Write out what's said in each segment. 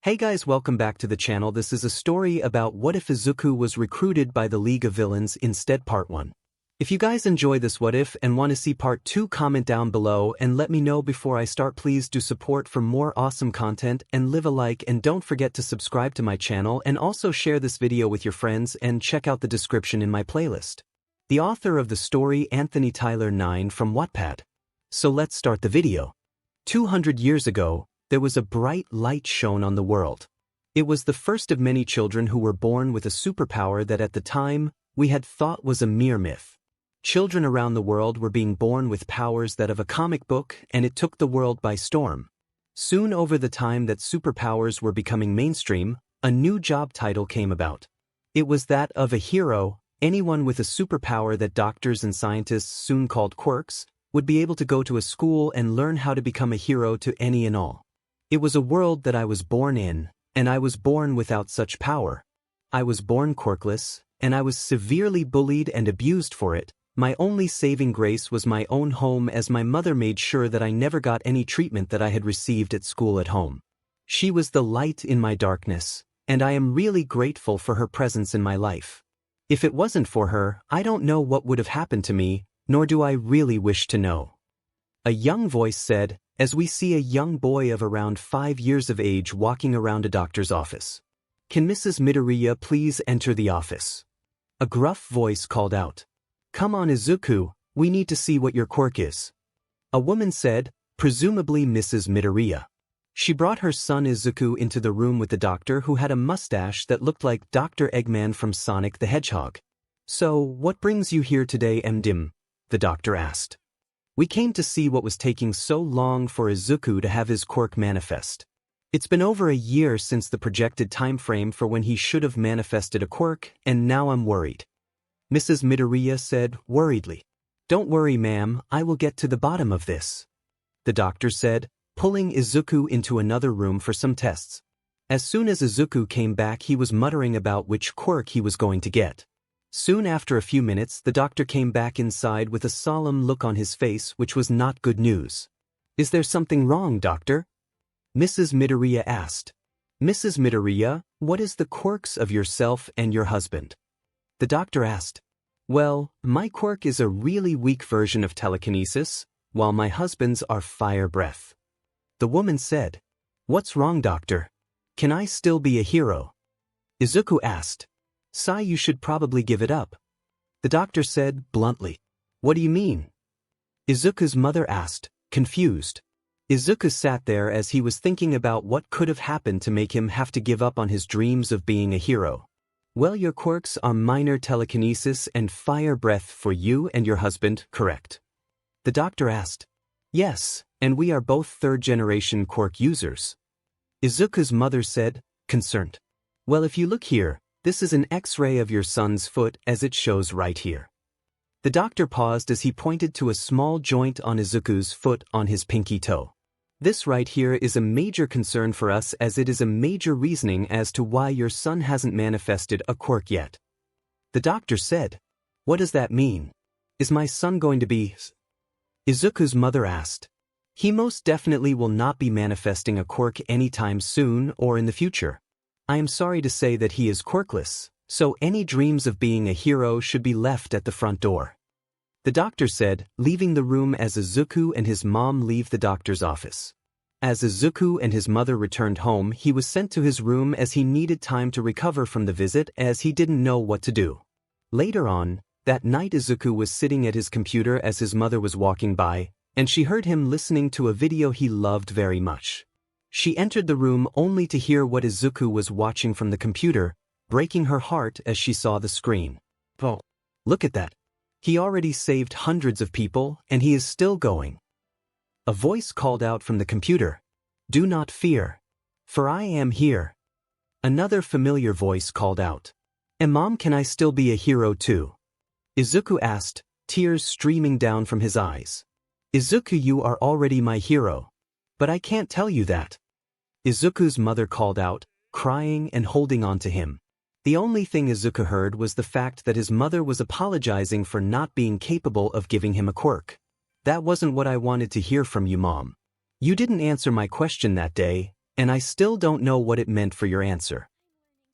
Hey guys, welcome back to the channel. This is a story about what if Izuku was recruited by the League of Villains instead, part 1. If you guys enjoy this what if and want to see part 2, comment down below and let me know before I start. Please do support for more awesome content and leave a like, and don't forget to subscribe to my channel and also share this video with your friends and check out the description in my playlist. The author of the story, Anthony Tyler 9 from Wattpad. So let's start the video. 200 years ago, there was a bright light shone on the world. It was the first of many children who were born with a superpower that at the time we had thought was a mere myth. Children around the world were being born with powers that of a comic book, and it took the world by storm. Soon, over the time that superpowers were becoming mainstream, a new job title came about. It was that of a hero. Anyone with a superpower that doctors and scientists soon called quirks would be able to go to a school and learn how to become a hero to any and all. It was a world that I was born in, and I was born without such power. I was born quirkless, and I was severely bullied and abused for it. My only saving grace was my own home, as my mother made sure that I never got any treatment that I had received at school at home. She was the light in my darkness, and I am really grateful for her presence in my life. If it wasn't for her, I don't know what would have happened to me, nor do I really wish to know. A young voice said, as we see a young boy of around 5 years of age walking around a doctor's office. "Can Mrs. Midoriya please enter the office?" A gruff voice called out. "Come on, Izuku, we need to see what your quirk is." A woman said, presumably Mrs. Midoriya. She brought her son Izuku into the room with the doctor, who had a mustache that looked like Dr. Eggman from Sonic the Hedgehog. "So, what brings you here today, 𝗵𝗲?" the doctor asked. "We came to see what was taking so long for Izuku to have his quirk manifest. It's been over a year since the projected time frame for when he should have manifested a quirk, and now I'm worried." Mrs. Midoriya said worriedly. "Don't worry, ma'am, I will get to the bottom of this," the doctor said, pulling Izuku into another room for some tests. As soon as Izuku came back, he was muttering about which quirk he was going to get. Soon after a few minutes, the doctor came back inside with a solemn look on his face, which was not good news. "Is there something wrong, doctor?" Mrs. Midoriya asked. "Mrs. Midoriya, what is the quirks of yourself and your husband?" The doctor asked. "Well, my quirk is a really weak version of telekinesis, while my husband's are fire breath." The woman said. "What's wrong, doctor? Can I still be a hero?" Izuku asked. "You should probably give it up," the doctor said bluntly. "What do you mean?" Izuku's mother asked, confused. Izuku sat there as he was thinking about what could have happened to make him have to give up on his dreams of being a hero. "Well, your quirks are minor telekinesis and fire breath for you and your husband, correct?" the doctor asked. "Yes, and we are both third-generation quirk users," Izuku's mother said, concerned. "Well, if you look here, this is an X-ray of your son's foot, as it shows right here." The doctor paused as he pointed to a small joint on Izuku's foot on his pinky toe. "This right here is a major concern for us, as it is a major reasoning as to why your son hasn't manifested a quirk yet." The doctor said. "What does that mean? Is my son going to be?" Izuku's mother asked. "He most definitely will not be manifesting a quirk anytime soon or in the future. I am sorry to say that he is quirkless, so any dreams of being a hero should be left at the front door," the doctor said, leaving the room as Izuku and his mom leave the doctor's office. As Izuku and his mother returned home, he was sent to his room as he needed time to recover from the visit, as he didn't know what to do. Later on, that night, Izuku was sitting at his computer as his mother was walking by, and she heard him listening to a video he loved very much. She entered the room only to hear what Izuku was watching from the computer, breaking her heart as she saw the screen. "Oh, look at that. He already saved hundreds of people, and he is still going." A voice called out from the computer. "Do not fear, for I am here." Another familiar voice called out. "And Mom, can I still be a hero too?" Izuku asked, tears streaming down from his eyes. "Izuku, you are already my hero. But I can't tell you that," Izuku's mother called out, crying and holding on to him. The only thing Izuku heard was the fact that his mother was apologizing for not being capable of giving him a quirk. "That wasn't what I wanted to hear from you, Mom. You didn't answer my question that day, And I still don't know what it meant for your answer.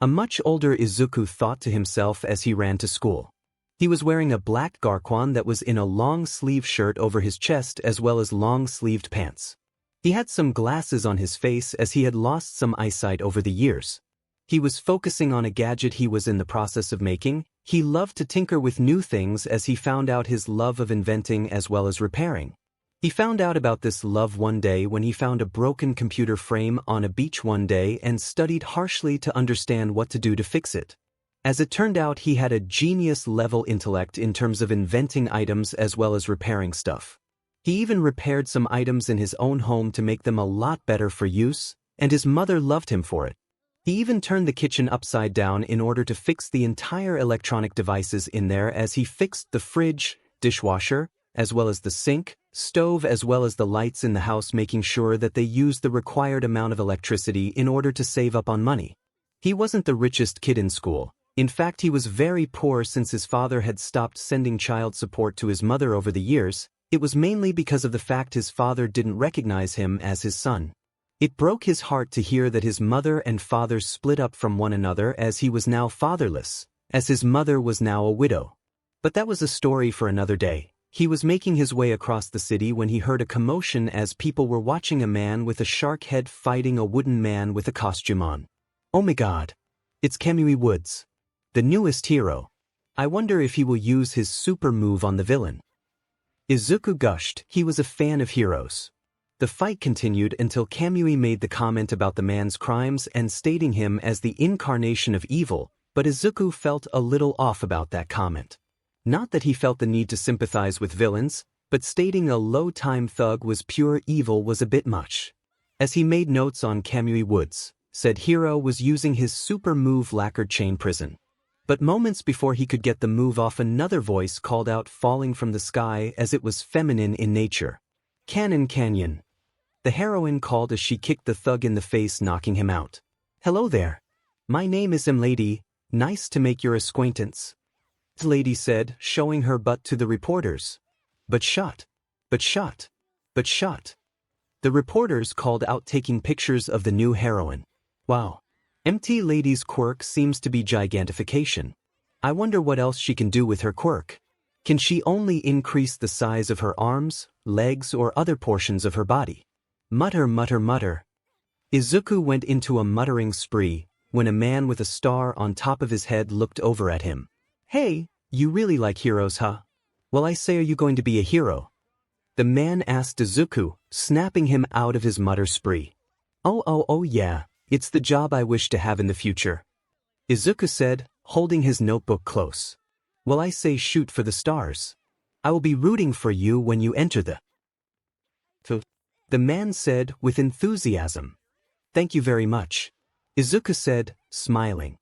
A much older Izuku thought to himself as he ran to school. He was wearing a black 𝗓𝗏 that was in a long-sleeve shirt over his chest as well as long-sleeved pants. He had some glasses on his face as he had lost some eyesight over the years. He was focusing on a gadget he was in the process of making. He loved to tinker with new things as he found out his love of inventing as well as repairing. He found out about this love one day when he found a broken computer frame on a beach one day and studied harshly to understand what to do to fix it. As it turned out, he had a genius-level intellect in terms of inventing items as well as repairing stuff. He even repaired some items in his own home to make them a lot better for use, and his mother loved him for it. He even turned the kitchen upside down in order to fix the entire electronic devices in there, as he fixed the fridge, dishwasher, as well as the sink, stove, as well as the lights in the house, making sure that they used the required amount of electricity in order to save up on money. He wasn't the richest kid in school. In fact, he was very poor since his father had stopped sending child support to his mother over the years. It was mainly because of the fact his father didn't recognize him as his son. It broke his heart to hear that his mother and father split up from one another, as he was now fatherless, as his mother was now a widow. But that was a story for another day. He was making his way across the city when he heard a commotion as people were watching a man with a shark head fighting a wooden man with a costume on. Oh my god. It's Kamui Woods, the newest hero. I wonder if he will use his super move on the villain. Izuku gushed. He was a fan of heroes. The fight continued until Kamui made the comment about the man's crimes and stating him as the incarnation of evil, but Izuku felt a little off about that comment. Not that he felt the need to sympathize with villains, but stating a low-time thug was pure evil was a bit much. As he made notes on Kamui Woods, said hero was using his super move lacquered chain prison. But moments before he could get the move off, another voice called out, falling from the sky, as it was feminine in nature. Cannon Canyon. The heroine called as she kicked the thug in the face, knocking him out. Hello there. My name is 𝗵𝗲𝗧𝗏. Nice to make your acquaintance. The lady said, showing her butt to the reporters. But shot. But shot. But shot. The reporters called out, taking pictures of the new heroine. Wow. 𝗵𝗲𝗧𝗏's quirk seems to be gigantification. I wonder what else she can do with her quirk. Can she only increase the size of her arms, legs, or other portions of her body? Mutter, mutter, mutter. Izuku went into a muttering spree when a man with a star on top of his head looked over at him. Hey, you really like heroes, huh? Well, I say, are you going to be a hero? The man asked Izuku, snapping him out of his mutter spree. Oh yeah, it's the job I wish to have in the future. Izuku said, holding his notebook close. Well, I say, shoot for the stars. I will be rooting for you when you enter the man said with enthusiasm. Thank you very much. Izuku said, smiling.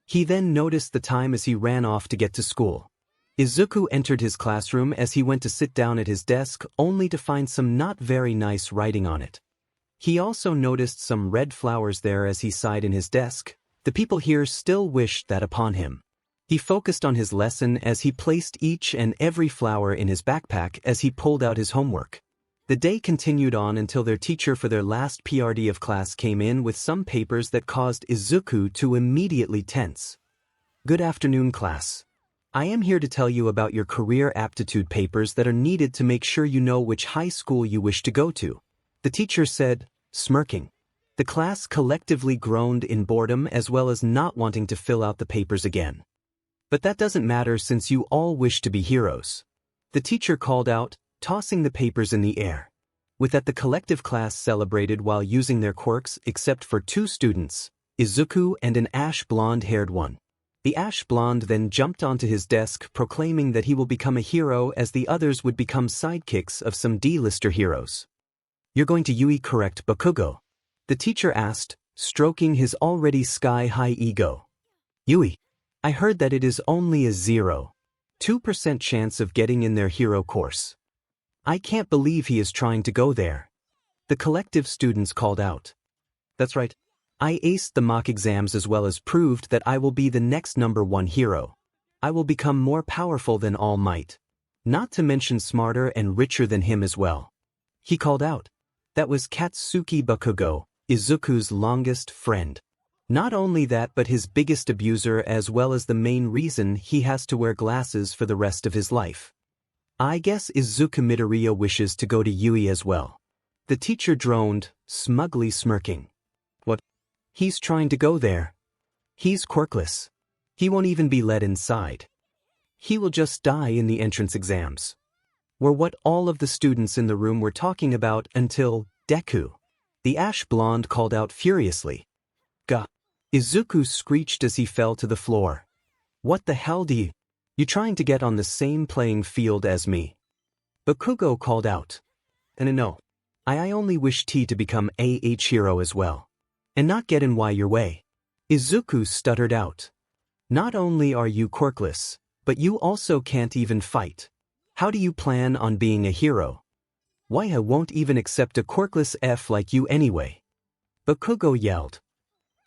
He then noticed the time as he ran off to get to school. Izuku entered his classroom as he went to sit down at his desk, only to find some not very nice writing on it. He also noticed some red flowers there as he sighed in his desk. The people here still wished that upon him. He focused on his lesson as he placed each and every flower in his backpack as he pulled out his homework. The day continued on until their teacher for their last period of class came in with some papers that caused Izuku to immediately tense. Good afternoon, class. I am here to tell you about your career aptitude papers that are needed to make sure you know which high school you wish to go to, the teacher said, smirking. The class collectively groaned in boredom as well as not wanting to fill out the papers again. But that doesn't matter since you all wish to be heroes. The teacher called out, tossing the papers in the air. With that, the collective class celebrated while using their quirks except for two students, Izuku and an ash blonde-haired one. The ash blonde then jumped onto his desk proclaiming that he will become a hero as the others would become sidekicks of some D-lister heroes. You're going to 𝐒𝐭𝐴𝐳 𝐵𝑘UGO? The teacher asked, stroking his already sky-high ego. Yui, I heard that it is only a 0.2% chance of getting in their hero course. I can't believe he is trying to go there. The collective students called out. That's right. I aced the mock exams as well as proved that I will be the next #1 hero. I will become more powerful than All Might. Not to mention smarter and richer than him as well. He called out. That was Katsuki Bakugo, Izuku's longest friend. Not only that, but his biggest abuser, as well as the main reason he has to wear glasses for the rest of his life. I guess 𝗧𝗵𝗲 wishes to go to Yui as well. The teacher droned, smugly smirking. What? He's trying to go there. He's quirkless. He won't even be let inside. He will just die in the entrance exams. Were what all of the students in the room were talking about until Deku, the ash blonde, called out furiously. Gah! Izuku screeched as he fell to the floor. What the hell do you trying to get on the same playing field as me? Bakugo called out. And no. I only wish T to become a hero as well. And not get in your way. Izuku stuttered out. Not only are you quirkless, but you also can't even fight. How do you plan on being a hero? Why I won't even accept a quirkless F like you anyway. Bakugo yelled.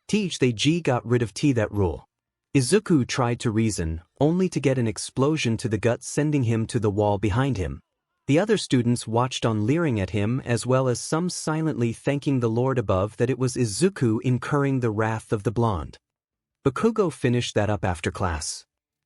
Teach they G got rid of T that rule. Izuku tried to reason, only to get an explosion to the gut, sending him to the wall behind him. The other students watched on, leering at him, as well as some silently thanking the Lord above that it was Izuku incurring the wrath of the blonde. Bakugo finished that up after class.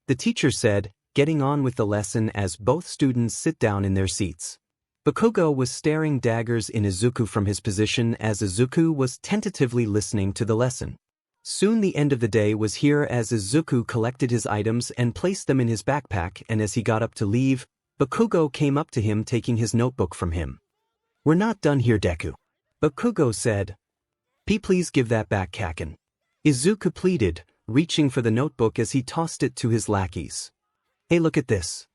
The teacher said, getting on with the lesson as both students sit down in their seats. Bakugo was staring daggers in Izuku from his position as Izuku was tentatively listening to the lesson. Soon the end of the day was here as Izuku collected his items and placed them in his backpack, and as he got up to leave, Bakugo came up to him taking his notebook from him. We're not done here, Deku. Bakugo said. Please give that back, Kaken. Izuku pleaded, reaching for the notebook as he tossed it to his lackeys. Hey, look at this.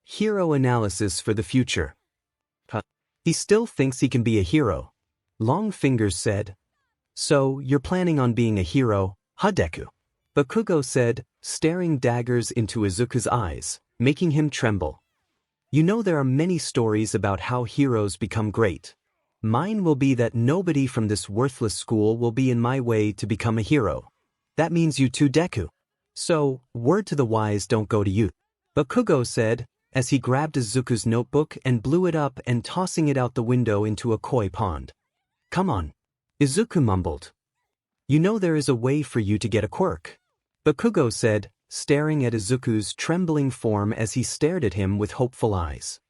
Hero analysis for the future. He still thinks he can be a hero. Long Fingers said. So, you're planning on being a hero, huh, Deku? Bakugo said, staring daggers into Izuku's eyes, making him tremble. You know there are many stories about how heroes become great. Mine will be that nobody from this worthless school will be in my way to become a hero. That means you too, Deku. So, word to the wise, don't go to you. Bakugo said, as he grabbed Izuku's notebook and blew it up and tossing it out the window into a koi pond. Come on. Izuku mumbled. You know there is a way for you to get a quirk. Bakugo said, staring at Izuku's trembling form as he stared at him with hopeful eyes.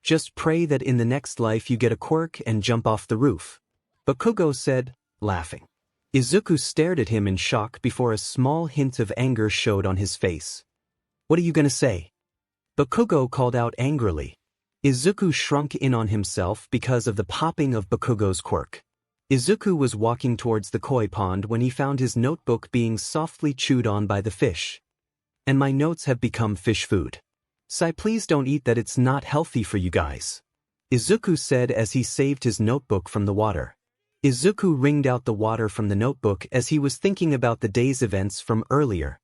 Just pray that in the next life you get a quirk and jump off the roof. Bakugo said, laughing. Izuku stared at him in shock before a small hint of anger showed on his face. What are you gonna say? Bakugo called out angrily. Izuku shrunk in on himself because of the popping of Bakugo's quirk. Izuku was walking towards the koi pond when he found his notebook being softly chewed on by the fish. And my notes have become fish food. Sai, please don't eat that, it's not healthy for you guys. Izuku said as he saved his notebook from the water. Izuku wringed out the water from the notebook as he was thinking about the day's events from earlier.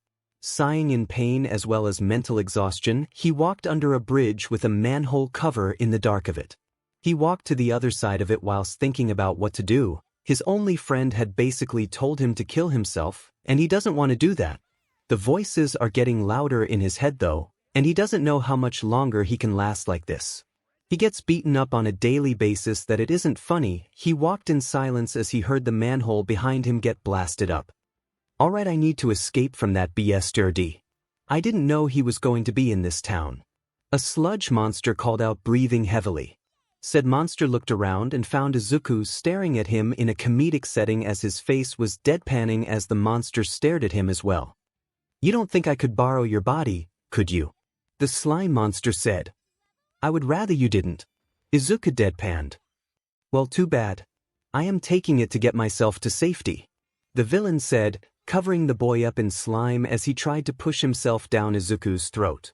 Sighing in pain as well as mental exhaustion, he walked under a bridge with a manhole cover in the dark of it. He walked to the other side of it whilst thinking about what to do. His only friend had basically told him to kill himself, and he doesn't want to do that. The voices are getting louder in his head though, and he doesn't know how much longer he can last like this. He gets beaten up on a daily basis that it isn't funny. He walked in silence as he heard the manhole behind him get blasted up. Alright, I need to escape from that 𝗵𝗃𝗃. I didn't know he was going to be in this town. A sludge monster called out, breathing heavily. Said monster looked around and found Izuku staring at him in a comedic setting as his face was deadpanning as the monster stared at him as well. You don't think I could borrow your body, could you? The slime monster said. I would rather you didn't. Izuku deadpanned. Well, too bad. I am taking it to get myself to safety. The villain said, covering the boy up in slime as he tried to push himself down Izuku's throat.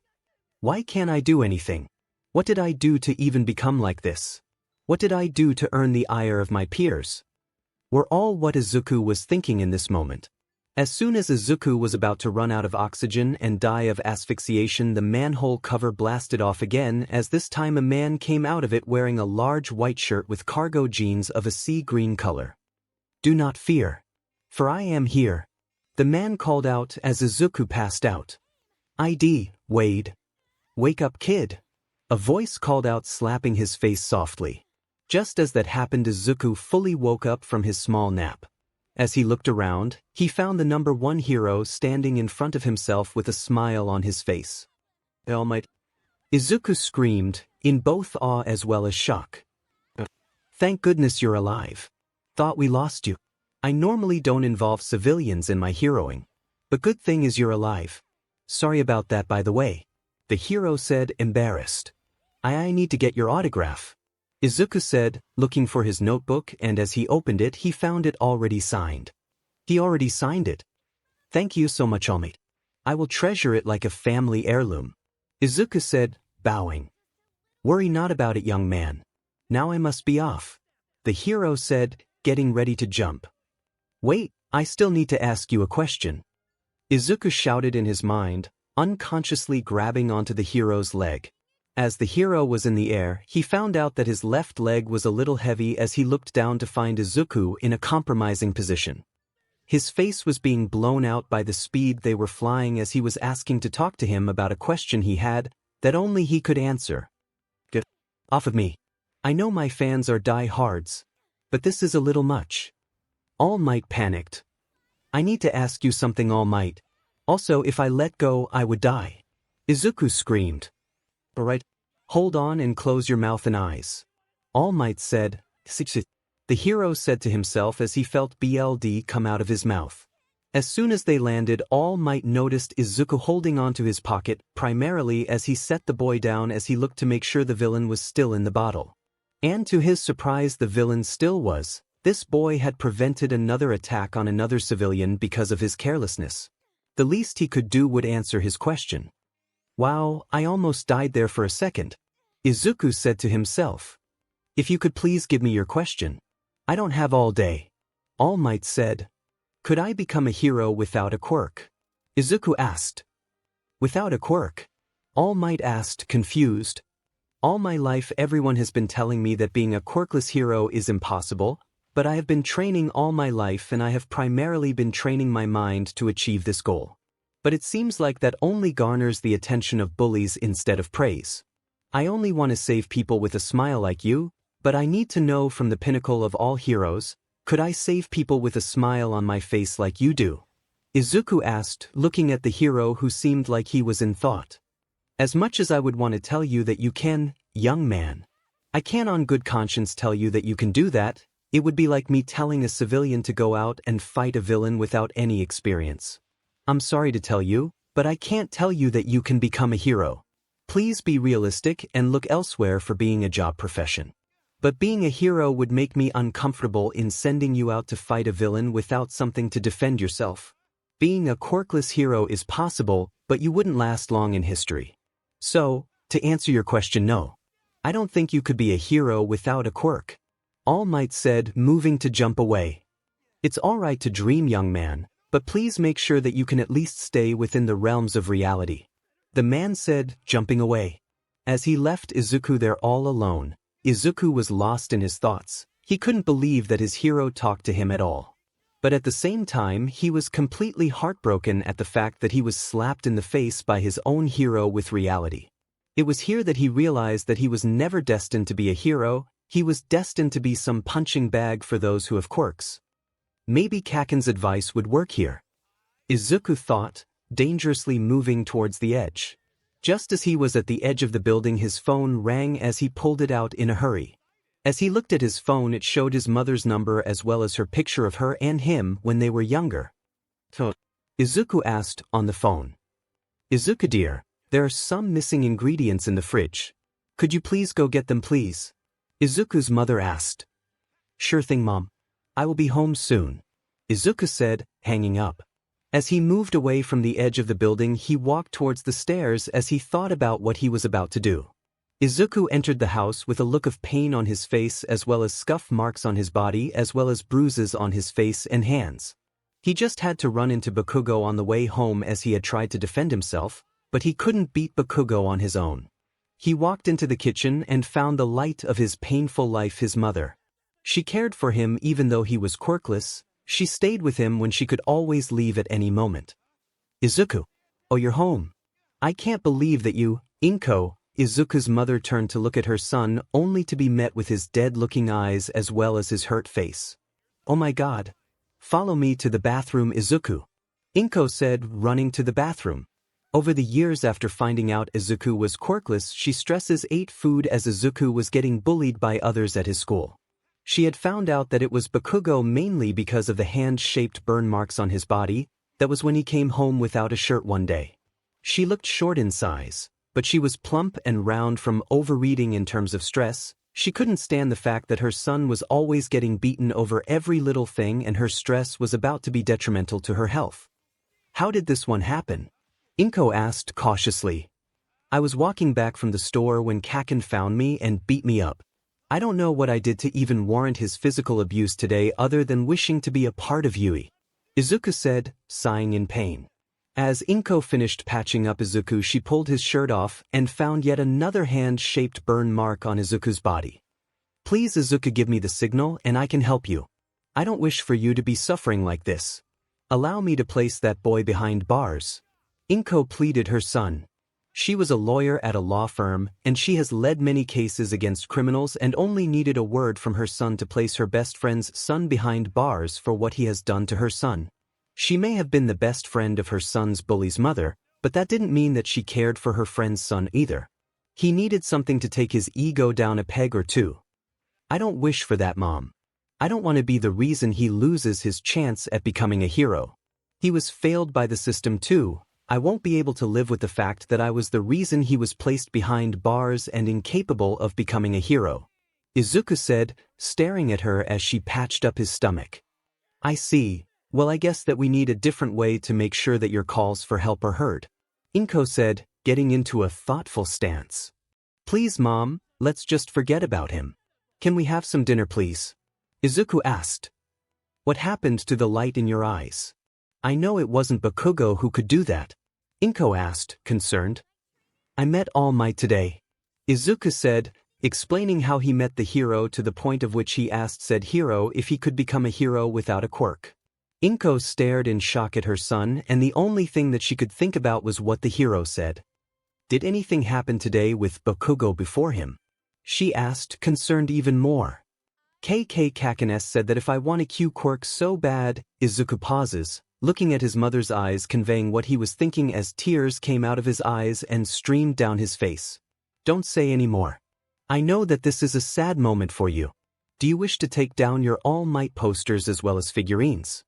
Why can't I do anything? What did I do to even become like this? What did I do to earn the ire of my peers? Were all what Izuku was thinking in this moment. As soon as Izuku was about to run out of oxygen and die of asphyxiation, the manhole cover blasted off again, as this time a man came out of it wearing a large white shirt with cargo jeans of a sea green color. Do not fear. For I am here. The man called out as Izuku passed out. ID, Wade. Wake up, kid. A voice called out, slapping his face softly. Just as that happened, Izuku fully woke up from his small nap. As he looked around, he found the number 1 hero standing in front of himself with a smile on his face. 𝐿𝐼𝐵. Izuku screamed, in both awe as well as shock. Thank goodness you're alive. Thought we lost you. I normally don't involve civilians in my heroing. But good thing is you're alive. Sorry about that, by the way. The hero said, embarrassed. I need to get your autograph. Izuku said, looking for his notebook, and as he opened it he found it already signed. He already signed it. Thank you so much, 𝗕𝗏. I will treasure it like a family heirloom. Izuku said, bowing. Worry not about it, young man. Now I must be off. The hero said, getting ready to jump. Wait, I still need to ask you a question. Izuku shouted in his mind, unconsciously grabbing onto the hero's leg. As the hero was in the air, he found out that his left leg was a little heavy as he looked down to find Izuku in a compromising position. His face was being blown out by the speed they were flying as he was asking to talk to him about a question he had that only he could answer. Get off of me. I know my fans are die-hards, but this is a little much. 𝗕𝗏 panicked. I need to ask you something, 𝗕𝗏. Also, if I let go, I would die. Izuku screamed. Alright, hold on and close your mouth and eyes. 𝗕𝗏 said, 𝗧𝗵𝗲. The hero said to himself as he felt BLD come out of his mouth. As soon as they landed, 𝗕𝗏 noticed Izuku holding onto his pocket, primarily as he set the boy down as he looked to make sure the villain was still in the bottle. And to his surprise, the villain still was. This boy had prevented another attack on another civilian because of his carelessness. The least he could do would answer his question. Wow, I almost died there for a second. Izuku said to himself. If you could please give me your question. I don't have all day. 𝗕𝗏 said. Could I become a hero without a quirk? Izuku asked. Without a quirk? 𝗕𝗏 asked, confused. All my life everyone has been telling me that being a quirkless hero is impossible, but I have been training all my life and I have primarily been training my mind to achieve this goal. But it seems like that only garners the attention of bullies instead of praise. I only want to save people with a smile like you, but I need to know from the pinnacle of all heroes, could I save people with a smile on my face like you do? Izuku asked, looking at the hero who seemed like he was in thought. As much as I would want to tell you that you can, young man, I can't on good conscience tell you that you can do that. It would be like me telling a civilian to go out and fight a villain without any experience. I'm sorry to tell you, but I can't tell you that you can become a hero. Please be realistic and look elsewhere for being a job profession. But being a hero would make me uncomfortable in sending you out to fight a villain without something to defend yourself. Being a quirkless hero is possible, but you wouldn't last long in history. So, to answer your question, no. I don't think you could be a hero without a quirk. 𝗕𝗏 said, moving to jump away. It's alright to dream, young man, but please make sure that you can at least stay within the realms of reality. The man said, jumping away. As he left Izuku there all alone, Izuku was lost in his thoughts. He couldn't believe that his hero talked to him at all. But at the same time, he was completely heartbroken at the fact that he was slapped in the face by his own hero with reality. It was here that he realized that he was never destined to be a hero. He was destined to be some punching bag for those who have quirks. Maybe Kaken's advice would work here. Izuku thought, dangerously moving towards the edge. Just as he was at the edge of the building, his phone rang as he pulled it out in a hurry. As he looked at his phone, it showed his mother's number as well as her picture of her and him when they were younger. Izuku asked on the phone. Izuku dear, there are some missing ingredients in the fridge. Could you please go get them, please? Izuku's mother asked. Sure thing, Mom. I will be home soon, Izuku said, hanging up. As he moved away from the edge of the building, he walked towards the stairs as he thought about what he was about to do. Izuku entered the house with a look of pain on his face as well as scuff marks on his body as well as bruises on his face and hands. He just had to run into Bakugo on the way home as he had tried to defend himself, but he couldn't beat Bakugo on his own. He walked into the kitchen and found the light of his painful life, his mother. She cared for him even though he was quirkless. She stayed with him when she could always leave at any moment. Izuku. Oh, you're home. I can't believe that you, 𝐒𝐭𝐚𝐲 Izuku's mother turned to look at her son only to be met with his dead-looking eyes as well as his hurt face. "Oh my God. Follow me to the bathroom, Izuku," 𝗏𝐽𝐻 said, running to the bathroom. Over the years after finding out Izuku was quirkless, she stresses ate food as Izuku was getting bullied by others at his school. She had found out that it was 𝗵𝗃𝗲 mainly because of the hand-shaped burn marks on his body. That was when he came home without a shirt one day. She looked short in size, but she was plump and round from overeating. In terms of stress, she couldn't stand the fact that her son was always getting beaten over every little thing, and her stress was about to be detrimental to her health. "How did this one happen?" 𝗏𝗏𝗏 asked cautiously. "I was walking back from the store when 𝐭𝐻𝐿 found me and beat me up. I don't know what I did to even warrant his physical abuse today other than wishing to be a part of 𝐻𝐢𝐽," Izuku said, sighing in pain. As 𝗏𝗏𝗏 finished patching up Izuku, she pulled his shirt off and found yet another hand-shaped burn mark on Izuku's body. "Please, Izuku, give me the signal and I can help you. I don't wish for you to be suffering like this. Allow me to place that boy behind bars," 𝗏𝗏𝗏 pleaded her son. She was a lawyer at a law firm, and she has led many cases against criminals and only needed a word from her son to place her best friend's son behind bars for what he has done to her son. She may have been the best friend of her son's bully's mother, but that didn't mean that she cared for her friend's son either. He needed something to take his ego down a peg or two. "I don't wish for that, Mom. I don't want to be the reason he loses his chance at becoming a hero. He was failed by the system too. I won't be able to live with the fact that I was the reason he was placed behind bars and incapable of becoming a hero," Izuku said, staring at her as she patched up his stomach. "I see. Well, I guess that we need a different way to make sure that your calls for help are heard," 𝗏𝗏𝗏 said, getting into a thoughtful stance. "Please, Mom, let's just forget about him. Can we have some dinner, please?" Izuku asked. "What happened to the light in your eyes? I know it wasn't 𝗵𝗃𝗲 who could do that," 𝗏𝗏𝗏 asked, concerned. "I met All Might today," Izuku said, explaining how he met the hero to the point of which he asked said hero if he could become a hero without a quirk. 𝗏𝗏𝗏 stared in shock at her son, and the only thing that she could think about was what the hero said. "Did anything happen today with 𝗵𝗃𝗲 before him?" she asked, concerned even more. 𝐒𝐻𝐁𝐵𝐻𝐿 said that if I want a Q quirk so bad. Izuku pauses, looking at his mother's eyes, conveying what he was thinking as tears came out of his eyes and streamed down his face. "Don't say any more. I know that this is a sad moment for you. Do you wish to take down your All Might posters as well as figurines?"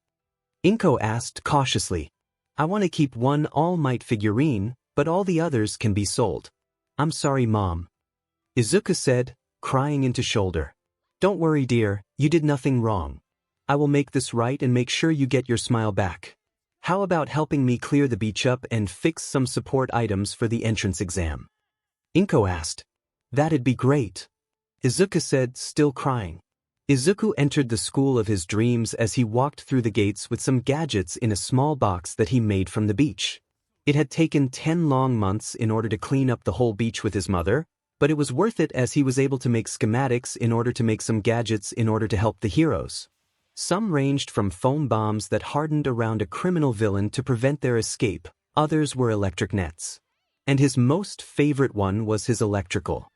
𝗏𝗏𝗏 asked cautiously. "I want to keep one All Might figurine, but all the others can be sold." "I'm sorry, Mom," Izuku said, crying into shoulder. "Don't worry, dear, you did nothing wrong. I will make this right and make sure you get your smile back. How about helping me clear the beach up and fix some support items for the entrance exam?" 𝗏𝗏𝗏 asked. "That'd be great," Izuku said, still crying. Izuku entered the school of his dreams as he walked through the gates with some gadgets in a small box that he made from the beach. It had taken 10 long months in order to clean up the whole beach with his mother, but it was worth it as he was able to make schematics in order to make some gadgets in order to help the heroes. Some ranged from foam bombs that hardened around a criminal villain to prevent their escape, others were electric nets. And his most favorite one was his electrical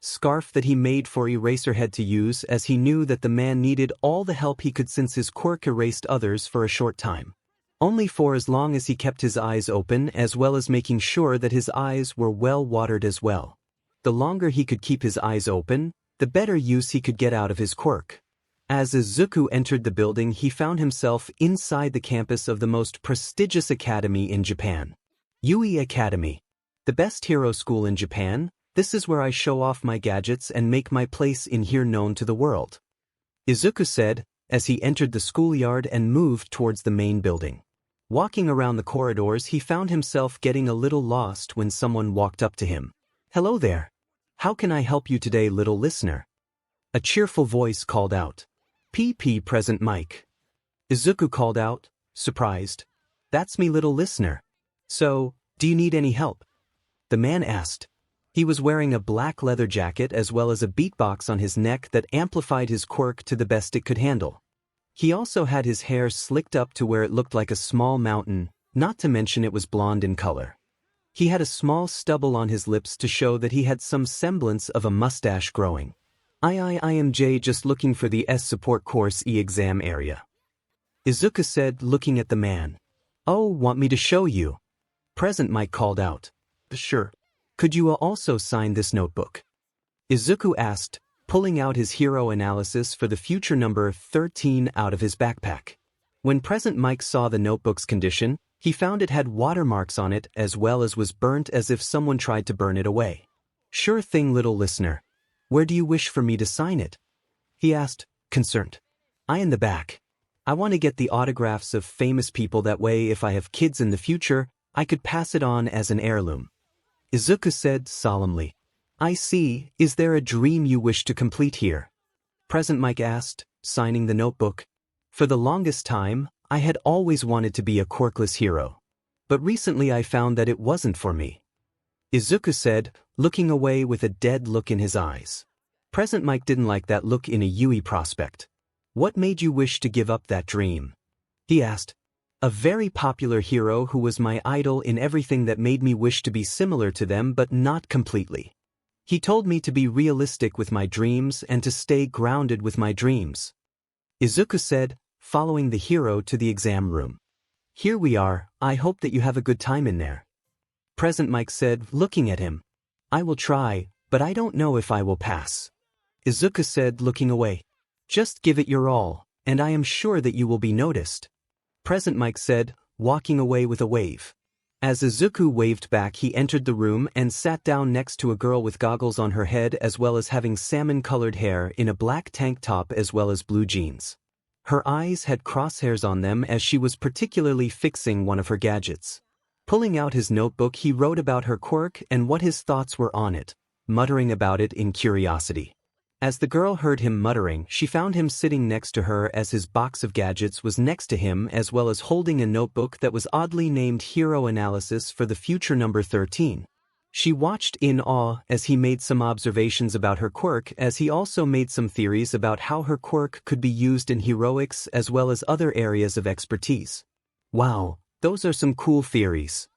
scarf that he made for Eraserhead to use, as he knew that the man needed all the help he could since his quirk erased others for a short time. Only for as long as he kept his eyes open, as well as making sure that his eyes were well watered as well. The longer he could keep his eyes open, the better use he could get out of his quirk. As Izuku entered the building, he found himself inside the campus of the most prestigious academy in Japan. 𝐻𝐢𝐽 Academy. The best hero school in Japan. This is where I show off my gadgets and make my place in here known to the world, Izuku said, as he entered the schoolyard and moved towards the main building. Walking around the corridors, he found himself getting a little lost when someone walked up to him. "Hello there. How can I help you today, little listener?" A cheerful voice called out. "PP present, Mike." Izuku called out, surprised. "That's me, little listener. So, do you need any help?" the man asked. He was wearing a black leather jacket as well as a beatbox on his neck that amplified his quirk to the best it could handle. He also had his hair slicked up to where it looked like a small mountain, not to mention it was blonde in color. He had a small stubble on his lips to show that he had some semblance of a mustache growing. 𝐼𝐼𝐵 just looking for the support course exam area. Izuku said, looking at the man. Oh, want me to show you? 𝗵𝗃 called out. Sure. Could you also sign this notebook? Izuku asked, pulling out his hero analysis for the future number 13 out of his backpack. When 𝗵𝗃 saw the notebook's condition, he found it had watermarks on it as well as was burnt as if someone tried to burn it away. Sure thing, little listener. Where do you wish for me to sign it? He asked, concerned. I in the back. I want to get the autographs of famous people, that way if I have kids in the future, I could pass it on as an heirloom. Izuku said solemnly. I see, is there a dream you wish to complete here? 𝗵𝗃 asked, signing the notebook. For the longest time, I had always wanted to be a quirkless hero. But recently I found that it wasn't for me. Izuku said, looking away with a dead look in his eyes. 𝗵𝗃 didn't like that look in a Yui prospect. What made you wish to give up that dream? He asked. A very popular hero who was my idol in everything that made me wish to be similar to them, but not completely. He told me to be realistic with my dreams and to stay grounded with my dreams. Izuku said, following the hero to the exam room. Here we are, I hope that you have a good time in there. 𝗵𝗃 said, looking at him. I will try, but I don't know if I will pass. Izuku said, looking away. Just give it your all, and I am sure that you will be noticed. 𝗵𝗃 said, walking away with a wave. As Izuku waved back, he entered the room and sat down next to a girl with goggles on her head as well as having salmon-colored hair in a black tank top as well as blue jeans. Her eyes had crosshairs on them as she was particularly fixing one of her gadgets. Pulling out his notebook, he wrote about her quirk and what his thoughts were on it, muttering about it in curiosity. As the girl heard him muttering, she found him sitting next to her as his box of gadgets was next to him as well as holding a notebook that was oddly named Hero Analysis for the future number 13. She watched in awe as he made some observations about her quirk, as he also made some theories about how her quirk could be used in heroics as well as other areas of expertise. Wow, those are some cool theories,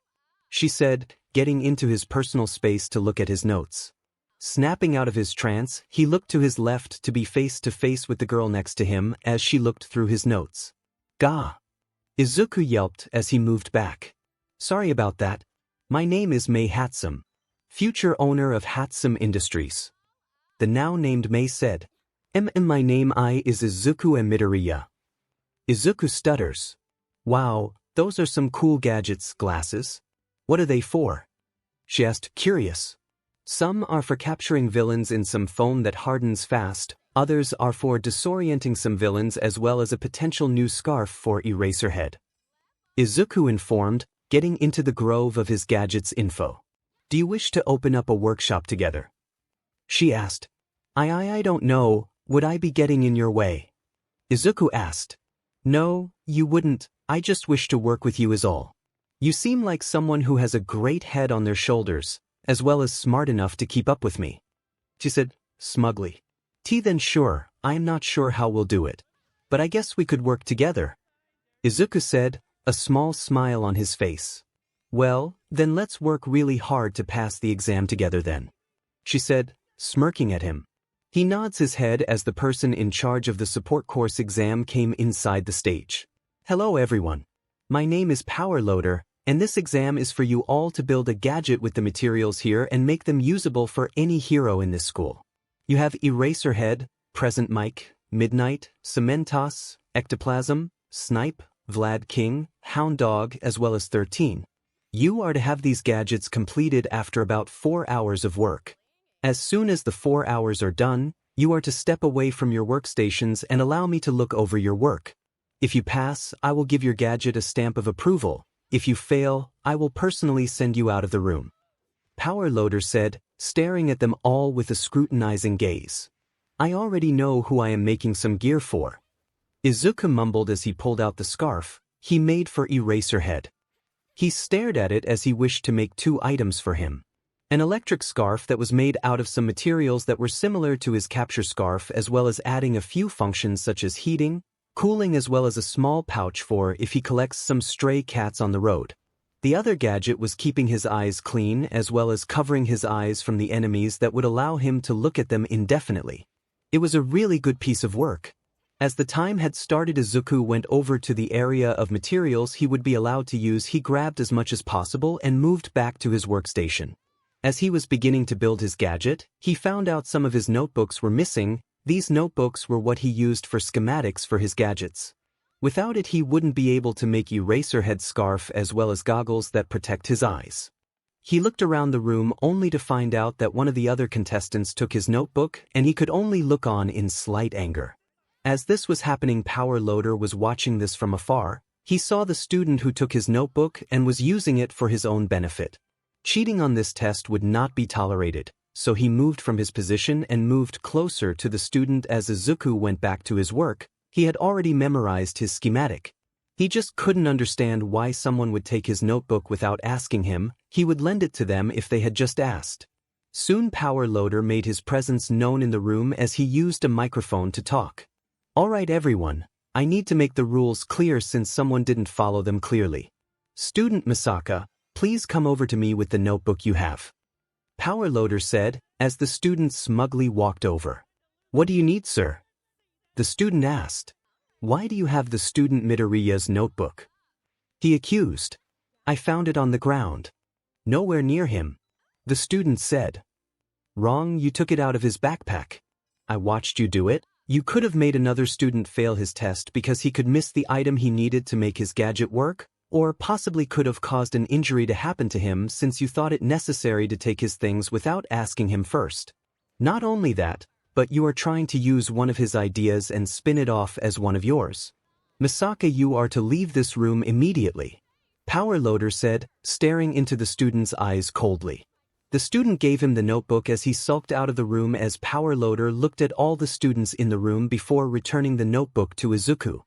she said, getting into his personal space to look at his notes. Snapping out of his trance, he looked to his left to be face to face with the girl next to him as she looked through his notes. Gah! Izuku yelped as he moved back. Sorry about that. My name is 𝗵𝗃, future owner of 𝗧𝗵𝗵 Industries. The now named May said. My name is Izuku 𝗵𝗃. Izuku stutters. Wow, those are some cool gadgets, glasses. What are they for? She asked, curious. Some are for capturing villains in some foam that hardens fast, others are for disorienting some villains as well as a potential new scarf for Eraserhead. Izuku informed, getting into the grove of his gadgets info. Do you wish to open up a workshop together? She asked. I don't know, would I be getting in your way? Izuku asked. No, you wouldn't, I just wish to work with you is all. You seem like someone who has a great head on their shoulders, as well as smart enough to keep up with me. She said, smugly. Then sure, I am not sure how we'll do it. But I guess we could work together. Izuku said, a small smile on his face. Well, then let's work really hard to pass the exam together then. She said, smirking at him. He nods his head as the person in charge of the support course exam came inside the stage. Hello everyone. My name is 𝗵𝗃, and this exam is for you all to build a gadget with the materials here and make them usable for any hero in this school. You have Eraserhead, 𝗵𝗃, Midnight, 𝗵𝗵𝗃, Ectoplasm, Snipe, Vlad King, Hound Dog, as well as 13. You are to have these gadgets completed after about 4 hours of work. As soon as the 4 hours are done, you are to step away from your workstations and allow me to look over your work. If you pass, I will give your gadget a stamp of approval. If you fail, I will personally send you out of the room. 𝗵𝗃 said, staring at them all with a scrutinizing gaze. I already know who I am making some gear for. Izuku mumbled as he pulled out the scarf he made for Eraserhead. He stared at it as he wished to make 2 items for him. An electric scarf that was made out of some materials that were similar to his capture scarf, as well as adding a few functions such as heating, cooling, as well as a small pouch for if he collects some stray cats on the road. The other gadget was keeping his eyes clean as well as covering his eyes from the enemies that would allow him to look at them indefinitely. It was a really good piece of work. As the time had started, Izuku went over to the area of materials he would be allowed to use. He grabbed as much as possible and moved back to his workstation. As he was beginning to build his gadget, he found out some of his notebooks were missing. These notebooks were what he used for schematics for his gadgets. Without it, he wouldn't be able to make 𝗧𝗧𝗪𝗧 scarf as well as goggles that protect his eyes. He looked around the room only to find out that one of the other contestants took his notebook and he could only look on in slight anger. As this was happening, Power Loader was watching this from afar. He saw the student who took his notebook and was using it for his own benefit. Cheating on this test would not be tolerated, so he moved from his position and moved closer to the student. As Izuku went back to his work, he had already memorized his schematic. He just couldn't understand why someone would take his notebook without asking him. He would lend it to them if they had just asked. Soon Power Loader made his presence known in the room as he used a microphone to talk. "Alright everyone, I need to make the rules clear since someone didn't follow them clearly. Student Misaka, please come over to me with the notebook you have." Power Loader said, as the student smugly walked over. "What do you need, sir?" The student asked. "Why do you have the student Midoriya's notebook?" He accused. "I found it on the ground. Nowhere near him." The student said. "Wrong, you took it out of his backpack. I watched you do it." You could have made another student fail his test because he could miss the item he needed to make his gadget work, or possibly could have caused an injury to happen to him since you thought it necessary to take his things without asking him first. Not only that, but you are trying to use one of his ideas and spin it off as one of yours. Misaka, you are to leave this room immediately," Power Loader said, staring into the student's eyes coldly. The student gave him the notebook as he sulked out of the room as Power Loader looked at all the students in the room before returning the notebook to Izuku.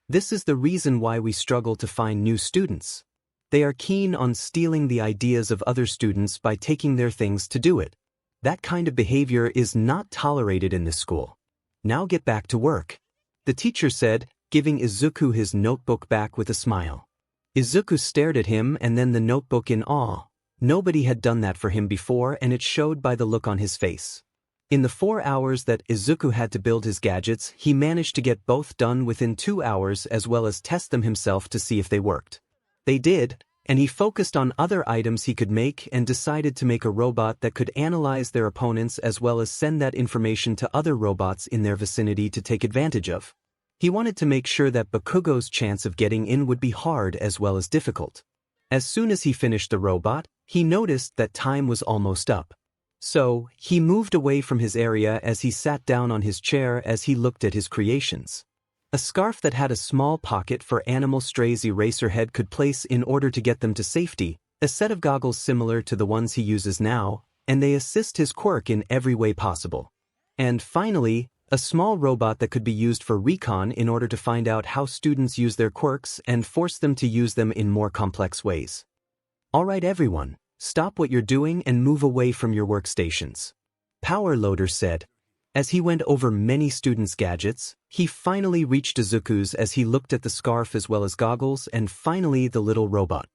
This is the reason why we struggle to find new students. They are keen on stealing the ideas of other students by taking their things to do it. That kind of behavior is not tolerated in this school. Now get back to work," the teacher said, giving Izuku his notebook back with a smile. Izuku stared at him and then the notebook in awe. Nobody had done that for him before, and it showed by the look on his face. In the 4 hours that Izuku had to build his gadgets, he managed to get both done within 2 hours as well as test them himself to see if they worked. They did, and he focused on other items he could make and decided to make a robot that could analyze their opponents as well as send that information to other robots in their vicinity to take advantage of. He wanted to make sure that Bakugo's chance of getting in would be hard as well as difficult. As soon as he finished the robot, he noticed that time was almost up. So, he moved away from his area as he sat down on his chair as he looked at his creations. A scarf that had a small pocket for animal strays 𝗧𝗧𝗪𝗧 could place in order to get them to safety, a set of goggles similar to the ones he uses now, and they assist his quirk in every way possible. And finally, a small robot that could be used for recon in order to find out how students use their quirks and force them to use them in more complex ways. "Alright everyone, stop what you're doing and move away from your workstations," Power Loader said. As he went over many students' gadgets, he finally reached Izuku's as he looked at the scarf as well as goggles and finally the little robot.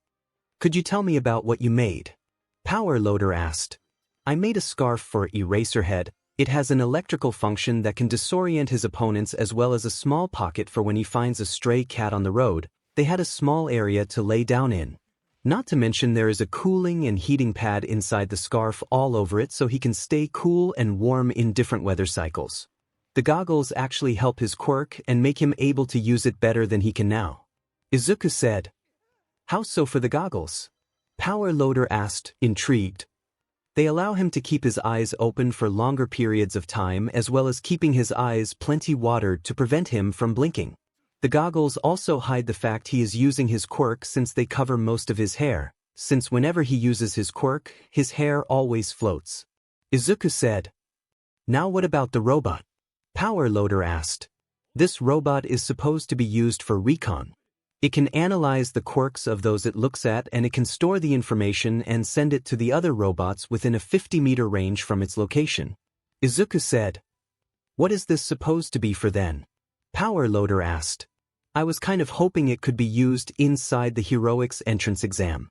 "Could you tell me about what you made?" Power Loader asked. "I made a scarf for 𝗧𝗪𝗧𝗪. It has an electrical function that can disorient his opponents as well as a small pocket for when he finds a stray cat on the road. They had a small area to lay down in. Not to mention there is a cooling and heating pad inside the scarf all over it so he can stay cool and warm in different weather cycles. The goggles actually help his quirk and make him able to use it better than he can now," Izuku said. "How so for the goggles?" Power Loader asked, intrigued. "They allow him to keep his eyes open for longer periods of time as well as keeping his eyes plenty watered to prevent him from blinking. The goggles also hide the fact he is using his quirk since they cover most of his hair, since whenever he uses his quirk, his hair always floats," Izuku said. "Now what about the robot?" Power Loader asked. "This robot is supposed to be used for recon. It can analyze the quirks of those it looks at and it can store the information and send it to the other robots within a 50-meter range from its location," Izuku said. "What is this supposed to be for then?" Power Loader asked. "I was kind of hoping it could be used inside the heroics entrance exam.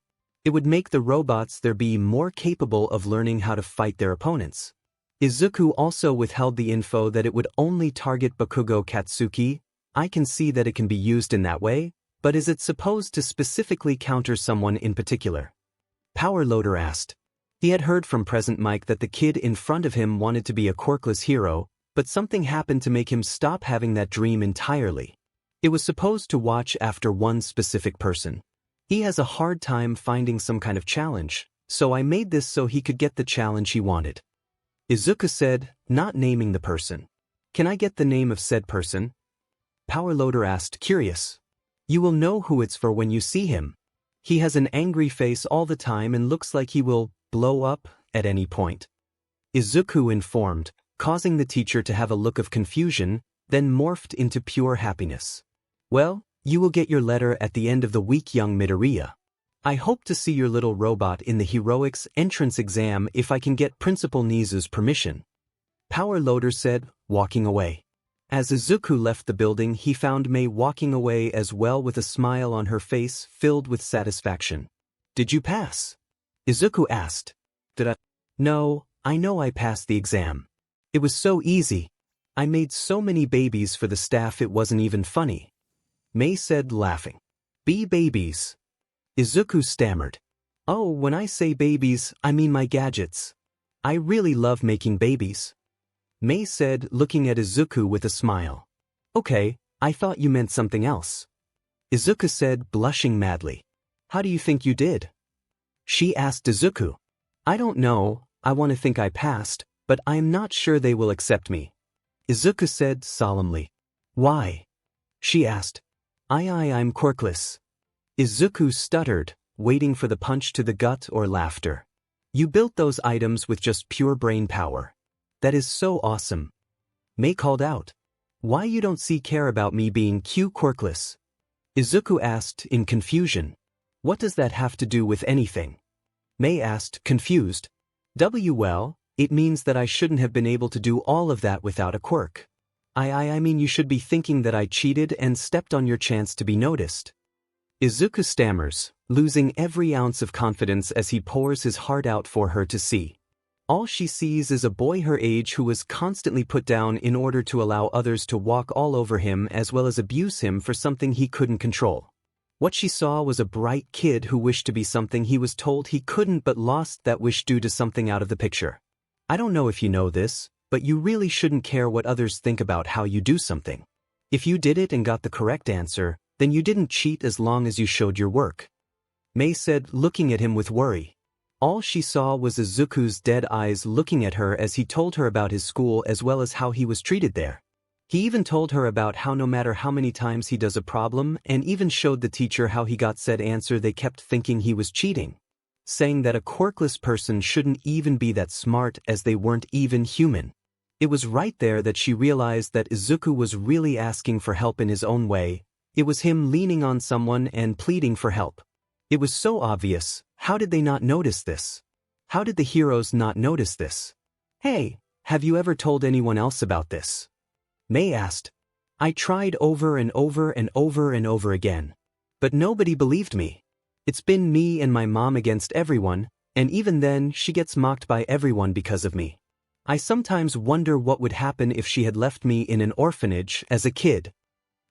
It would make the robots there be more capable of learning how to fight their opponents. Izuku also withheld the info that it would only target Bakugo Katsuki. I can see that it can be used in that way, but is it supposed to specifically counter someone in particular? Power Loader asked. He had heard from Present Mike that the kid in front of him wanted to be a quirkless hero, but something happened to make him stop having that dream entirely. It was supposed to watch after one specific person. He has a hard time finding some kind of challenge, so I made this so he could get the challenge he wanted. Izuku said, not naming the person. Can I get the name of said person? Power Loader asked, curious. You will know who it's for when you see him. He has an angry face all the time and looks like he will blow up at any point. Izuku informed, causing the teacher to have a look of confusion, then morphed into pure happiness. Well, you will get your letter at the end of the week, young Midoriya. I hope to see your little robot in the heroics entrance exam if I can get Principal Nizu's permission. Power Loader said, walking away. As Izuku left the building, he found Mei walking away as well with a smile on her face filled with satisfaction. Did you pass? Izuku asked. Did I? No, I know I passed the exam. It was so easy. I made so many babies for the staff it wasn't even funny. Mei said, laughing. Babies. Izuku stammered. Oh, when I say babies, I mean my gadgets. I really love making babies. Mei said, looking at Izuku with a smile. Okay, I thought you meant something else. Izuku said, blushing madly. How do you think you did? She asked Izuku. I don't know, I want to think I passed, but I'm not sure they will accept me. Izuku said solemnly. Why? She asked. I'm quirkless. Izuku stuttered, waiting for the punch to the gut or laughter. You built those items with just pure brain power. That is so awesome. Mei called out. Why you don't care about me being quirkless? Izuku asked in confusion. What does that have to do with anything? Mei asked, confused. Well, it means that I shouldn't have been able to do all of that without a quirk. I mean you should be thinking that I cheated and stepped on your chance to be noticed. Izuku stammers, losing every ounce of confidence as he pours his heart out for her to see. All she sees is a boy her age who was constantly put down in order to allow others to walk all over him as well as abuse him for something he couldn't control. What she saw was a bright kid who wished to be something he was told he couldn't but lost that wish due to something out of the picture. I don't know if you know this, but you really shouldn't care what others think about how you do something. If you did it and got the correct answer, then you didn't cheat as long as you showed your work. Mei said, looking at him with worry. All she saw was Izuku's dead eyes looking at her as he told her about his school as well as how he was treated there. He even told her about how no matter how many times he does a problem and even showed the teacher how he got said answer they kept thinking he was cheating. Saying that a quirkless person shouldn't even be that smart as they weren't even human. It was right there that she realized that Izuku was really asking for help in his own way. It was him leaning on someone and pleading for help. It was so obvious. How did they not notice this? How did the heroes not notice this? Hey, have you ever told anyone else about this? Mei asked. I tried over and over and over and over again. But nobody believed me. It's been me and my mom against everyone, and even then she gets mocked by everyone because of me. I sometimes wonder what would happen if she had left me in an orphanage as a kid.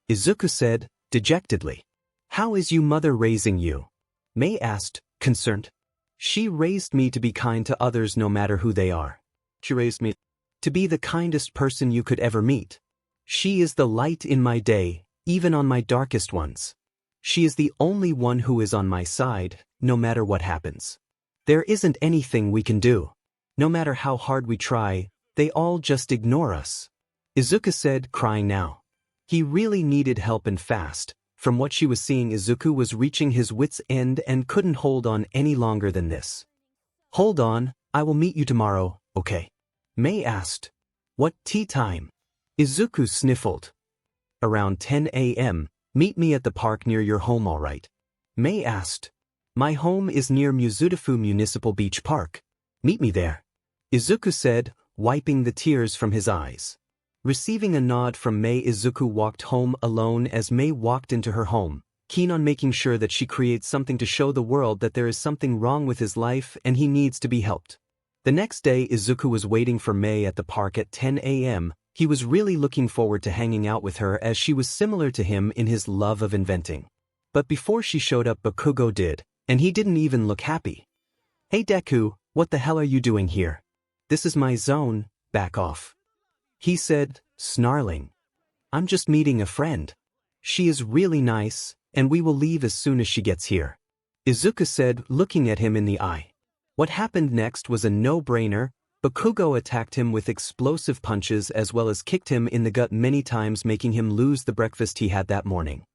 Izuku said, dejectedly. How is your mother raising you? Mei asked, concerned. She raised me to be kind to others no matter who they are. She raised me to be the kindest person you could ever meet. She is the light in my day, even on my darkest ones. She is the only one who is on my side, no matter what happens. There isn't anything we can do. No matter how hard we try, they all just ignore us. Izuku said, crying now. He really needed help and fast. From what she was seeing, Izuku was reaching his wit's end and couldn't hold on any longer than this. Hold on, I will meet you tomorrow, okay? Mei asked. What tea time? Izuku sniffled. Around 10 a.m., meet me at the park near your home, alright? Mei asked. My home is near Mizudafu Municipal Beach Park. Meet me there. Izuku said, wiping the tears from his eyes. Receiving a nod from Mei, Izuku walked home alone as Mei walked into her home. keen on making sure that she creates something to show the world that there is something wrong with his life and he needs to be helped. The next day, Izuku was waiting for Mei at the park at 10 a.m. He was really looking forward to hanging out with her as she was similar to him in his love of inventing. But before she showed up, Bakugo did, and he didn't even look happy. "Hey Deku, what the hell are you doing here? This is my zone, back off," he said, snarling. "I'm just meeting a friend. She is really nice, and we will leave as soon as she gets here," Izuku said, looking at him in the eye. What happened next was a no-brainer. Bakugo attacked him with explosive punches as well as kicked him in the gut many times, making him lose the breakfast he had that morning.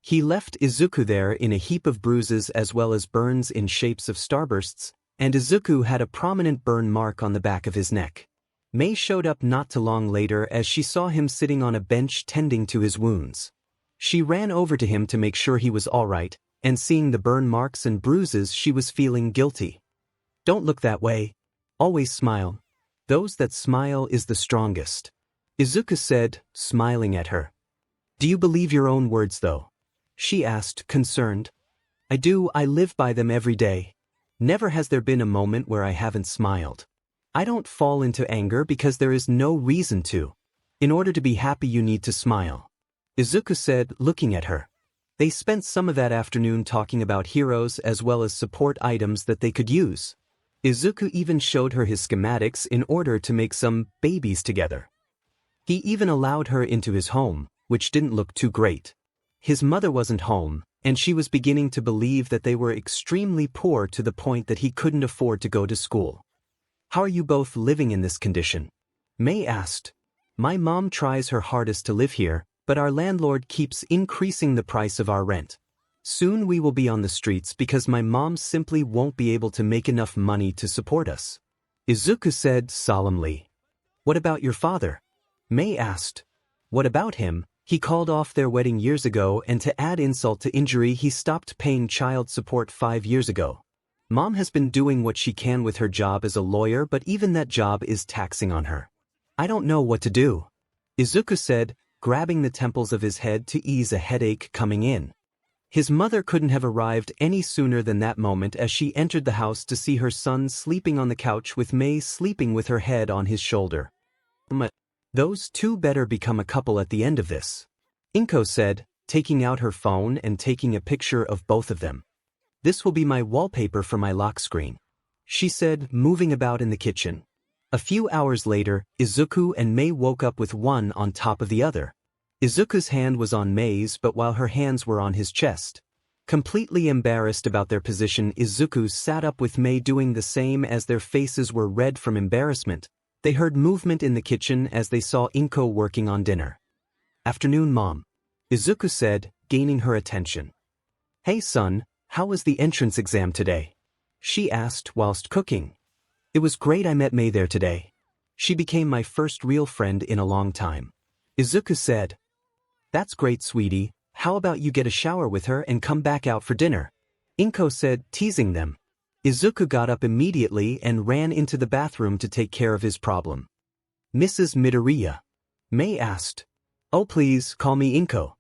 He left Izuku there in a heap of bruises as well as burns in shapes of starbursts, and Izuku had a prominent burn mark on the back of his neck. Mei showed up not too long later as she saw him sitting on a bench tending to his wounds. She ran over to him to make sure he was all right, and seeing the burn marks and bruises, she was feeling guilty. "Don't look that way. Always smile. Those that smile is the strongest," Izuku said, smiling at her. "Do you believe your own words though?" she asked, concerned. "I do. I live by them every day. Never has there been a moment where I haven't smiled. I don't fall into anger because there is no reason to. In order to be happy you need to smile," Izuku said, looking at her. They spent some of that afternoon talking about heroes as well as support items that they could use. Izuku even showed her his schematics in order to make some babies together. He even allowed her into his home, which didn't look too great. His mother wasn't home, and she was beginning to believe that they were extremely poor to the point that he couldn't afford to go to school. "How are you both living in this condition?" Mei asked. "My mom tries her hardest to live here, but our landlord keeps increasing the price of our rent. Soon we will be on the streets because my mom simply won't be able to make enough money to support us," Izuku said solemnly. "What about your father?" Mei asked. "What about him? He called off their wedding years ago, and to add insult to injury, he stopped paying child support 5 years ago. Mom has been doing what she can with her job as a lawyer, but even that job is taxing on her. I don't know what to do," Izuku said, grabbing the temples of his head to ease a headache coming in. His mother couldn't have arrived any sooner than that moment as she entered the house to see her son sleeping on the couch with Mei sleeping with her head on his shoulder. "Those two better become a couple at the end of this," Inko said, taking out her phone and taking a picture of both of them. "This will be my wallpaper for my lock screen," she said, moving about in the kitchen. A few hours later, Izuku and Mei woke up with one on top of the other. Izuku's hand was on Mei's, but while her hands were on his chest. Completely embarrassed about their position, Izuku sat up with Mei doing the same. As their faces were red from embarrassment, they heard movement in the kitchen as they saw Inko working on dinner. "Afternoon, Mom," Izuku said, gaining her attention. "Hey son, how was the entrance exam today?" she asked whilst cooking. "It was great. I met Mei there today. She became my first real friend in a long time," Izuku said. "That's great, sweetie. How about you get a shower with her and come back out for dinner?" Inko said, teasing them. Izuku got up immediately and ran into the bathroom to take care of his problem. "Mrs. Midoriya?" Mei asked. "Oh, please, call me Inko,"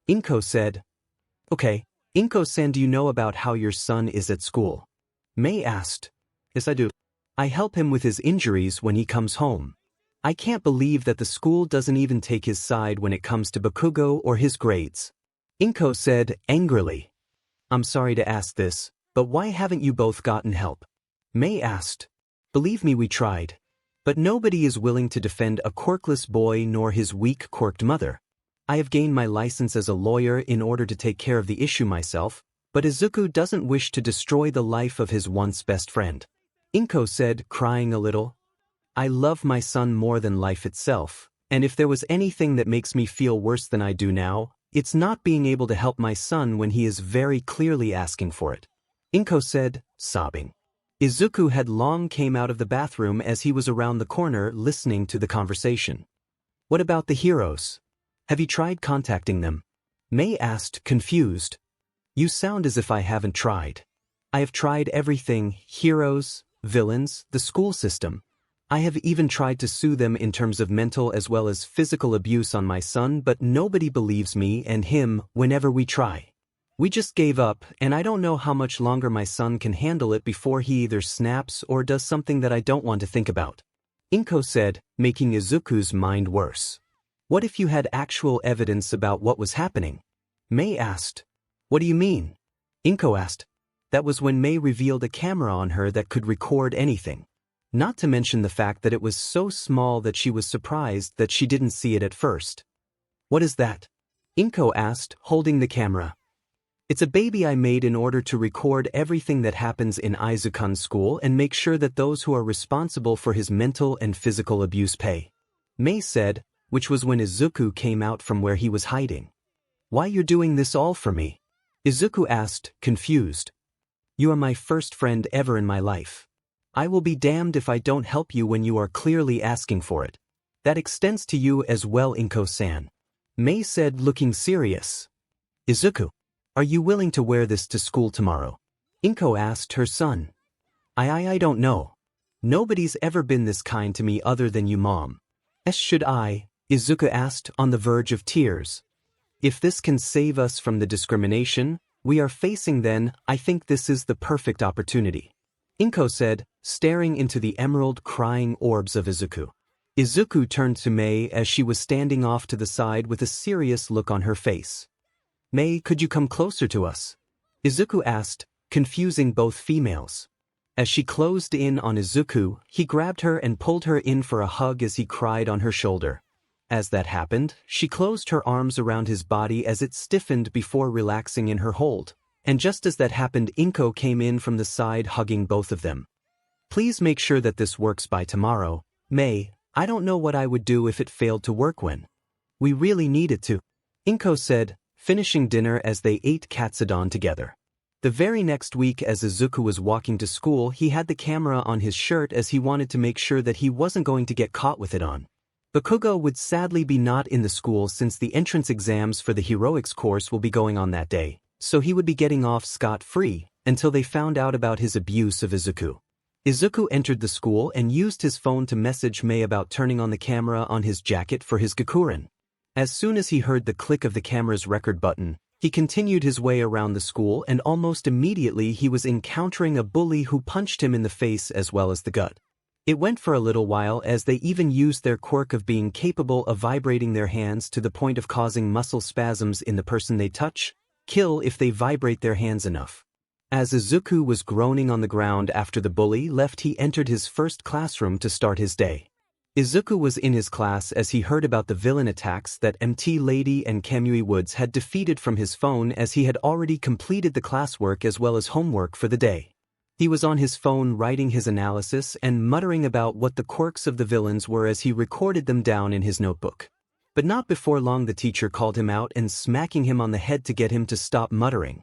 Inko said. "Okay, Inko-san, do you know about how your son is at school?" Mei asked. "Yes, I do. I help him with his injuries when he comes home. I can't believe that the school doesn't even take his side when it comes to Bakugo or his grades," Inko said angrily. "I'm sorry to ask this, but why haven't you both gotten help?" Mei asked. "Believe me, we tried. But nobody is willing to defend a quirkless boy nor his weak, quirked mother. I have gained my license as a lawyer in order to take care of the issue myself, but Izuku doesn't wish to destroy the life of his once best friend," Inko said, crying a little. "I love my son more than life itself, and if there was anything that makes me feel worse than I do now, it's not being able to help my son when he is very clearly asking for it," Inko said, sobbing. Izuku had long came out of the bathroom as he was around the corner listening to the conversation. "What about the heroes? Have you tried contacting them?" Mei asked, confused. "You sound as if I haven't tried. I have tried everything: heroes, villains, the school system. I have even tried to sue them in terms of mental as well as physical abuse on my son, but nobody believes me and him whenever we try," We just gave up, and I don't know how much longer my son can handle it before he either snaps or does something that I don't want to think about. 𝐒𝐭𝐴 said, making Izuku's mind worse. What if you had actual evidence about what was happening? Mei asked. What do you mean? 𝐒𝐿𝐴 asked. That was when Mei revealed a camera on her that could record anything. Not to mention the fact that it was so small that she was surprised that she didn't see it at first. What is that? 𝐒𝐿𝐴 asked, holding the camera. It's a baby I made in order to record everything that happens in Izuku's school and make sure that those who are responsible for his mental and physical abuse pay. Mei said, which was when Izuku came out from where he was hiding. Why you're doing this all for me? Izuku asked, confused. You are my first friend ever in my life. I will be damned if I don't help you when you are clearly asking for it. That extends to you as well, 𝐒𝐿𝐴-san. Mei said, looking serious. Izuku, are you willing to wear this to school tomorrow? 𝐒𝐿𝐴 asked her son. I don't know. Nobody's ever been this kind to me other than you, Mom. Should I? Izuku asked, on the verge of tears. If this can save us from the discrimination we are facing, then I think this is the perfect opportunity. 𝐒𝐿𝐴 said, staring into the emerald crying orbs of Izuku. Izuku turned to Mei as she was standing off to the side with a serious look on her face. Mei, could you come closer to us? Izuku asked, confusing both females. As she closed in on Izuku, he grabbed her and pulled her in for a hug as he cried on her shoulder. As that happened, she closed her arms around his body as it stiffened before relaxing in her hold. And just as that happened, 𝐒𝐿𝐴 came in from the side hugging both of them. Please make sure that this works by tomorrow, Mei. I don't know what I would do if it failed to work when. We really need it to. 𝐒𝐿𝐴 said, finishing dinner as they ate katsudon together. The very next week, as Izuku was walking to school, he had the camera on his shirt as he wanted to make sure that he wasn't going to get caught with it on. Bakugo would sadly be not in the school since the entrance exams for the heroics course will be going on that day, so he would be getting off scot-free until they found out about his abuse of Izuku. Izuku entered the school and used his phone to message Mei about turning on the camera on his jacket for his Gakuren. As soon as he heard the click of the camera's record button, he continued his way around the school, and almost immediately he was encountering a bully who punched him in the face as well as the gut. It went for a little while as they even used their quirk of being capable of vibrating their hands to the point of causing muscle spasms in the person they touch, kill if they vibrate their hands enough. As Izuku was groaning on the ground after the bully left, he entered his first classroom to start his day. Izuku was in his class as he heard about the villain attacks that MT Lady and Kamui Woods had defeated from his phone, as he had already completed the classwork as well as homework for the day. He was on his phone writing his analysis and muttering about what the quirks of the villains were as he recorded them down in his notebook. But not before long the teacher called him out and smacking him on the head to get him to stop muttering.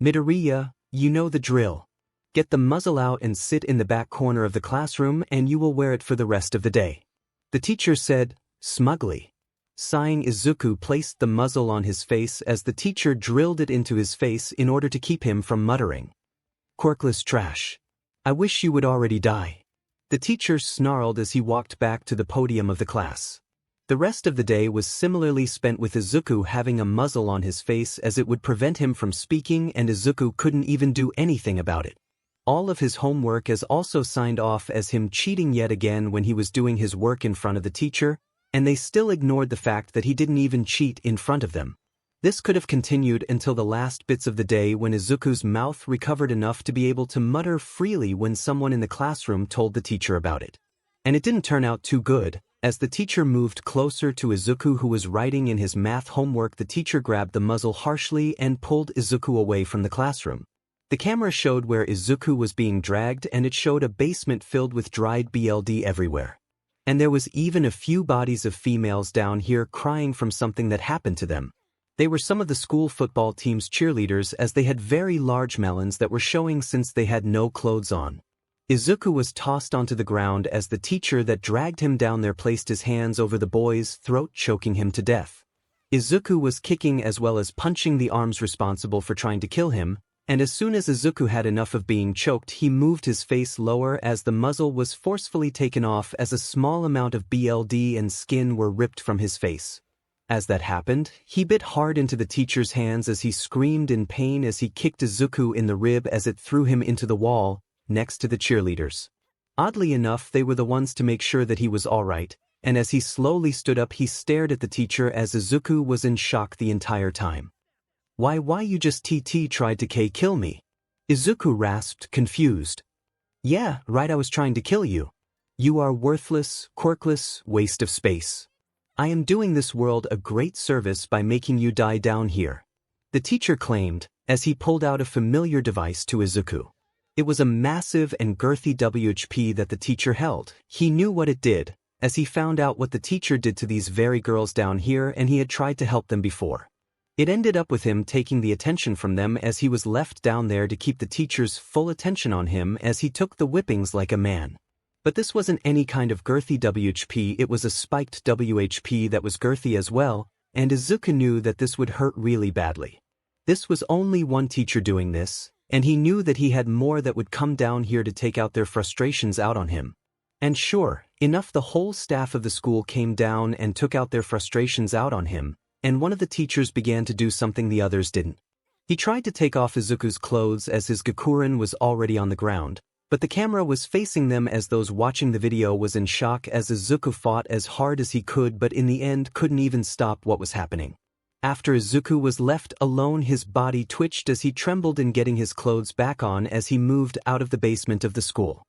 Midoriya, you know the drill. Get the muzzle out and sit in the back corner of the classroom and you will wear it for the rest of the day. The teacher said, smugly. Sighing, Izuku placed the muzzle on his face as the teacher drilled it into his face in order to keep him from muttering. Quirkless trash. I wish you would already die. The teacher snarled as he walked back to the podium of the class. The rest of the day was similarly spent with Izuku having a muzzle on his face, as it would prevent him from speaking and Izuku couldn't even do anything about it. All of his homework is also signed off as him cheating yet again when he was doing his work in front of the teacher, and they still ignored the fact that he didn't even cheat in front of them. This could have continued until the last bits of the day, when Izuku's mouth recovered enough to be able to mutter freely when someone in the classroom told the teacher about it. And it didn't turn out too good. As the teacher moved closer to Izuku, who was writing in his math homework, the teacher grabbed the muzzle harshly and pulled Izuku away from the classroom. The camera showed where Izuku was being dragged, and it showed a basement filled with dried blood everywhere. And there was even a few bodies of females down here crying from something that happened to them. They were some of the school football team's cheerleaders, as they had very large melons that were showing since they had no clothes on. Izuku was tossed onto the ground as the teacher that dragged him down there placed his hands over the boy's throat, choking him to death. Izuku was kicking as well as punching the arms responsible for trying to kill him, and as soon as Izuku had enough of being choked, he moved his face lower as the muzzle was forcefully taken off as a small amount of blood and skin were ripped from his face. As that happened, he bit hard into the teacher's hands as he screamed in pain as he kicked Izuku in the rib as it threw him into the wall, next to the cheerleaders. Oddly enough, they were the ones to make sure that he was alright, and as he slowly stood up he stared at the teacher as Izuku was in shock the entire time. Why you just tried to kill me? Izuku rasped, confused. Yeah, right, I was trying to kill you. You are worthless, quirkless, waste of space. I am doing this world a great service by making you die down here. The teacher claimed, as he pulled out a familiar device to Izuku. It was a massive and girthy WHP that the teacher held. He knew what it did, as he found out what the teacher did to these very girls down here and he had tried to help them before. It ended up with him taking the attention from them as he was left down there to keep the teacher's full attention on him as he took the whippings like a man. But this wasn't any kind of girthy WHP, it was a spiked WHP that was girthy as well, and Izuku knew that this would hurt really badly. This was only one teacher doing this, and he knew that he had more that would come down here to take out their frustrations out on him. And sure enough, the whole staff of the school came down and took out their frustrations out on him, and one of the teachers began to do something the others didn't. He tried to take off Izuku's clothes as his Gakuren was already on the ground, but the camera was facing them as those watching the video was in shock as Izuku fought as hard as he could but in the end couldn't even stop what was happening. After Izuku was left alone, his body twitched as he trembled in getting his clothes back on as he moved out of the basement of the school.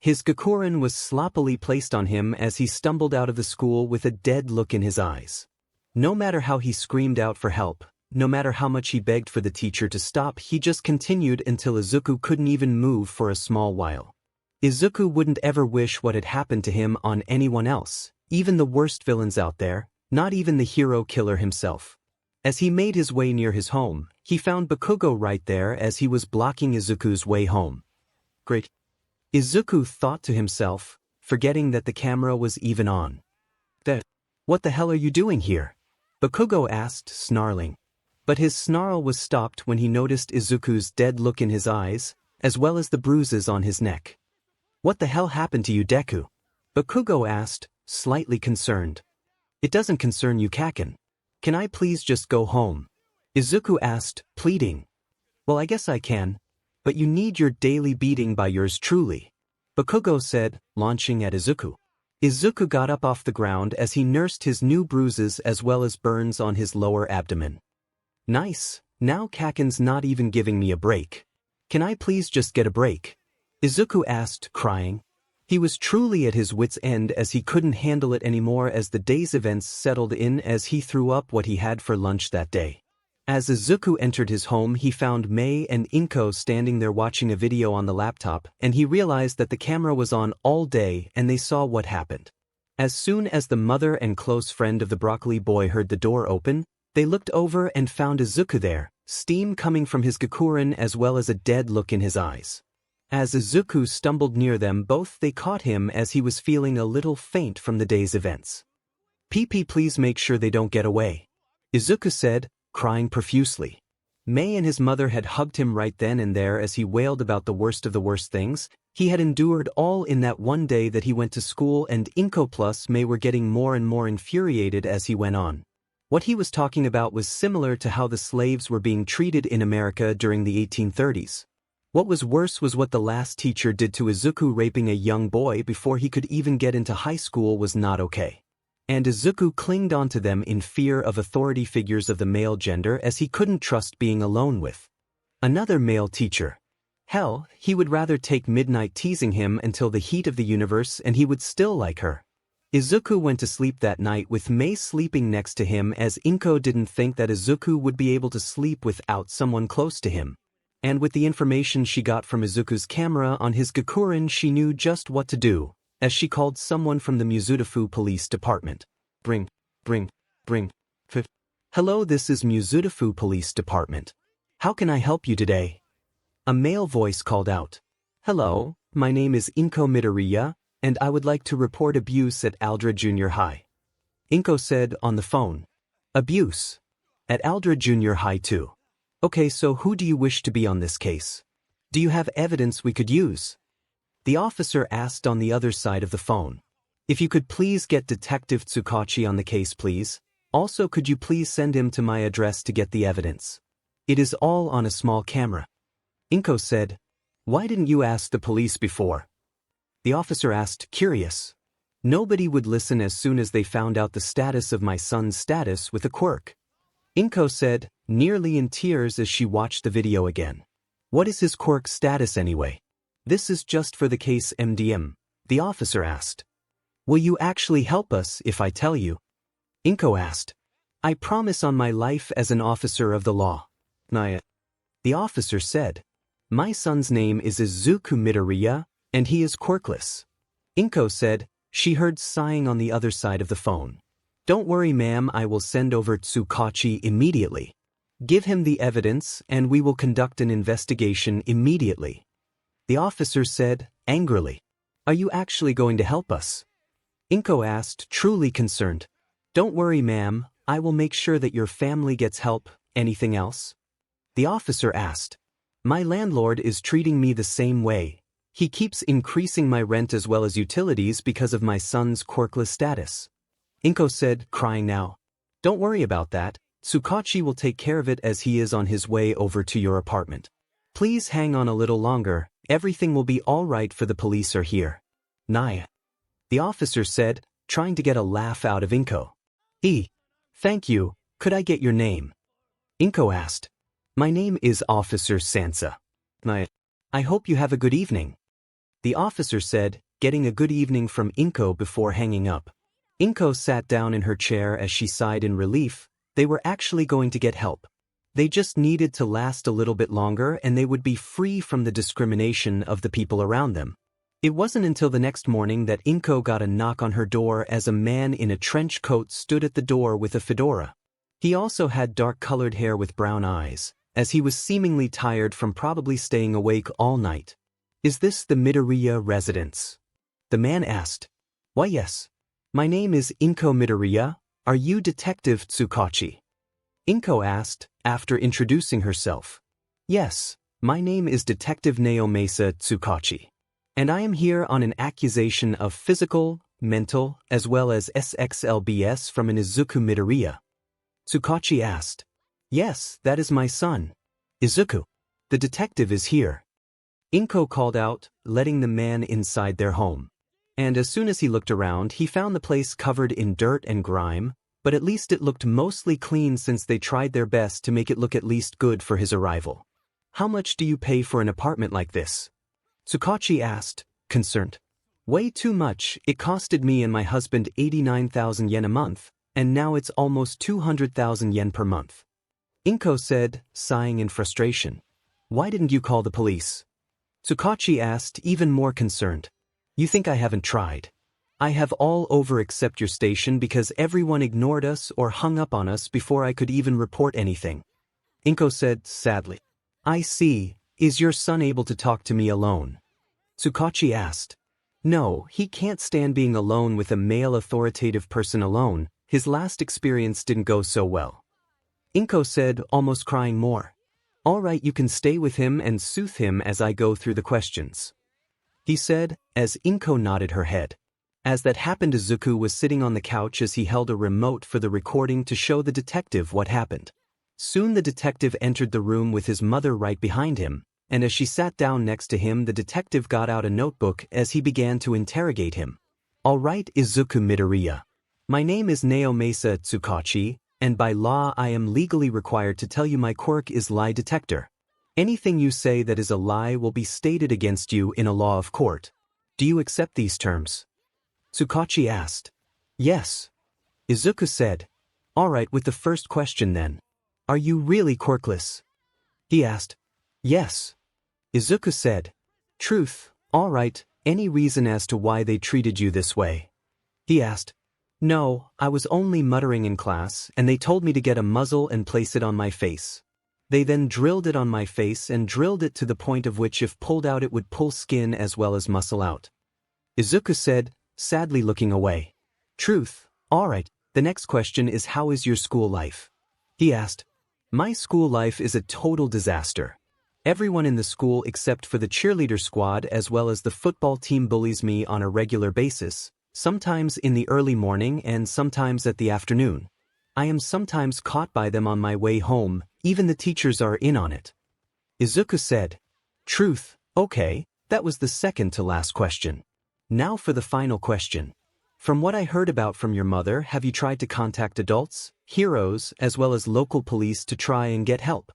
His Gakuren was sloppily placed on him as he stumbled out of the school with a dead look in his eyes. No matter how he screamed out for help, no matter how much he begged for the teacher to stop, he just continued until Izuku couldn't even move for a small while. Izuku wouldn't ever wish what had happened to him on anyone else, even the worst villains out there, not even the hero killer himself. As he made his way near his home, he found Bakugo right there as he was blocking Izuku's way home. Great. Izuku thought to himself, forgetting that the camera was even on. What the hell are you doing here? Bakugo asked, snarling. But his snarl was stopped when he noticed Izuku's dead look in his eyes, as well as the bruises on his neck. What the hell happened to you, Deku? Bakugo asked, slightly concerned. It doesn't concern you, Kaken. Can I please just go home? Izuku asked, pleading. Well, I guess I can, but you need your daily beating by yours truly, Bakugo said, launching at Izuku. Izuku got up off the ground as he nursed his new bruises as well as burns on his lower abdomen. Nice, now Kaken's not even giving me a break. Can I please just get a break? Izuku asked, crying. He was truly at his wit's end as he couldn't handle it anymore as the day's events settled in as he threw up what he had for lunch that day. As Izuku entered his home, he found Mei and Inko standing there watching a video on the laptop, and he realized that the camera was on all day and they saw what happened. As soon as the mother and close friend of the broccoli boy heard the door open, they looked over and found Izuku there, steam coming from his Gakuren as well as a dead look in his eyes. As Izuku stumbled near them both, they caught him as he was feeling a little faint from the day's events. PP, please make sure they don't get away, Izuku said, crying profusely. Mei and his mother had hugged him right then and there as he wailed about the worst of the worst things he had endured all in that one day that he went to school, and Inko plus Mei were getting more and more infuriated as he went on. What he was talking about was similar to how the slaves were being treated in America during the 1830s. What was worse was what the last teacher did to Izuku. Raping a young boy before he could even get into high school was not okay. And Izuku clinged onto them in fear of authority figures of the male gender as he couldn't trust being alone with another male teacher. Hell, he would rather take Midnight teasing him until the heat of the universe and he would still like her. Izuku went to sleep that night with Mei sleeping next to him as Inko didn't think that Izuku would be able to sleep without someone close to him. And with the information she got from Izuku's camera on his Gakuren, she knew just what to do, as she called someone from the 𝗵𝗲 Police Department. Hello, this is 𝗵𝗲 Police Department. How can I help you today? A male voice called out. Hello, my name is Inko Midoriya, and I would like to report abuse at Aldra Junior High. Inko said on the phone. Abuse? At Aldra Junior High too? Okay, so who do you wish to be on this case? Do you have evidence we could use? The officer asked on the other side of the phone. If you could please get Detective Tsukachi on the case, please. Also, could you please send him to my address to get the evidence? It is all on a small camera. 𝗏𝐭 said, why didn't you ask the police before? The officer asked, curious. Nobody would listen as soon as they found out the status of my son's status with a quirk. 𝗏𝐭 said, nearly in tears as she watched the video again. What is his quirk status anyway? This is just for the case 𝗵𝗲, the officer asked. Will you actually help us if I tell you? 𝗏𝐭 asked. I promise on my life as an officer of the law. 𝗧𝗵𝗲. The officer said, my son's name is 𝗧𝗵𝗲, and he is quirkless. 𝗏𝐭 said, she heard sighing on the other side of the phone. Don't worry, ma'am, I will send over 𝗧𝗏𝗁 immediately. Give him the evidence and we will conduct an investigation immediately. The officer said, angrily, are you actually going to help us? 𝗏𝐭 asked, truly concerned. Don't worry, ma'am, I will make sure that your family gets help. Anything else? The officer asked. My landlord is treating me the same way. He keeps increasing my rent as well as utilities because of my son's quirkless status. 𝗏𝐭 said, crying now. Don't worry about that. 𝗧𝗏𝗁 will take care of it as he is on his way over to your apartment. Please hang on a little longer. Everything will be all right, for the police are here. 𝗓𝗍. The officer said, trying to get a laugh out of 𝗏𝐭. Thank you. Could I get your name? 𝗏𝐭 asked. My name is Officer Sansa. 𝗓𝗍. I hope you have a good evening. The officer said, getting a good evening from 𝗏𝗏 before hanging up. 𝗏𝗏 sat down in her chair as she sighed in relief. They were actually going to get help. They just needed to last a little bit longer and they would be free from the discrimination of the people around them. It wasn't until the next morning that 𝗏𝗏 got a knock on her door as a man in a trench coat stood at the door with a fedora. He also had dark-colored hair with brown eyes, as he was seemingly tired from probably staying awake all night. Is this the 𝗵𝗲 residence? The man asked. Why, yes. My name is 𝗏𝗏. Are you Detective 𝗧𝗏𝗁? 𝗏𝗏 asked, after introducing herself. Yes, my name is Detective 𝗓𝗏 𝗧𝗏𝗁. And I am here on an accusation of physical, mental, as well as SXLBS from an Izuku. 𝗧𝗏𝗁 asked. Yes, that is my son. Izuku. The detective is here. 𝗏𝗏 called out, letting the man inside their home. And as soon as he looked around, he found the place covered in dirt and grime, but at least it looked mostly clean since they tried their best to make it look at least good for his arrival. How much do you pay for an apartment like this? 𝗧𝗏𝗁 asked, concerned. Way too much. It costed me and my husband 89,000 yen a month, and now it's almost 200,000 yen per month. 𝗏𝗏 said, sighing in frustration. Why didn't you call the police? 𝗧𝗏𝗁 asked, even more concerned. You think I haven't tried? I have all over except your station because everyone ignored us or hung up on us before I could even report anything. 𝗏𝗏 said, sadly. I see. Is your son able to talk to me alone? 𝗧𝗏𝗁 asked. No, he can't stand being alone with a male authoritative person alone. His last experience didn't go so well. 𝗏𝗏 said, almost crying more. All right, you can stay with him and soothe him as I go through the questions. He said, as 𝗏𝗏 nodded her head. As that happened, Izuku was sitting on the couch as he held a remote for the recording to show the detective what happened. Soon the detective entered the room with his mother right behind him, and as she sat down next to him, the detective got out a notebook as he began to interrogate him. All right, Izuku. My name is 𝗓𝗏 𝗧𝗏𝗁, and by law I am legally required to tell you my quirk is lie detector. Anything you say that is a lie will be stated against you in a law of court. Do you accept these terms? 𝗧𝗏𝗁 asked. Yes. Izuku said. All right, with the first question then. Are you really quirkless? He asked. Yes. Izuku said. Truth. All right, any reason as to why they treated you this way? He asked. No, I was only muttering in class and they told me to get a muzzle and place it on my face. They then drilled it on my face and drilled it to the point of which if pulled out it would pull skin as well as muscle out. Izuku said, sadly looking away. Truth. All right, the next question is how is your school life? He asked. My school life is a total disaster. Everyone in the school except for the cheerleader squad as well as the football team bullies me on a regular basis, sometimes in the early morning and sometimes at the afternoon. I am sometimes caught by them on my way home, even the teachers are in on it. Izuku said. Truth, okay, that was the second to last question. Now for the final question. From what I heard about from your mother, have you tried to contact adults, heroes, as well as local police to try and get help?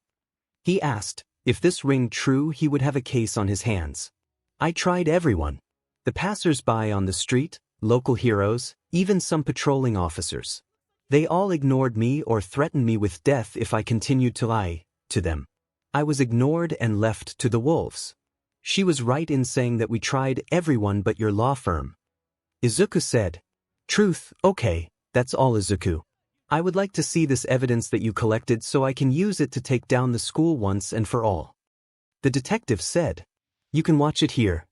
He asked. If this ring true, he would have a case on his hands. I tried everyone. The passers-by on the street, local heroes, even some patrolling officers. They all ignored me or threatened me with death if I continued to lie to them. I was ignored and left to the wolves. She was right in saying that we tried everyone but your law firm. Izuku said. Truth, okay, that's all Izuku. I would like to see this evidence that you collected so I can use it to take down the school once and for all. The detective said. You can watch it here.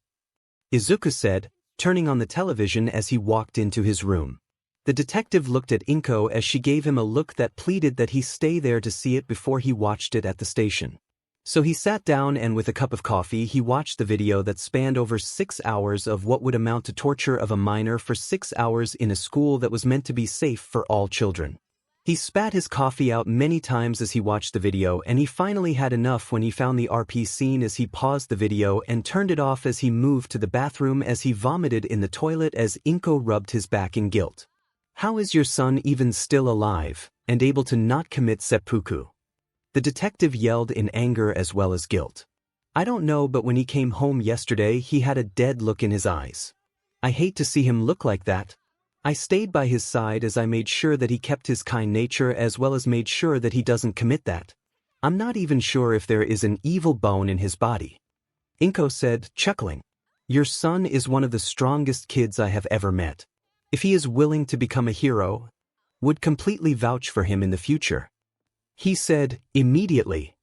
Izuku said, turning on the television as he walked into his room. The detective looked at 𝐒𝐭𝐲 as she gave him a look that pleaded that he stay there to see it before he watched it at the station. So he sat down and with a cup of coffee he watched the video that spanned over 6 hours of what would amount to torture of a minor for 6 hours in a school that was meant to be safe for all children. He spat his coffee out many times as he watched the video, and he finally had enough when he found the RP scene as he paused the video and turned it off as he moved to the bathroom as he vomited in the toilet as 𝗂𝐭𝐲 rubbed his back in guilt. How is your son even still alive and able to not commit seppuku? The detective yelled in anger as well as guilt. I don't know, but when he came home yesterday he had a dead look in his eyes. I hate to see him look like that. I stayed by his side as I made sure that he kept his kind nature as well as made sure that he doesn't commit that. I'm not even sure if there is an evil bone in his body. 𝗂𝐭𝐲 said, chuckling. Your son is one of the strongest kids I have ever met. If he is willing to become a hero, would completely vouch for him in the future. He said, immediately.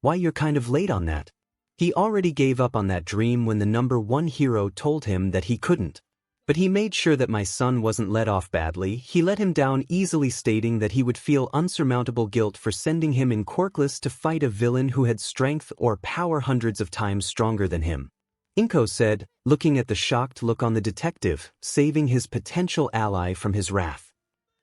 Why, you're kind of late on that. He already gave up on that dream when the #1 hero told him that he couldn't. But he made sure that my son wasn't let off badly. He let him down easily, stating that he would feel unsurmountable guilt for sending him in quirkless to fight a villain who had strength or power hundreds of times stronger than him. 𝗂𝐭𝐲 said, looking at the shocked look on the detective, saving his potential ally from his wrath.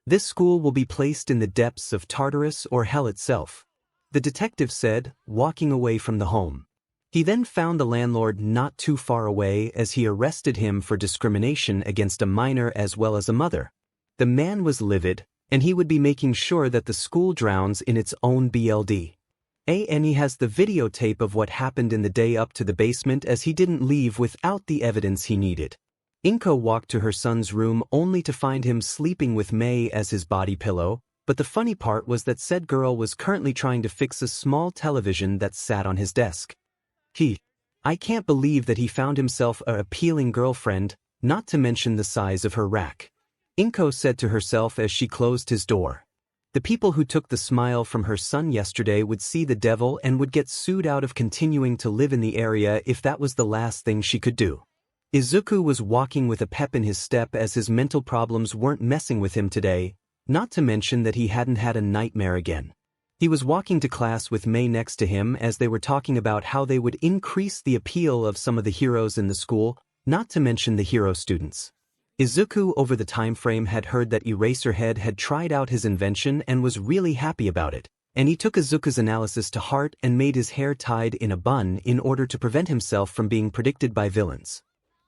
This school will be placed in the depths of Tartarus or hell itself. The detective said, walking away from the home. He then found the landlord not too far away as he arrested him for discrimination against a minor as well as a mother. The man was livid, and he would be making sure that the school drowns in its own blood. And he has the videotape of what happened in the day up to the basement as he didn't leave without the evidence he needed. 𝗂𝐭𝐲 walked to her son's room only to find him sleeping with May as his body pillow, but the funny part was that said girl was currently trying to fix a small television that sat on his desk. I can't believe that he found himself a appealing girlfriend, not to mention the size of her rack. 𝗂𝐭𝐲 said to herself as she closed his door. The people who took the smile from her son yesterday would see the devil and would get sued out of continuing to live in the area if that was the last thing she could do. Izuku was walking with a pep in his step as his mental problems weren't messing with him today, not to mention that he hadn't had a nightmare again. He was walking to class with May next to him as they were talking about how they would increase the appeal of some of the heroes in the school, not to mention the hero students. Izuku over the time frame had heard that Eraserhead had tried out his invention and was really happy about it, and he took Izuku's analysis to heart and made his hair tied in a bun in order to prevent himself from being predicted by villains.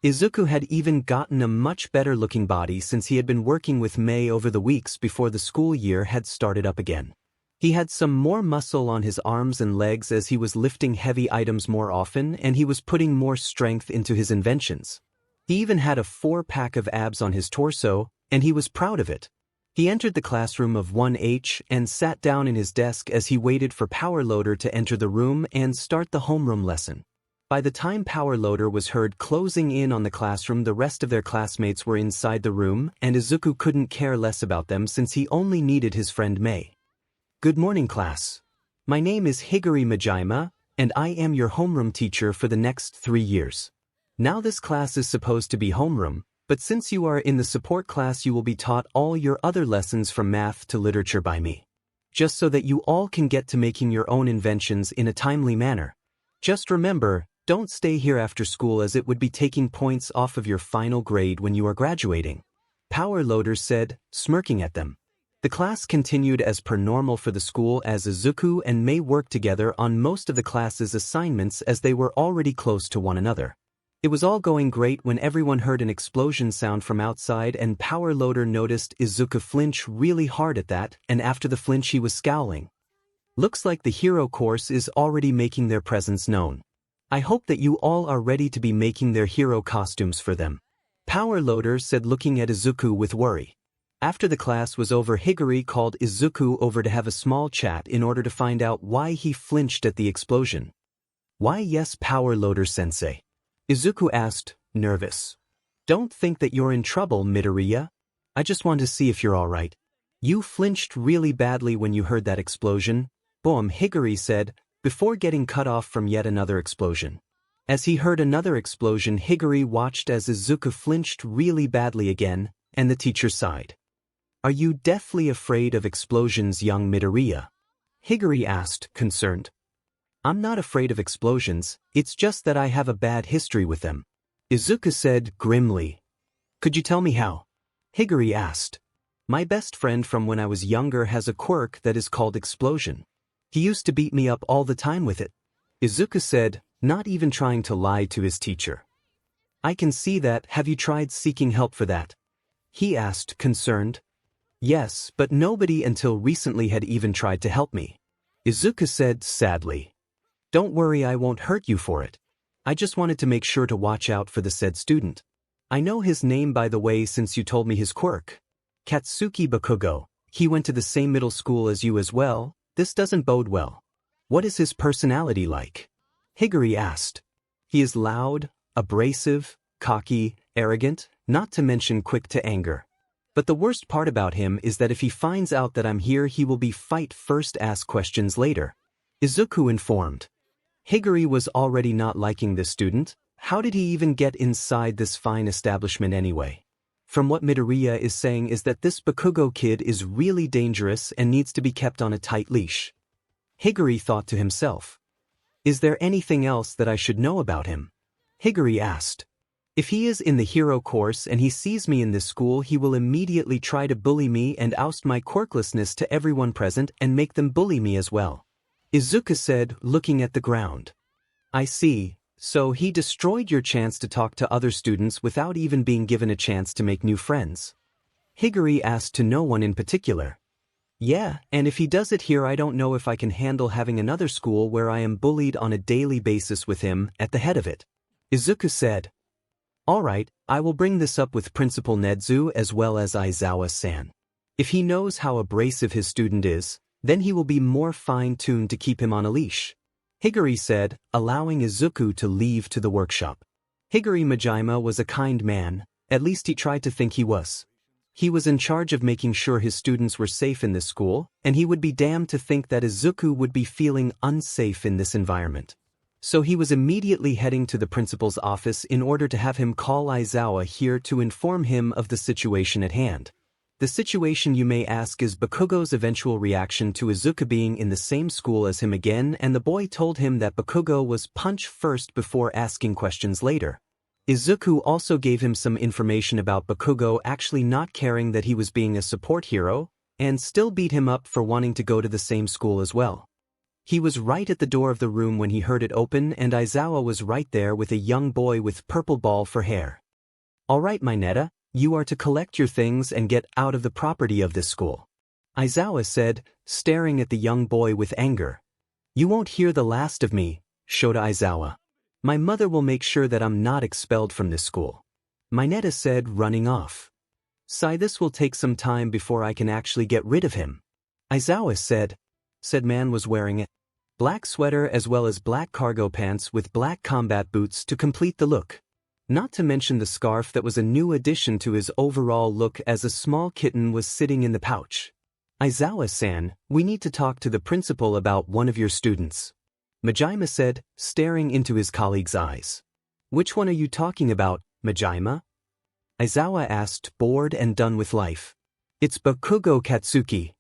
Izuku had even gotten a much better looking body since he had been working with May over the weeks before the school year had started up again. He had some more muscle on his arms and legs as he was lifting heavy items more often, and he was putting more strength into his inventions. He even had a 4-pack of abs on his torso, and he was proud of it. He entered the classroom of 1H and sat down in his desk as he waited for Power Loader to enter the room and start the homeroom lesson. By the time Power Loader was heard closing in on the classroom, the rest of their classmates were inside the room, and Izuku couldn't care less about them since he only needed his friend May. Good morning, class. My name is 𝗂𝐭𝐲, and I am your homeroom teacher for the next 3 years. Now this class is supposed to be homeroom, but since you are in the support class you will be taught all your other lessons from math to literature by me. Just so that you all can get to making your own inventions in a timely manner. Just remember, don't stay here after school as it would be taking points off of your final grade when you are graduating. Power Loader said, smirking at them. The class continued as per normal for the school as Izuku and Mei worked together on most of the class's assignments as they were already close to one another. It was all going great when everyone heard an explosion sound from outside and Power Loader noticed Izuku flinch really hard at that, and after the flinch he was scowling. Looks like the hero course is already making their presence known. I hope that you all are ready to be making their hero costumes for them. Power Loader said, looking at Izuku with worry. After the class was over, Higuri called Izuku over to have a small chat in order to find out why he flinched at the explosion. Why, yes, Power Loader sensei. Izuku asked, nervous. Don't think that you're in trouble, Midoriya. I just want to see if you're alright. You flinched really badly when you heard that explosion. Boom, Higuri said, before getting cut off from yet another explosion. As he heard another explosion, Higuri watched as Izuku flinched really badly again, and the teacher sighed. Are you deathly afraid of explosions, young Midoriya? Higuri asked, concerned. I'm not afraid of explosions, it's just that I have a bad history with them. Izuku said grimly. Could you tell me how? Higuri asked. My best friend from when I was younger has a quirk that is called explosion. He used to beat me up all the time with it. Izuku said, not even trying to lie to his teacher. I can see that. Have you tried seeking help for that? He asked, concerned. Yes, but nobody until recently had even tried to help me. Izuku said sadly. Don't worry, I won't hurt you for it. I just wanted to make sure to watch out for the said student. I know his name, by the way, since you told me his quirk. Katsuki Bakugo. He went to the same middle school as you as well. This doesn't bode well. What is his personality like? Higuri asked. He is loud, abrasive, cocky, arrogant, not to mention quick to anger. But the worst part about him is that if he finds out that I'm here, he will be fight first, ask questions later. Izuku informed. Higuri was already not liking this student. How did he even get inside this fine establishment anyway? From what Midoriya is saying is that this Bakugo kid is really dangerous and needs to be kept on a tight leash. Higuri thought to himself. Is there anything else that I should know about him? Higuri asked. If he is in the hero course and he sees me in this school, he will immediately try to bully me and oust my quirklessness to everyone present and make them bully me as well. Izuku said, looking at the ground. I see, so he destroyed your chance to talk to other students without even being given a chance to make new friends. Higuri asked, to no one in particular. Yeah, and if he does it here, I don't know if I can handle having another school where I am bullied on a daily basis with him at the head of it. Izuku said. Alright, I will bring this up with Principal Nedzu as well as Aizawa-san. If he knows how abrasive his student is, then he will be more fine-tuned to keep him on a leash. Higuri said, allowing Izuku to leave to the workshop. Higuri Majima was a kind man, at least he tried to think he was. He was in charge of making sure his students were safe in this school, and he would be damned to think that Izuku would be feeling unsafe in this environment. So he was immediately heading to the principal's office in order to have him call Aizawa here to inform him of the situation at hand. The situation, you may ask, is Bakugo's eventual reaction to Izuku being in the same school as him again, and the boy told him that Bakugo was punch first before asking questions later. Izuku also gave him some information about Bakugo actually not caring that he was being a support hero, and still beat him up for wanting to go to the same school as well. He was right at the door of the room when he heard it open, and Aizawa was right there with a young boy with purple ball for hair. Alright, Mineta, you are to collect your things and get out of the property of this school. Aizawa said, staring at the young boy with anger. You won't hear the last of me, Shota Aizawa. My mother will make sure that I'm not expelled from this school. Mineta said, running off. Sigh, this will take some time before I can actually get rid of him. Aizawa said. Said man was wearing a black sweater as well as black cargo pants with black combat boots to complete the look. Not to mention the scarf that was a new addition to his overall look as a small kitten was sitting in the pouch. Aizawa-san, we need to talk to the principal about one of your students. Majima said, staring into his colleague's eyes. Which one are you talking about, Majima? Aizawa asked, bored and done with life. It's Bakugo Katsuki.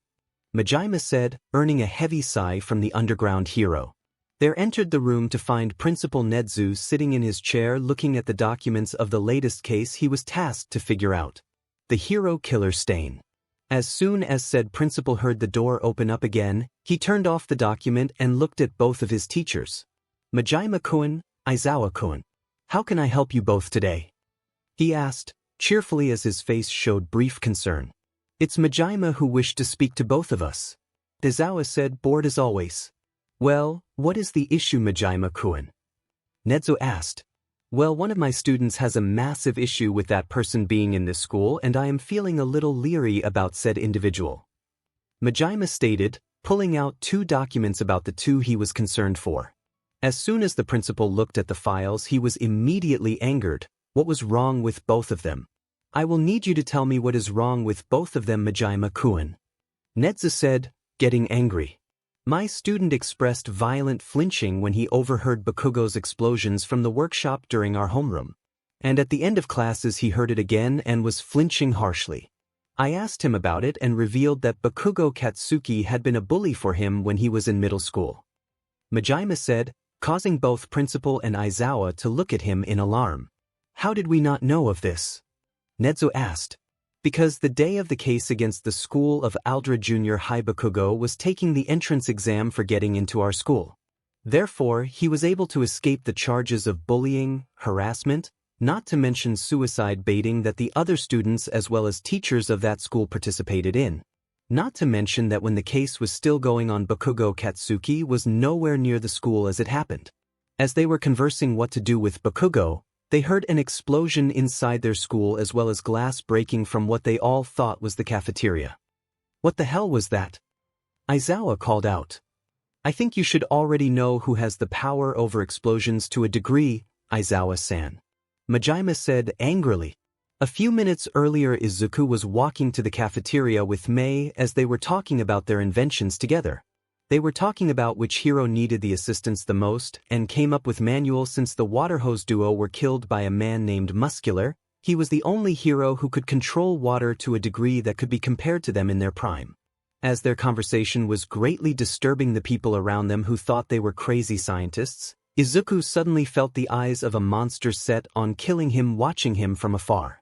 Majima said, earning a heavy sigh from the underground hero. There entered the room to find Principal Nedzu sitting in his chair looking at the documents of the latest case he was tasked to figure out. The hero killer stain. As soon as said principal heard the door open up again, he turned off the document and looked at both of his teachers. 𝗵𝗲𝗄𝐻, 𝐒𝐴𝑧𝐻. How can I help you both today? He asked, cheerfully as his face showed brief concern. It's 𝗵𝗲𝗄 who wished to speak to both of us. 𝗧𝗏 said, bored as always. Well, what is the issue, 𝗵𝗲𝗄𝐻? 𝗵𝗲𝗄 asked. Well, one of my students has a massive issue with that person being in this school, and I am feeling a little leery about said individual. 𝗵𝗲𝗄 stated, pulling out 2 documents about the 2 he was concerned for. As soon as the principal looked at the files, he was immediately angered. What was wrong with both of them? I will need you to tell me what is wrong with both of them, 𝗵𝗲𝗄𝐻. 𝗵𝗲𝗄 said, getting angry. My student expressed violent flinching when he overheard 𝗵𝗃𝗀𝗁's explosions from the workshop during our homeroom. And at the end of classes he heard it again and was flinching harshly. I asked him about it and revealed that 𝗵𝗃𝗀𝗁 Katsuki had been a bully for him when he was in middle school. 𝗵𝗲𝗄 said, causing both principal and 𝐒𝐴𝑧𝐻 to look at him in alarm. How did we not know of this? 𝗵𝗲𝗄 asked. Because the day of the case against the school of 𝗓𝗲 Jr. hypothetical was taking the entrance exam for getting into our school. Therefore, he was able to escape the charges of bullying, harassment, not to mention suicide baiting that the other students as well as teachers of that school participated in. Not to mention that when the case was still going on, 𝗵𝗃𝗀𝗁 Katsuki was nowhere near the school as it happened. As they were conversing what to do with 𝗵𝗃𝗀𝗁, they heard an explosion inside their school as well as glass breaking from what they all thought was the cafeteria. What the hell was that? 𝗧𝗏 called out. I think you should already know who has the power over explosions to a degree, 𝗧𝗏-san. 𝗵𝗲𝗄𝗁 said angrily. A few minutes earlier Izuku was walking to the cafeteria with Mei as they were talking about their inventions together. They were talking about which hero needed the assistance the most and came up with manual since the water hose duo were killed by a man named Muscular. He was the only hero who could control water to a degree that could be compared to them in their prime. As their conversation was greatly disturbing the people around them who thought they were crazy scientists, Izuku suddenly felt the eyes of a monster set on killing him watching him from afar.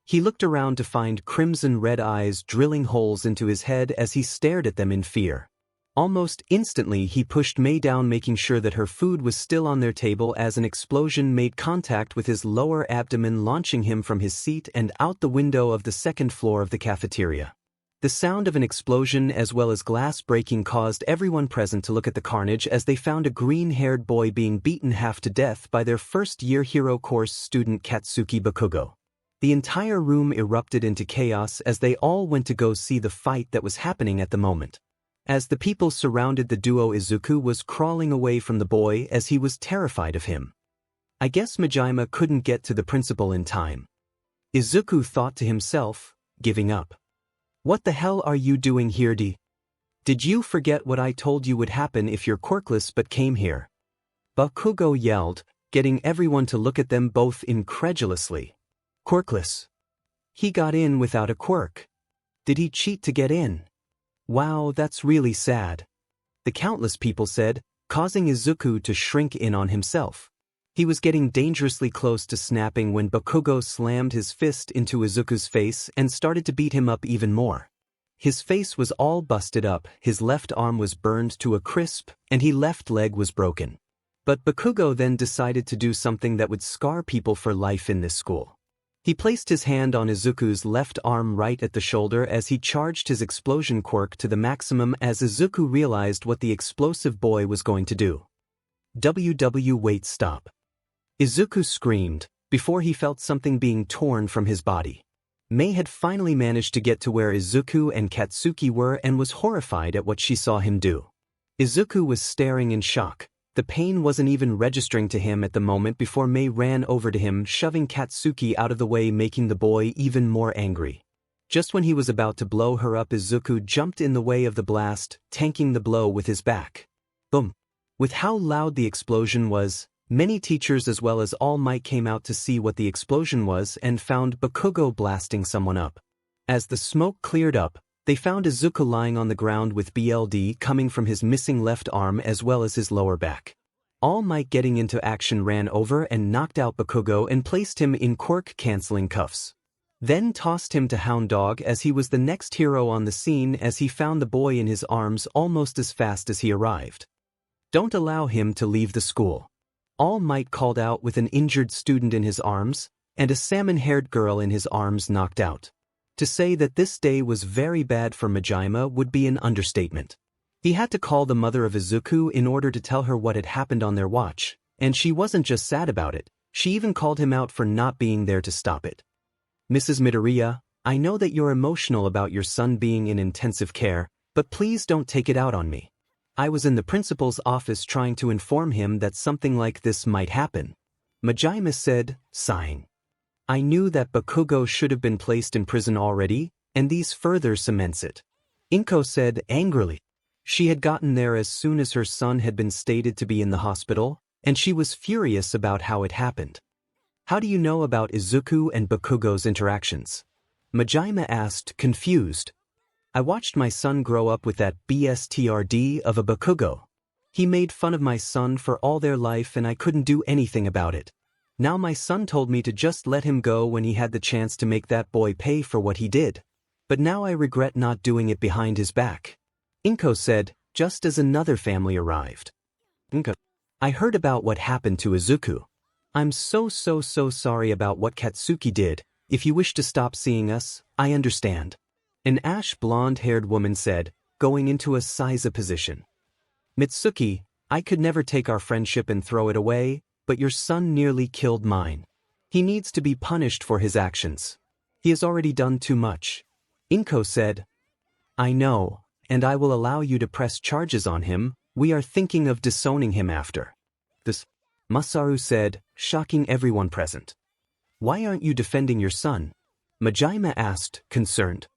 He looked around to find crimson red eyes drilling holes into his head as he stared at them in fear. Almost instantly he pushed Mei down, making sure that her food was still on their table as an explosion made contact with his lower abdomen, launching him from his seat and out the window of the 2nd floor of the cafeteria. The sound of an explosion as well as glass breaking caused everyone present to look at the carnage as they found a green-haired boy being beaten half to death by their first-year hero course student Katsuki 𝗵𝗃𝗀𝗁. The entire room erupted into chaos as they all went to go see the fight that was happening at the moment. As the people surrounded the duo, Izuku was crawling away from the boy as he was terrified of him. I guess 𝗵𝗲𝗄𝗁 couldn't get to the principal in time. Izuku thought to himself, giving up. What the hell are you doing here, 𝗓𝗏? Did you forget what I told you would happen if you're quirkless but came here? 𝗵𝗃𝗀𝗁 yelled, getting everyone to look at them both incredulously. Quirkless? He got in without a quirk. Did he cheat to get in? Wow, that's really sad. The countless people said, causing Izuku to shrink in on himself. He was getting dangerously close to snapping when 𝗵𝗃𝗀𝗁 slammed his fist into Izuku's face and started to beat him up even more. His face was all busted up, his left arm was burned to a crisp, and his left leg was broken. But 𝗵𝗃𝗀𝗁 then decided to do something that would scar people for life in this school. He placed his hand on Izuku's left arm right at the shoulder as he charged his explosion quirk to the maximum as Izuku realized what the explosive boy was going to do. Wait, stop. Izuku screamed, before he felt something being torn from his body. Mei had finally managed to get to where Izuku and Katsuki were and was horrified at what she saw him do. Izuku was staring in shock. The pain wasn't even registering to him at the moment before Mei ran over to him, shoving Katsuki out of the way, making the boy even more angry. Just when he was about to blow her up, Izuku jumped in the way of the blast, tanking the blow with his back. Boom! With how loud the explosion was, many teachers as well as All Might came out to see what the explosion was and found 𝗵𝗃𝗀𝗁 blasting someone up. As the smoke cleared up, they found Izuku lying on the ground with blood coming from his missing left arm as well as his lower back. All Might getting into action ran over and knocked out 𝗵𝗃𝗁𝗁 and placed him in quirk-canceling cuffs. then tossed him to Hound Dog as he was the next hero on the scene as he found the boy in his arms almost as fast as he arrived. Don't allow him to leave the school. All Might called out with an injured student in his arms, and a salmon-haired girl in his arms knocked out. To say that this day was very bad for 𝗵𝗲𝗄 would be an understatement. He had to call the mother of Izuku in order to tell her what had happened on their watch, and she wasn't just sad about it, she even called him out for not being there to stop it. Mrs. Midoriya, I know that you're emotional about your son being in intensive care, but please don't take it out on me. I was in the principal's office trying to inform him that something like this might happen. 𝗵𝗲𝗄 said, sighing. I knew that Bakugo should have been placed in prison already, and these further cements it. Inko said angrily. She had gotten there as soon as her son had been stated to be in the hospital, and she was furious about how it happened. How do you know about Izuku and Bakugo's interactions? 𝗵𝗲𝗄 asked, confused. I watched my son grow up with that bastard of a Bakugo. He made fun of my son for all their life and I couldn't do anything about it. Now my son told me to just let him go when he had the chance to make that boy pay for what he did. But now I regret not doing it behind his back. Inko said, just as another family arrived. Inko. I heard about what happened to Izuku. I'm so sorry about what Katsuki did. If you wish to stop seeing us, I understand. An ash blonde-haired woman said, going into a 𝗧𝗍𝗧 position. Mitsuki, I could never take our friendship and throw it away, but your son nearly killed mine. He needs to be punished for his actions. He has already done too much. Inko said, I know, and I will allow you to press charges on him. We are thinking of disowning him after this. Masaru said, shocking everyone present. Why aren't you defending your son? 𝗵𝗲𝗄 asked, concerned.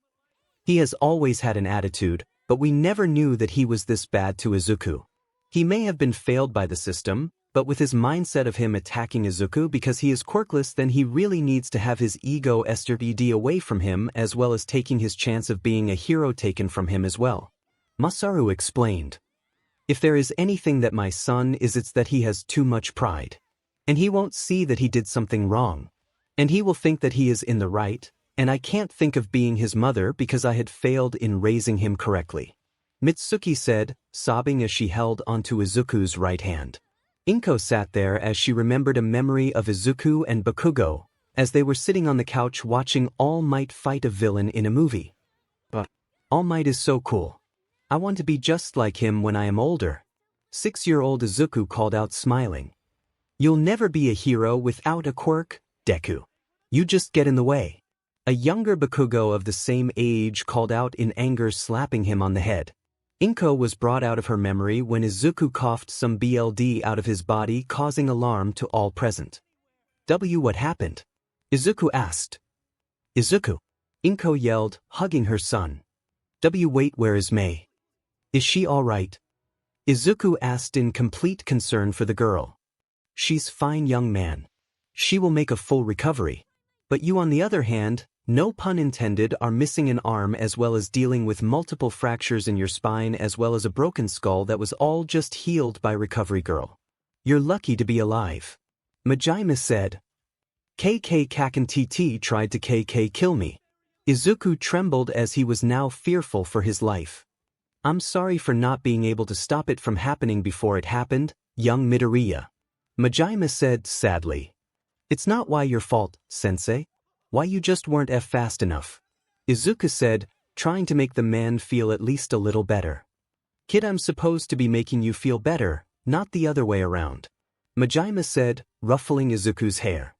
He has always had an attitude, but we never knew that he was this bad to Izuku. He may have been failed by the system, but with his mindset of him attacking Izuku because he is quirkless, then he really needs to have his ego 𝗧𝗏𝗍 away from him as well as taking his chance of being a hero taken from him as well. Masaru explained. If there is anything that my son is, it's that he has too much pride. And he won't see that he did something wrong. And he will think that he is in the right, and I can't think of being his mother because I had failed in raising him correctly. Mitsuki said, sobbing as she held onto Izuku's right hand. Inko sat there as she remembered a memory of Izuku and Bakugo, as they were sitting on the couch watching All Might fight a villain in a movie. But All Might is so cool. I want to be just like him when I am older. 6-year-old Izuku called out smiling. You'll never be a hero without a quirk, Deku. You just get in the way. A younger Bakugo of the same age called out in anger, slapping him on the head. Inko was brought out of her memory when Izuku coughed some blood out of his body, causing alarm to all present. What happened? Izuku asked. Izuku. Inko yelled, hugging her son. Wait, where is Mei? Is she all right? Izuku asked in complete concern for the girl. She's fine, young man. She will make a full recovery. But you, on the other hand, no pun intended, are missing an arm as well as dealing with multiple fractures in your spine as well as a broken skull that was all just healed by Recovery Girl. You're lucky to be alive. 𝗵𝗲𝗄 said. 𝐒𝐭𝐚𝐲 tried to kill me. Izuku trembled as he was now fearful for his life. I'm sorry for not being able to stop it from happening before it happened, young Midoriya. 𝗵𝗲𝗄 said sadly. It's not why your fault, sensei. Why you just weren't fast enough. Izuku said, trying to make the man feel at least a little better. Kid, I'm supposed to be making you feel better, not the other way around. 𝗵𝗲𝗄 said, ruffling Izuku's hair.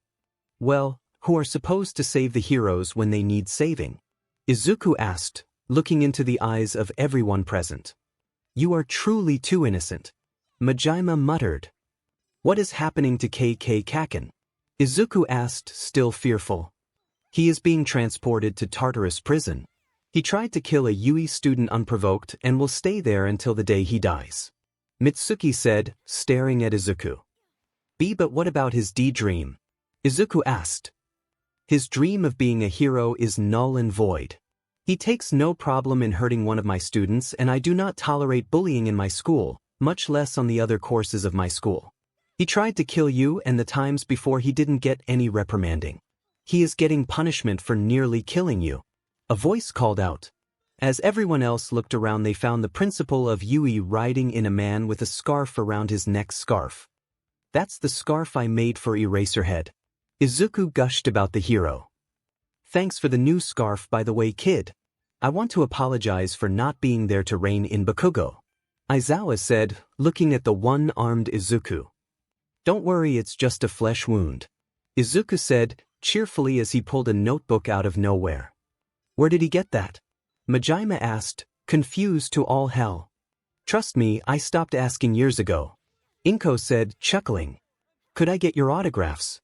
Well, who are supposed to save the heroes when they need saving? Izuku asked, looking into the eyes of everyone present. You are truly too innocent. 𝗵𝗲𝗄 muttered. What is happening to 𝐒𝐭𝐻? Izuku asked, still fearful. He is being transported to Tartarus prison. He tried to kill a UE student unprovoked and will stay there until the day he dies. Mitsuki said, staring at Izuku. But what about his dream? Izuku asked. His dream of being a hero is null and void. He takes no problem in hurting one of my students, and I do not tolerate bullying in my school, much less on the other courses of my school. He tried to kill you, and the times before he didn't get any reprimanding. He is getting punishment for nearly killing you. A voice called out. As everyone else looked around, they found the principal of UE riding in a man with a scarf around his neck. Scarf. That's the scarf I made for Eraserhead. Izuku gushed about the hero. Thanks for the new scarf, by the way, kid. I want to apologize for not being there to rein in Bakugo. Aizawa said, looking at the one-armed Izuku. Don't worry, it's just a flesh wound. Izuku said, cheerfully as he pulled a notebook out of nowhere. Where did he get that? Majima asked, confused to all hell. Trust me, I stopped asking years ago. Inko said, chuckling. Could I get your autographs?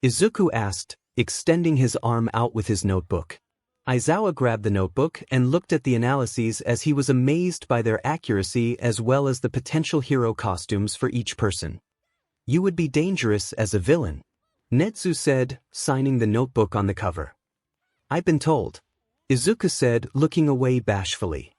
Izuku asked, extending his arm out with his notebook. Aizawa grabbed the notebook and looked at the analyses as he was amazed by their accuracy as well as the potential hero costumes for each person. You would be dangerous as a villain, Netsu said, signing the notebook on the cover. I've been told. Izuku said, looking away bashfully.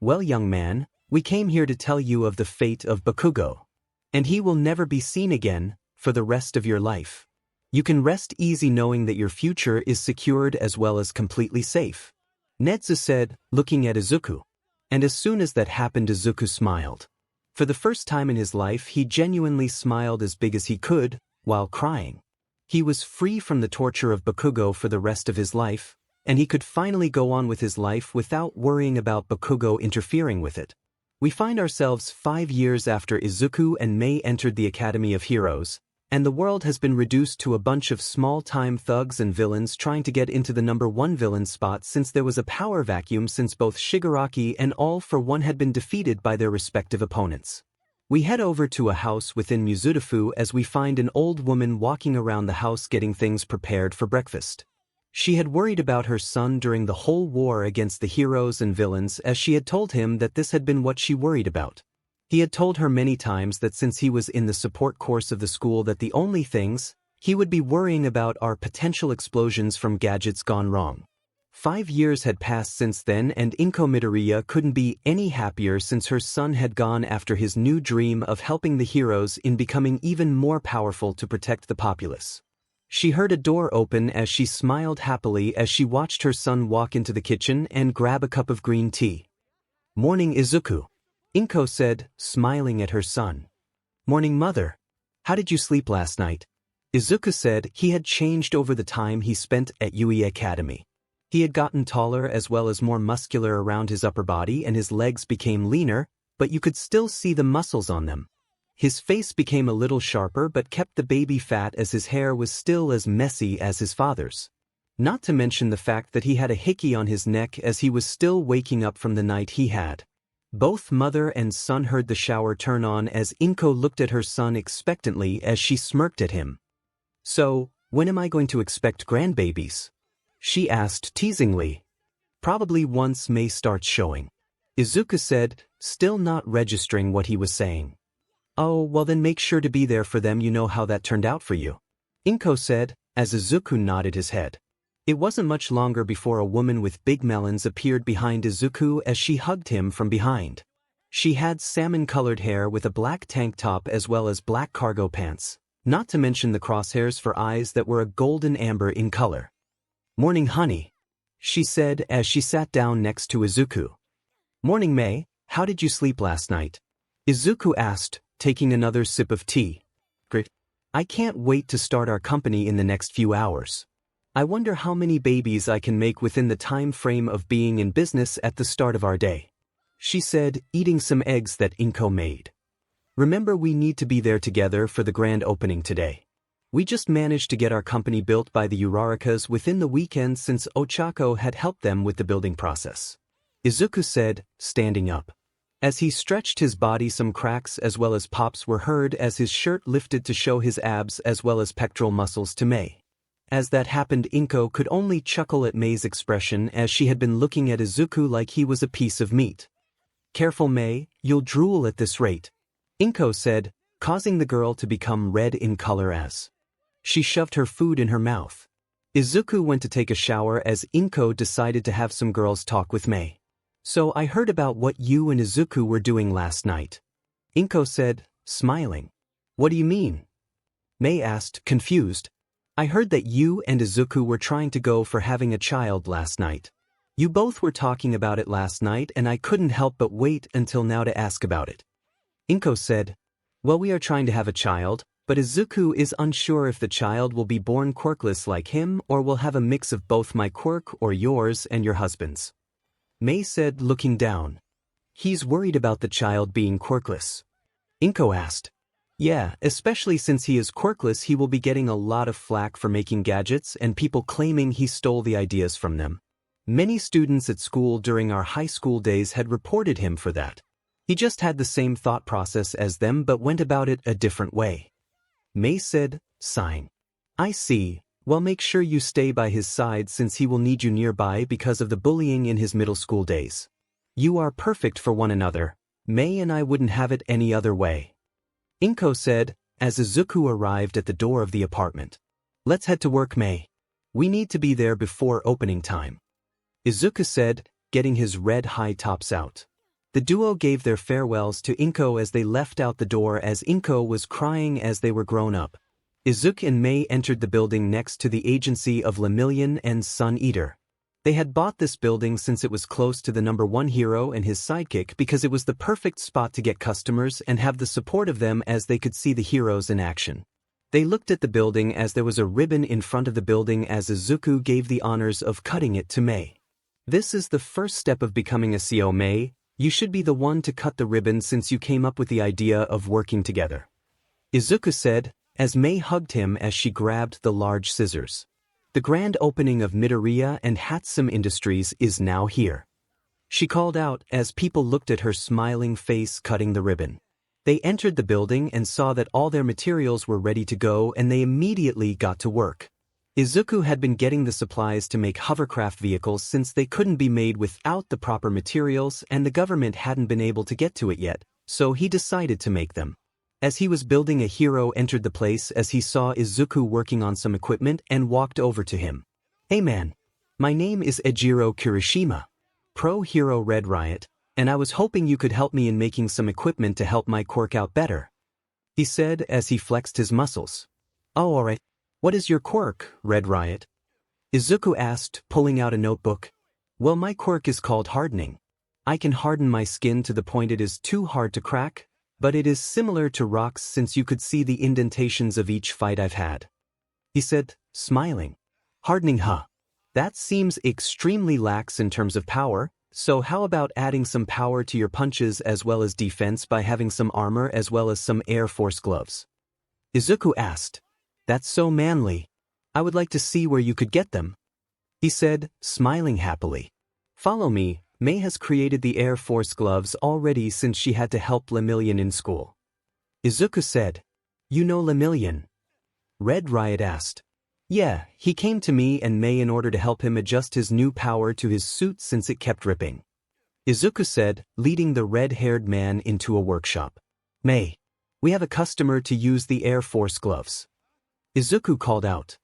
Well, young man, we came here to tell you of the fate of Bakugo. And he will never be seen again for the rest of your life. You can rest easy knowing that your future is secured as well as completely safe, Netsu said, looking at Izuku. And as soon as that happened, Izuku smiled. For the first time in his life, he genuinely smiled as big as he could, while crying. He was free from the torture of Bakugo for the rest of his life, and he could finally go on with his life without worrying about Bakugo interfering with it. We find ourselves 5 years after Izuku and Mei entered the Academy of Heroes, and the world has been reduced to a bunch of small-time thugs and villains trying to get into the #1 villain spot since there was a power vacuum since both Shigaraki and All for One had been defeated by their respective opponents. We head over to a house within Mizudafu as we find an old woman walking around the house getting things prepared for breakfast. She had worried about her son during the whole war against the heroes and villains, as she had told him that this had been what she worried about. He had told her many times that since he was in the support course of the school that the only things he would be worrying about are potential explosions from gadgets gone wrong. 5 years had passed since then, and Inko Midoriya couldn't be any happier since her son had gone after his new dream of helping the heroes in becoming even more powerful to protect the populace. She heard a door open as she smiled happily as she watched her son walk into the kitchen and grab a cup of green tea. Morning, Izuku, Inko said, smiling at her son. Morning, mother. How did you sleep last night? Izuku said he had changed over the time he spent at UE Academy. He had gotten taller as well as more muscular around his upper body, and his legs became leaner, but you could still see the muscles on them. His face became a little sharper but kept the baby fat as his hair was still as messy as his father's. Not to mention the fact that he had a hickey on his neck as he was still waking up from the night he had. Both mother and son heard the shower turn on as Inko looked at her son expectantly as she smirked at him. So, when am I going to expect grandbabies? She asked teasingly. Probably once Mei starts showing, Izuku said, still not registering what he was saying. Oh, well then make sure to be there for them. You know how that turned out for you, Inko said, as Izuku nodded his head. It wasn't much longer before a woman with big melons appeared behind Izuku as she hugged him from behind. She had salmon-colored hair with a black tank top as well as black cargo pants, not to mention the crosshairs for eyes that were a golden amber in color. Morning, honey, she said as she sat down next to Izuku. Morning, Mei, how did you sleep last night? Izuku asked, taking another sip of tea. Great. I can't wait to start our company in the next few hours. I wonder how many babies I can make within the time frame of being in business at the start of our day, she said, eating some eggs that Inko made. Remember, we need to be there together for the grand opening today. We just managed to get our company built by the Urarakas within the weekend since Ochako had helped them with the building process, Izuku said, standing up. As he stretched his body, some cracks as well as pops were heard as his shirt lifted to show his abs as well as pectoral muscles to Mei. As that happened, Inko could only chuckle at Mei's expression as she had been looking at Izuku like he was a piece of meat. Careful, Mei, you'll drool at this rate, Inko said, causing the girl to become red in color as she shoved her food in her mouth. Izuku went to take a shower as Inko decided to have some girls talk with Mei. So I heard about what you and Izuku were doing last night, Inko said, smiling. What do you mean? Mei asked, confused. I heard that you and Izuku were trying to go for having a child last night. You both were talking about it last night and I couldn't help but wait until now to ask about it. 𝗏𝗏 said, well, we are trying to have a child, but Izuku is unsure if the child will be born quirkless like him or will have a mix of both my quirk or yours and your husband's. Mei said, looking down. He's worried about the child being quirkless. 𝗏𝗏 asked. Yeah, especially since he is quirkless, he will be getting a lot of flack for making gadgets and people claiming he stole the ideas from them. Many students at school during our high school days had reported him for that. He just had the same thought process as them but went about it a different way. Mei said, sighing. I see. Well, make sure you stay by his side since he will need you nearby because of the bullying in his middle school days. You are perfect for one another. Mei and I wouldn't have it any other way. 𝗏𝗏 said, as Izuku arrived at the door of the apartment. Let's head to work, Mei. We need to be there before opening time. Izuku said, getting his red high tops out. The duo gave their farewells to 𝗏𝗏 as they left out the door as 𝗏𝗏 was crying as they were grown up. Izuku and Mei entered the building next to the agency of 𝗵𝗡 and Sun Eater. They had bought this building since it was close to the #1 hero and his sidekick because it was the perfect spot to get customers and have the support of them as they could see the heroes in action. They looked at the building as there was a ribbon in front of the building as Izuku gave the honors of cutting it to Mei. This is the first step of becoming a CEO, Mei. You should be the one to cut the ribbon since you came up with the idea of working together. Izuku said, as Mei hugged him as she grabbed the large scissors. The grand opening of Midoriya and 𝗧𝗵𝗵 Industries is now here. She called out as people looked at her smiling face cutting the ribbon. They entered the building and saw that all their materials were ready to go and they immediately got to work. Izuku had been getting the supplies to make hovercraft vehicles since they couldn't be made without the proper materials and the government hadn't been able to get to it yet, so he decided to make them. As he was building, a hero entered the place as he saw Izuku working on some equipment and walked over to him. Hey man, my name is Ejiro Kirishima, pro hero Red Riot, and I was hoping you could help me in making some equipment to help my quirk out better, he said as he flexed his muscles. Oh, alright. What is your quirk, Red Riot? Izuku asked, pulling out a notebook. Well, my quirk is called hardening. I can harden my skin to the point it is too hard to crack, but it is similar to rocks since you could see the indentations of each fight I've had, he said, smiling. Hardening, huh? That seems extremely lax in terms of power, so how about adding some power to your punches as well as defense by having some armor as well as some Air Force gloves? Izuku asked. That's so manly. I would like to see where you could get them, he said, smiling happily. Follow me. Mei has created the Air Force gloves already since she had to help 𝗵𝗡 in school. Izuku said. You know 𝗵𝗡? Red Riot asked. Yeah, he came to me and Mei in order to help him adjust his new power to his suit since it kept ripping. Izuku said, leading the red-haired man into a workshop. Mei, we have a customer to use the Air Force gloves, Izuku called out.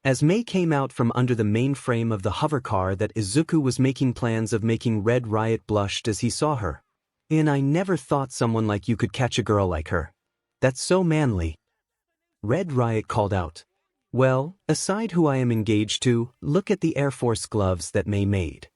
As Mei came out from under the mainframe of the hovercar that Izuku was making plans of making, Red Riot blushed as he saw her. And I never thought someone like you could catch a girl like her. That's so manly, Red Riot called out. Well, aside who I am engaged to, look at the Air Force gloves that Mei made,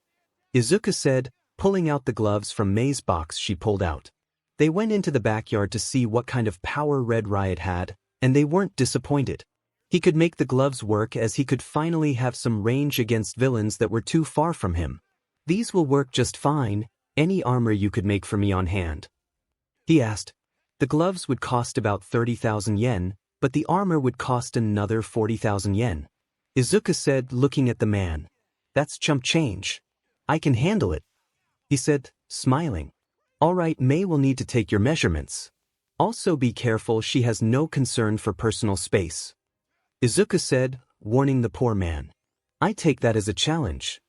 Izuku said, pulling out the gloves from Mei's box she pulled out. They went into the backyard to see what kind of power Red Riot had, and they weren't disappointed. He could make the gloves work as he could finally have some range against villains that were too far from him. These will work just fine. Any armor you could make for me on hand, he asked. The gloves would cost about 30,000 yen, but the armor would cost another 40,000 yen, Izuku said, looking at the man. That's chump change. I can handle it, he said, smiling. Alright, Mei will need to take your measurements. Also be careful, she has no concern for personal space, Izuku said, warning the poor man. I take that as a challenge,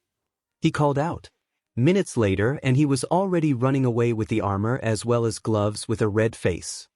he called out. Minutes later and he was already running away with the armor as well as gloves with a red face.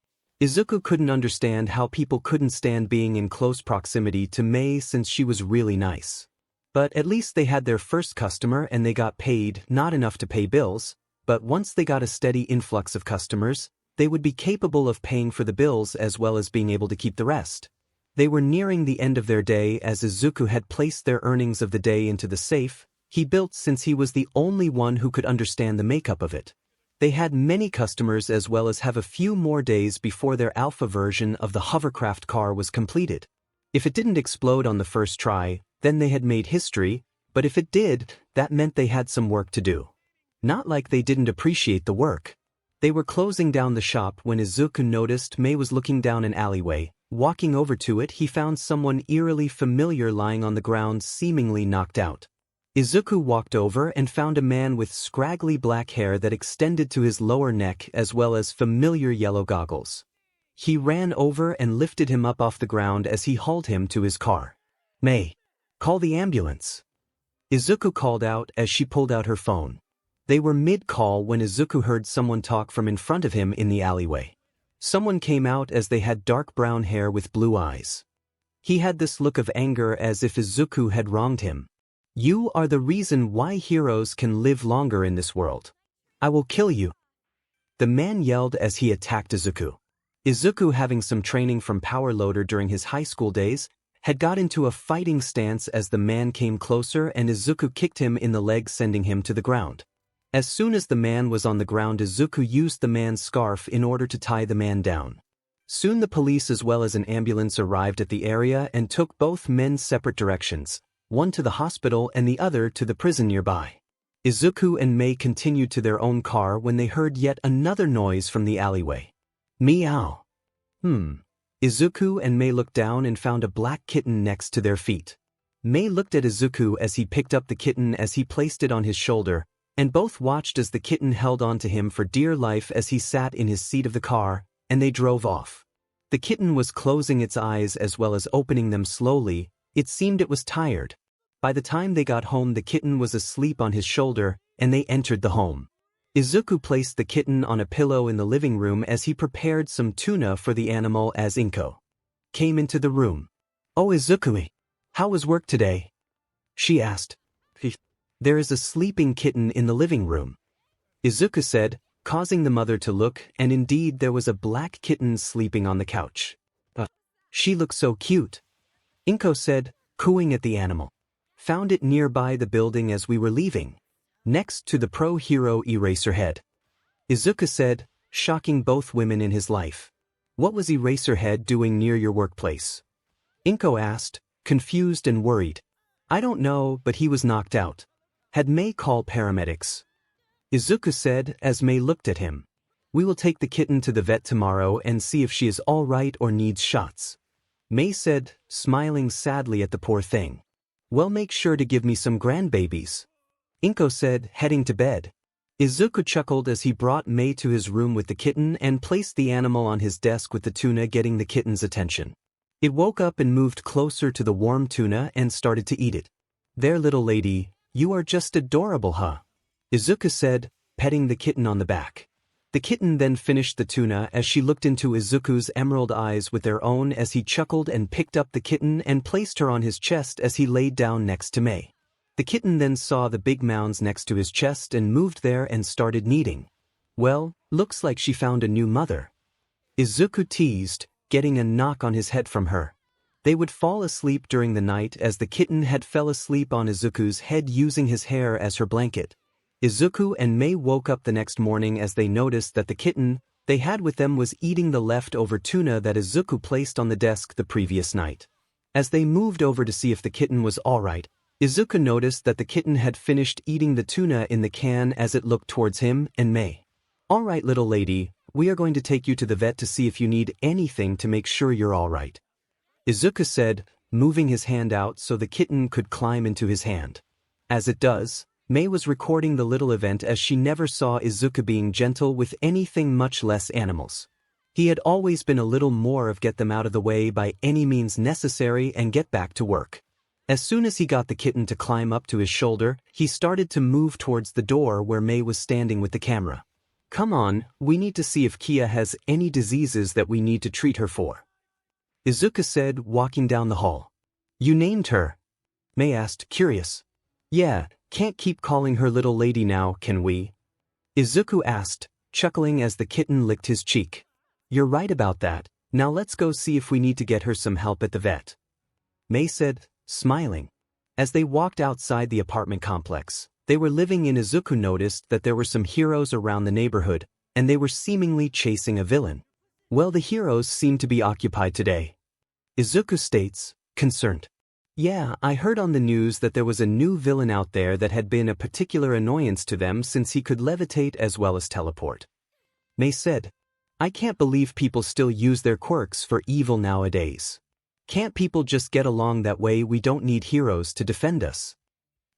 Izuku couldn't understand how people couldn't stand being in close proximity to Mei since she was really nice. But at least they had their first customer and they got paid, not enough to pay bills, but once they got a steady influx of customers, they would be capable of paying for the bills as well as being able to keep the rest. They were nearing the end of their day as Izuku had placed their earnings of the day into the safe he built since he was the only one who could understand the makeup of it. They had many customers as well as have a few more days before their alpha version of the hovercraft car was completed. If it didn't explode on the first try, then they had made history, but if it did, that meant they had some work to do. Not like they didn't appreciate the work. They were closing down the shop when Izuku noticed Mei was looking down an alleyway. Walking over to it, he found someone eerily familiar lying on the ground, seemingly knocked out. Izuku walked over and found a man with scraggly black hair that extended to his lower neck as well as familiar yellow goggles. He ran over and lifted him up off the ground as he hauled him to his car. "Mei, call the ambulance," Izuku called out as she pulled out her phone. They were mid-call when Izuku heard someone talk from in front of him in the alleyway. Someone came out as they had dark brown hair with blue eyes. He had this look of anger as if Izuku had wronged him. "You are the reason why heroes can live longer in this world. I will kill you," the man yelled as he attacked Izuku. Izuku, having some training from Power Loader during his high school days, had got into a fighting stance as the man came closer and Izuku kicked him in the leg, sending him to the ground. As soon as the man was on the ground, Izuku used the man's scarf in order to tie the man down. Soon the police as well as an ambulance arrived at the area and took both men separate directions, one to the hospital and the other to the prison nearby. Izuku and Mei continued to their own car when they heard yet another noise from the alleyway. Meow. Izuku and Mei looked down and found a black kitten next to their feet. Mei looked at Izuku as he picked up the kitten as he placed it on his shoulder, and both watched as the kitten held on to him for dear life as he sat in his seat of the car, and they drove off. The kitten was closing its eyes as well as opening them slowly. It seemed it was tired. By the time they got home, the kitten was asleep on his shoulder, and they entered the home. Izuku placed the kitten on a pillow in the living room as he prepared some tuna for the animal as Inko came into the room. "Oh Izuku, how was work today?" she asked. "There is a sleeping kitten in the living room," Izuku said, causing the mother to look, and indeed there was a black kitten sleeping on the couch. She looks so cute," Inko said, cooing at the animal. "Found it nearby the building as we were leaving, next to the pro hero Eraserhead," Izuku said, shocking both women in his life. "What was Eraserhead doing near your workplace?" Inko asked, confused and worried. "I don't know, but he was knocked out. Had Mei call paramedics," Izuku said as Mei looked at him. "We will take the kitten to the vet tomorrow and see if she is all right or needs shots," Mei said, smiling sadly at the poor thing. "Well, make sure to give me some grandbabies," Inko said, heading to bed. Izuku chuckled as he brought Mei to his room with the kitten and placed the animal on his desk with the tuna, getting the kitten's attention. It woke up and moved closer to the warm tuna and started to eat it. "There, little lady, you are just adorable, huh?" Izuku said, petting the kitten on the back. The kitten then finished the tuna as she looked into Izuku's emerald eyes with their own as he chuckled and picked up the kitten and placed her on his chest as he laid down next to Mei. The kitten then saw the big mounds next to his chest and moved there and started kneading. "Well, looks like she found a new mother," Izuku teased, getting a knock on his head from her. They would fall asleep during the night as the kitten had fell asleep on Izuku's head using his hair as her blanket. Izuku and Mei woke up the next morning as they noticed that the kitten they had with them was eating the leftover tuna that Izuku placed on the desk the previous night. As they moved over to see if the kitten was alright, Izuku noticed that the kitten had finished eating the tuna in the can as it looked towards him and Mei. "Alright, little lady, we are going to take you to the vet to see if you need anything to make sure you're alright," Izuku said, moving his hand out so the kitten could climb into his hand. As it does, Mei was recording the little event as she never saw Izuku being gentle with anything, much less animals. He had always been a little more of get them out of the way by any means necessary and get back to work. As soon as he got the kitten to climb up to his shoulder, he started to move towards the door where Mei was standing with the camera. "Come on, we need to see if Kia has any diseases that we need to treat her for," Izuku said, walking down the hall. "You named her?" Mei asked, curious. "Yeah, can't keep calling her little lady now, can we?" Izuku asked, chuckling as the kitten licked his cheek. "You're right about that, Now let's go see if we need to get her some help at the vet. Mei said, smiling. As they walked outside the apartment complex, they were living in Izuku noticed that there were some heroes around the neighborhood, and they were seemingly chasing a villain. Well, the heroes seem to be occupied today. Izuku states, concerned. Yeah, I heard on the news that there was a new villain out there that had been a particular annoyance to them since he could levitate as well as teleport. Mei said, I can't believe people still use their quirks for evil nowadays. Can't people just get along that way? We don't need heroes to defend us.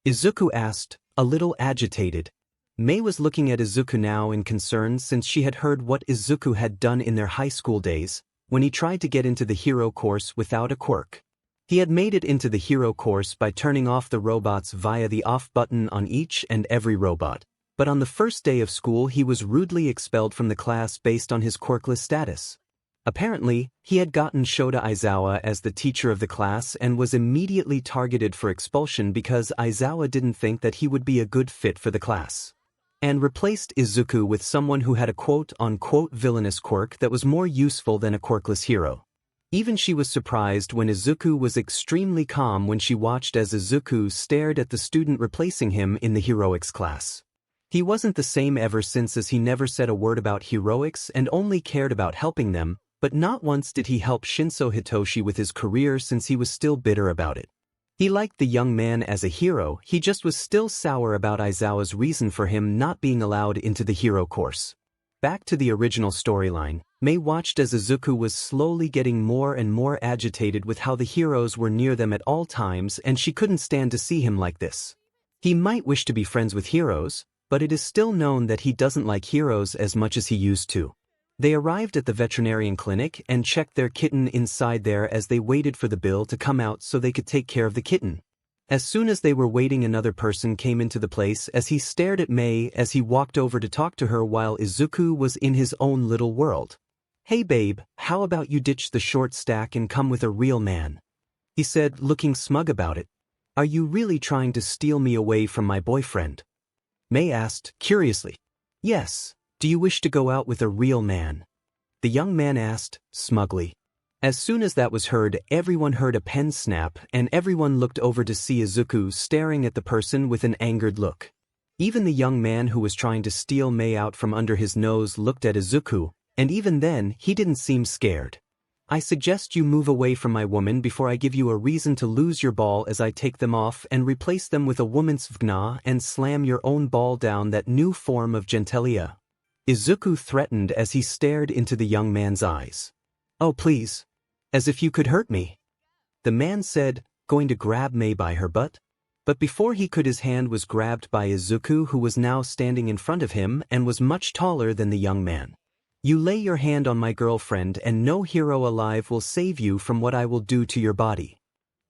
Izuku asked, a little agitated. Mei was looking at Izuku now in concern since she had heard what Izuku had done in their high school days, when he tried to get into the hero course without a quirk. He had made it into the hero course by turning off the robots via the off button on each and every robot, but on the first day of school he was rudely expelled from the class based on his quirkless status. Apparently, he had gotten Shota Aizawa as the teacher of the class and was immediately targeted for expulsion because Aizawa didn't think that he would be a good fit for the class, and replaced Izuku with someone who had a quote-unquote villainous quirk that was more useful than a quirkless hero. Even she was surprised when Izuku was extremely calm when she watched as Izuku stared at the student replacing him in the heroics class. He wasn't the same ever since, as he never said a word about heroics and only cared about helping them, but not once did he help Shinso Hitoshi with his career since he was still bitter about it. He liked the young man as a hero, he just was still sour about Aizawa's reason for him not being allowed into the hero course. Back to the original storyline, Mei watched as Izuku was slowly getting more and more agitated with how the heroes were near them at all times, and she couldn't stand to see him like this. He might wish to be friends with heroes, but it is still known that he doesn't like heroes as much as he used to. They arrived at the veterinarian clinic and checked their kitten inside there as they waited for the bill to come out so they could take care of the kitten. As soon as they were waiting, another person came into the place as he stared at Mei as he walked over to talk to her while Izuku was in his own little world. Hey babe, how about you ditch the short stack and come with a real man? He said, looking smug about it. Are you really trying to steal me away from my boyfriend? Mei asked, curiously. Yes, do you wish to go out with a real man? The young man asked, smugly. As soon as that was heard, everyone heard a pen snap and everyone looked over to see Izuku staring at the person with an angered look. Even the young man who was trying to steal Mei out from under his nose looked at Izuku, and even then he didn't seem scared. I suggest you move away from my woman before I give you a reason to lose your ball as I take them off and replace them with a woman's 𝗧𝗏 and slam your own ball down, that new form of genitalia. Izuku threatened as he stared into the young man's eyes. Oh please. As if you could hurt me. The man said, going to grab Mei by her butt. But before he could, his hand was grabbed by Izuku, who was now standing in front of him and was much taller than the young man. You lay your hand on my girlfriend and no hero alive will save you from what I will do to your body.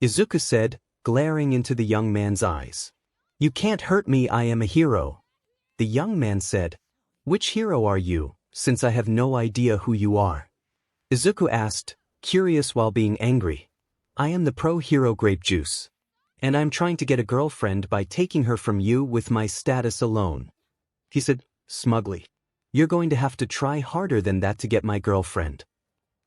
Izuku said, glaring into the young man's eyes. You can't hurt me, I am a hero. The young man said, which hero are you, since I have no idea who you are? Izuku asked, curious while being angry. I am the pro-hero grape juice. And I'm trying to get a girlfriend by taking her from you with my status alone. He said, smugly. You're going to have to try harder than that to get my girlfriend.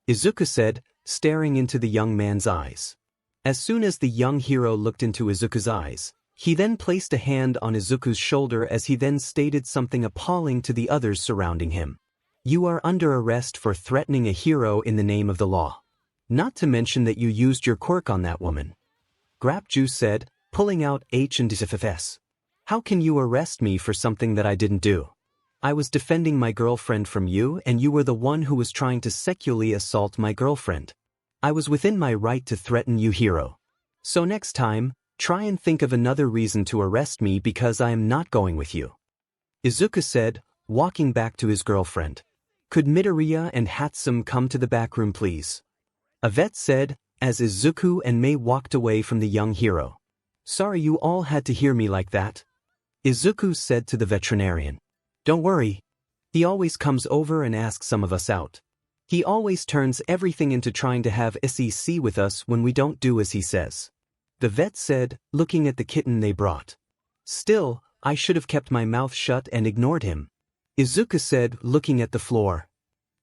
Izuku said, staring into the young man's eyes. As soon as the young hero looked into Izuku's eyes, he then placed a hand on Izuku's shoulder as he then stated something appalling to the others surrounding him. You are under arrest for threatening a hero in the name of the law. Not to mention that you used your quirk on that woman. Grape Juice said, pulling out 𝐻𝗔𝗓𝗋. How can you arrest me for something that I didn't do? I was defending my girlfriend from you and you were the one who was trying to sexually assault my girlfriend. I was within my right to threaten you, hero. So next time, try and think of another reason to arrest me because I am not going with you. Izuku said, walking back to his girlfriend. Could Midoriya and 𝗏𝗡𝗏 come to the back room please? Yvette said, as Izuku and Mei walked away from the young hero. Sorry you all had to hear me like that. Izuku said to the veterinarian. Don't worry. He always comes over and asks some of us out. He always turns everything into trying to have SEC with us when we don't do as he says. The vet said, looking at the kitten they brought. Still, I should have kept my mouth shut and ignored him. Izuku said, looking at the floor.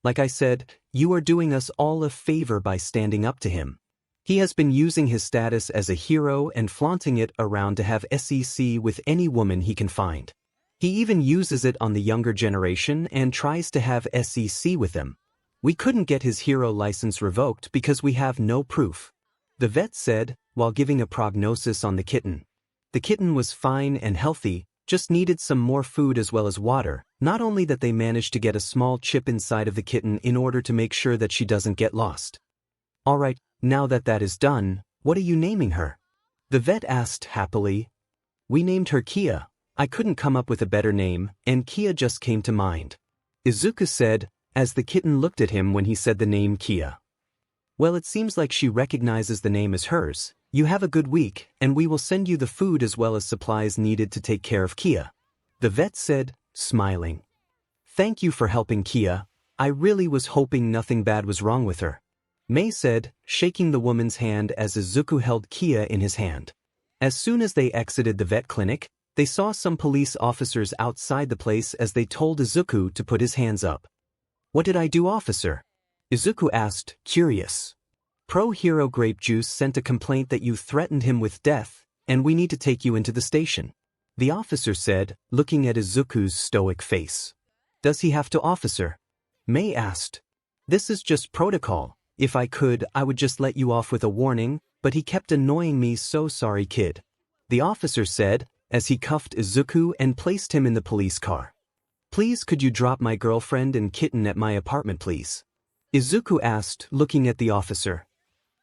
Like I said, you are doing us all a favor by standing up to him. He has been using his status as a hero and flaunting it around to have SEC with any woman he can find. He even uses it on the younger generation and tries to have SEC with them. We couldn't get his hero license revoked because we have no proof. The vet said, while giving a prognosis on the kitten. The kitten was fine and healthy, just needed some more food as well as water. Not only that, they managed to get a small chip inside of the kitten in order to make sure that she doesn't get lost. Alright, now that that is done, what are you naming her? The vet asked happily. We named her 𝐬𝐻. I couldn't come up with a better name, and 𝐬𝐻 just came to mind. Izuku said, as the kitten looked at him when he said the name 𝐬𝐻. Well, it seems like she recognizes the name as hers. You have a good week, and we will send you the food as well as supplies needed to take care of 𝐬𝐻. The vet said, smiling. Thank you for helping 𝐬𝐻. I really was hoping nothing bad was wrong with her. Mei said, shaking the woman's hand as Izuku held 𝐬𝐻 in his hand. As soon as they exited the vet clinic, they saw some police officers outside the place as they told Izuku to put his hands up. What did I do, officer? Izuku asked, curious. Pro-hero Grape Juice sent a complaint that you threatened him with death, and we need to take you into the station. The officer said, looking at Izuku's stoic face. Does he have to, officer? Mei asked. This is just protocol. If I could, I would just let you off with a warning, but he kept annoying me, so sorry, kid. The officer said, as he cuffed Izuku and placed him in the police car. Please, could you drop my girlfriend and kitten at my apartment, please? Izuku asked, looking at the officer.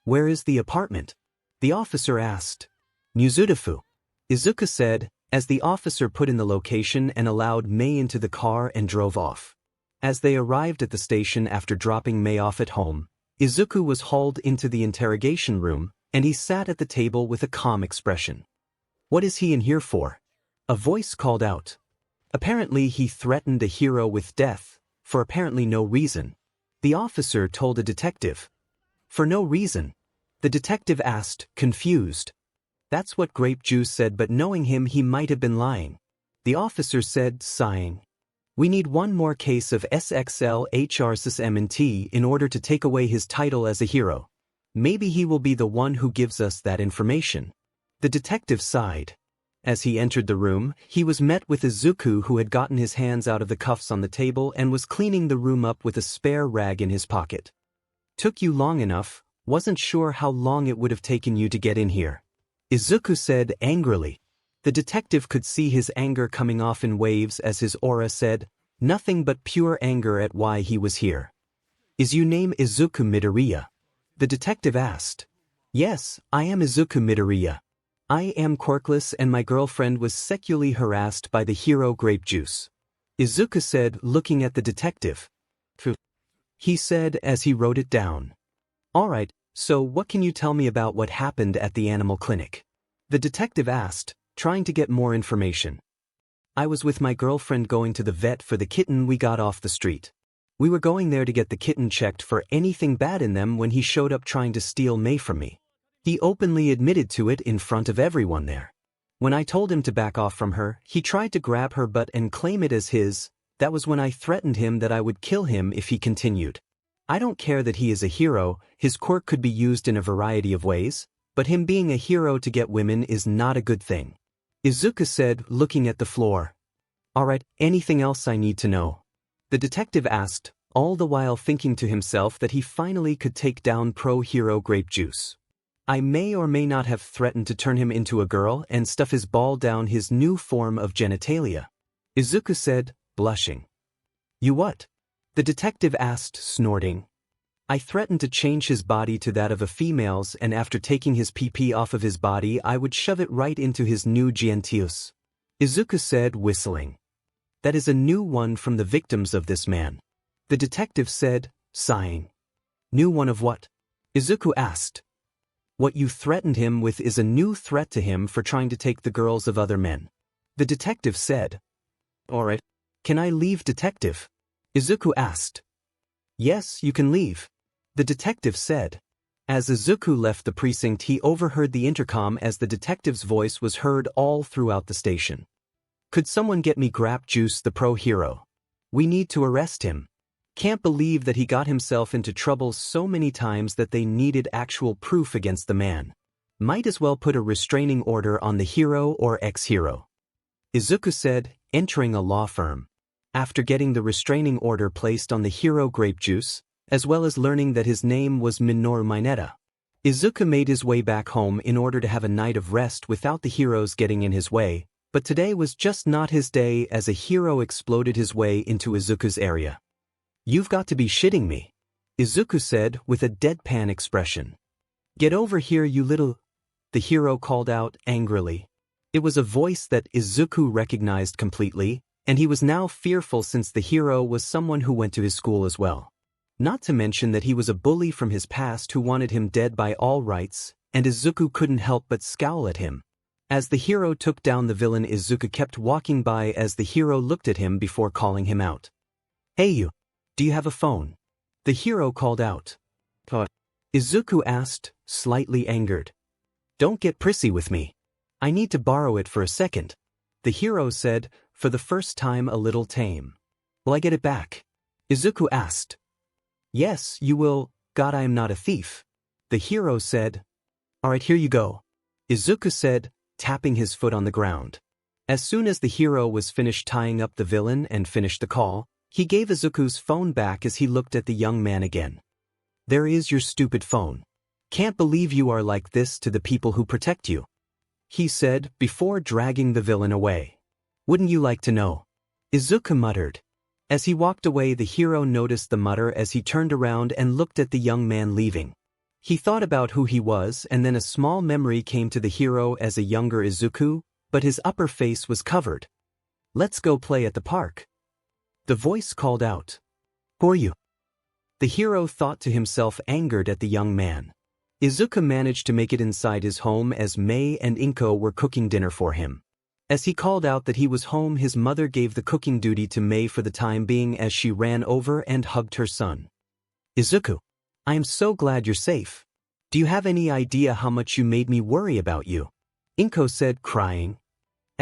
Where is the apartment? The officer asked. Mizudafu. Izuku said, as the officer put in the location and allowed Mei into the car and drove off. As they arrived at the station after dropping Mei off at home, Izuku was hauled into the interrogation room, and he sat at the table with a calm expression. What is he in here for? A voice called out. Apparently he threatened a hero with death, for apparently no reason. The officer told a detective. For no reason? The detective asked, confused. That's what Grape Juice said, but knowing him, he might have been lying. The officer said, sighing. We need one more case of 𝗧𝗪 in order to take away his title as a hero. Maybe he will be the one who gives us that information. The detective sighed. As he entered the room, he was met with Izuku, who had gotten his hands out of the cuffs on the table and was cleaning the room up with a spare rag in his pocket. Took you long enough, wasn't sure how long it would have taken you to get in here. Izuku said angrily. The detective could see his anger coming off in waves as his aura said, nothing but pure anger at why he was here. Is you name Izuku Midoriya? The detective asked. Yes, I am Izuku Midoriya. I am quirkless and my girlfriend was sexually harassed by the hero Grape Juice. Izuku said, looking at the detective. He said as he wrote it down. Alright, so what can you tell me about what happened at the animal clinic? The detective asked, trying to get more information. I was with my girlfriend going to the vet for the kitten we got off the street. We were going there to get the kitten checked for anything bad in them when he showed up trying to steal Mei from me. He openly admitted to it in front of everyone there. When I told him to back off from her, he tried to grab her butt and claim it as his. That was when I threatened him that I would kill him if he continued. I don't care that he is a hero, his quirk could be used in a variety of ways, but him being a hero to get women is not a good thing. Izuku said, looking at the floor. Alright, anything else I need to know? The detective asked, all the while thinking to himself that he finally could take down pro-hero Grape Juice. I may or may not have threatened to turn him into a girl and stuff his ball down his new form of genitalia. Izuku said, blushing. You what? The detective asked, snorting. I threatened to change his body to that of a female's, and after taking his pee-pee off of his body I would shove it right into his new gentius. Izuku said, whistling. That is a new one from the victims of this man. The detective said, sighing. New one of what? Izuku asked. What you threatened him with is a new threat to him for trying to take the girls of other men. The detective said. Alright. Can I leave, detective? Izuku asked. Yes, you can leave. The detective said. As Izuku left the precinct, he overheard the intercom as the detective's voice was heard all throughout the station. Could someone get me Grape Juice, the pro-hero? We need to arrest him. Can't believe that he got himself into trouble so many times that they needed actual proof against the man. Might as well put a restraining order on the hero or ex-hero. Izuku said, entering a law firm. After getting the restraining order placed on the hero grape juice, as well as learning that his name was Minoru Mineta, Izuku made his way back home in order to have a night of rest without the heroes getting in his way, but today was just not his day as a hero exploded his way into Izuku's area. "You've got to be shitting me," Izuku said with a deadpan expression. "Get over here, you little—" the hero called out angrily. It was a voice that Izuku recognized completely, and he was now fearful since the hero was someone who went to his school as well. Not to mention that he was a bully from his past who wanted him dead by all rights, and Izuku couldn't help but scowl at him. As the hero took down the villain, Izuku kept walking by as the hero looked at him before calling him out. "Hey you, do you have a phone?" the hero called out. Izuku asked, slightly angered. "Don't get prissy with me. I need to borrow it for a second," the hero said, for the first time a little tame. "Will I get it back?" Izuku asked. "Yes, you will. God, I am not a thief," the hero said. "Alright, here you go," Izuku said, tapping his foot on the ground. As soon as the hero was finished tying up the villain and finished the call, he gave Izuku's phone back as he looked at the young man again. "There is your stupid phone. Can't believe you are like this to the people who protect you," he said before dragging the villain away. "Wouldn't you like to know?" Izuku muttered. As he walked away, the hero noticed the mutter as he turned around and looked at the young man leaving. He thought about who he was, and then a small memory came to the hero as a younger Izuku, but his upper face was covered. "Let's go play at the park," the voice called out. "Who are you?" The hero thought to himself, angered at the young man. Izuku managed to make it inside his home as Mei and Inko were cooking dinner for him. As he called out that he was home, his mother gave the cooking duty to Mei for the time being as she ran over and hugged her son. "Izuku, I am so glad you're safe. Do you have any idea how much you made me worry about you?" Inko said, crying.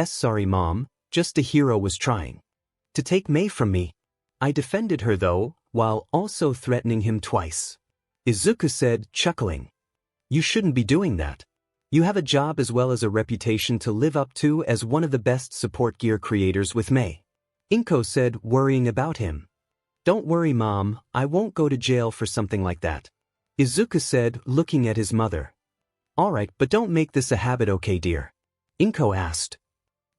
Sorry mom, just the hero was trying to take Mei from me. I defended her though, while also threatening him twice," Izuku said, chuckling. "You shouldn't be doing that. You have a job as well as a reputation to live up to as one of the best support gear creators with Mei," Inko said, worrying about him. "Don't worry mom, I won't go to jail for something like that," Izuku said, looking at his mother. "Alright, but don't make this a habit, okay dear?" Inko asked.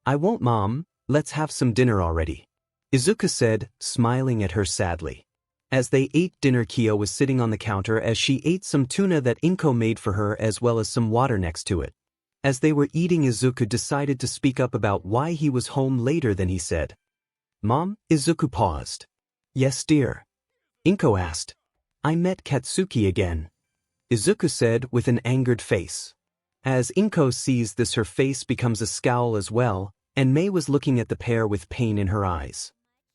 "I won't mom, let's have some dinner already," Izuku said, smiling at her sadly. As they ate dinner, Kyo was sitting on the counter as she ate some tuna that Inko made for her as well as some water next to it. As they were eating, Izuku decided to speak up about why he was home later than he said. "Mom?" Izuku paused. "Yes dear?" Inko asked. "I met Katsuki again," Izuku said with an angered face. As Inko sees this, her face becomes a scowl as well, and Mei was looking at the pair with pain in her eyes.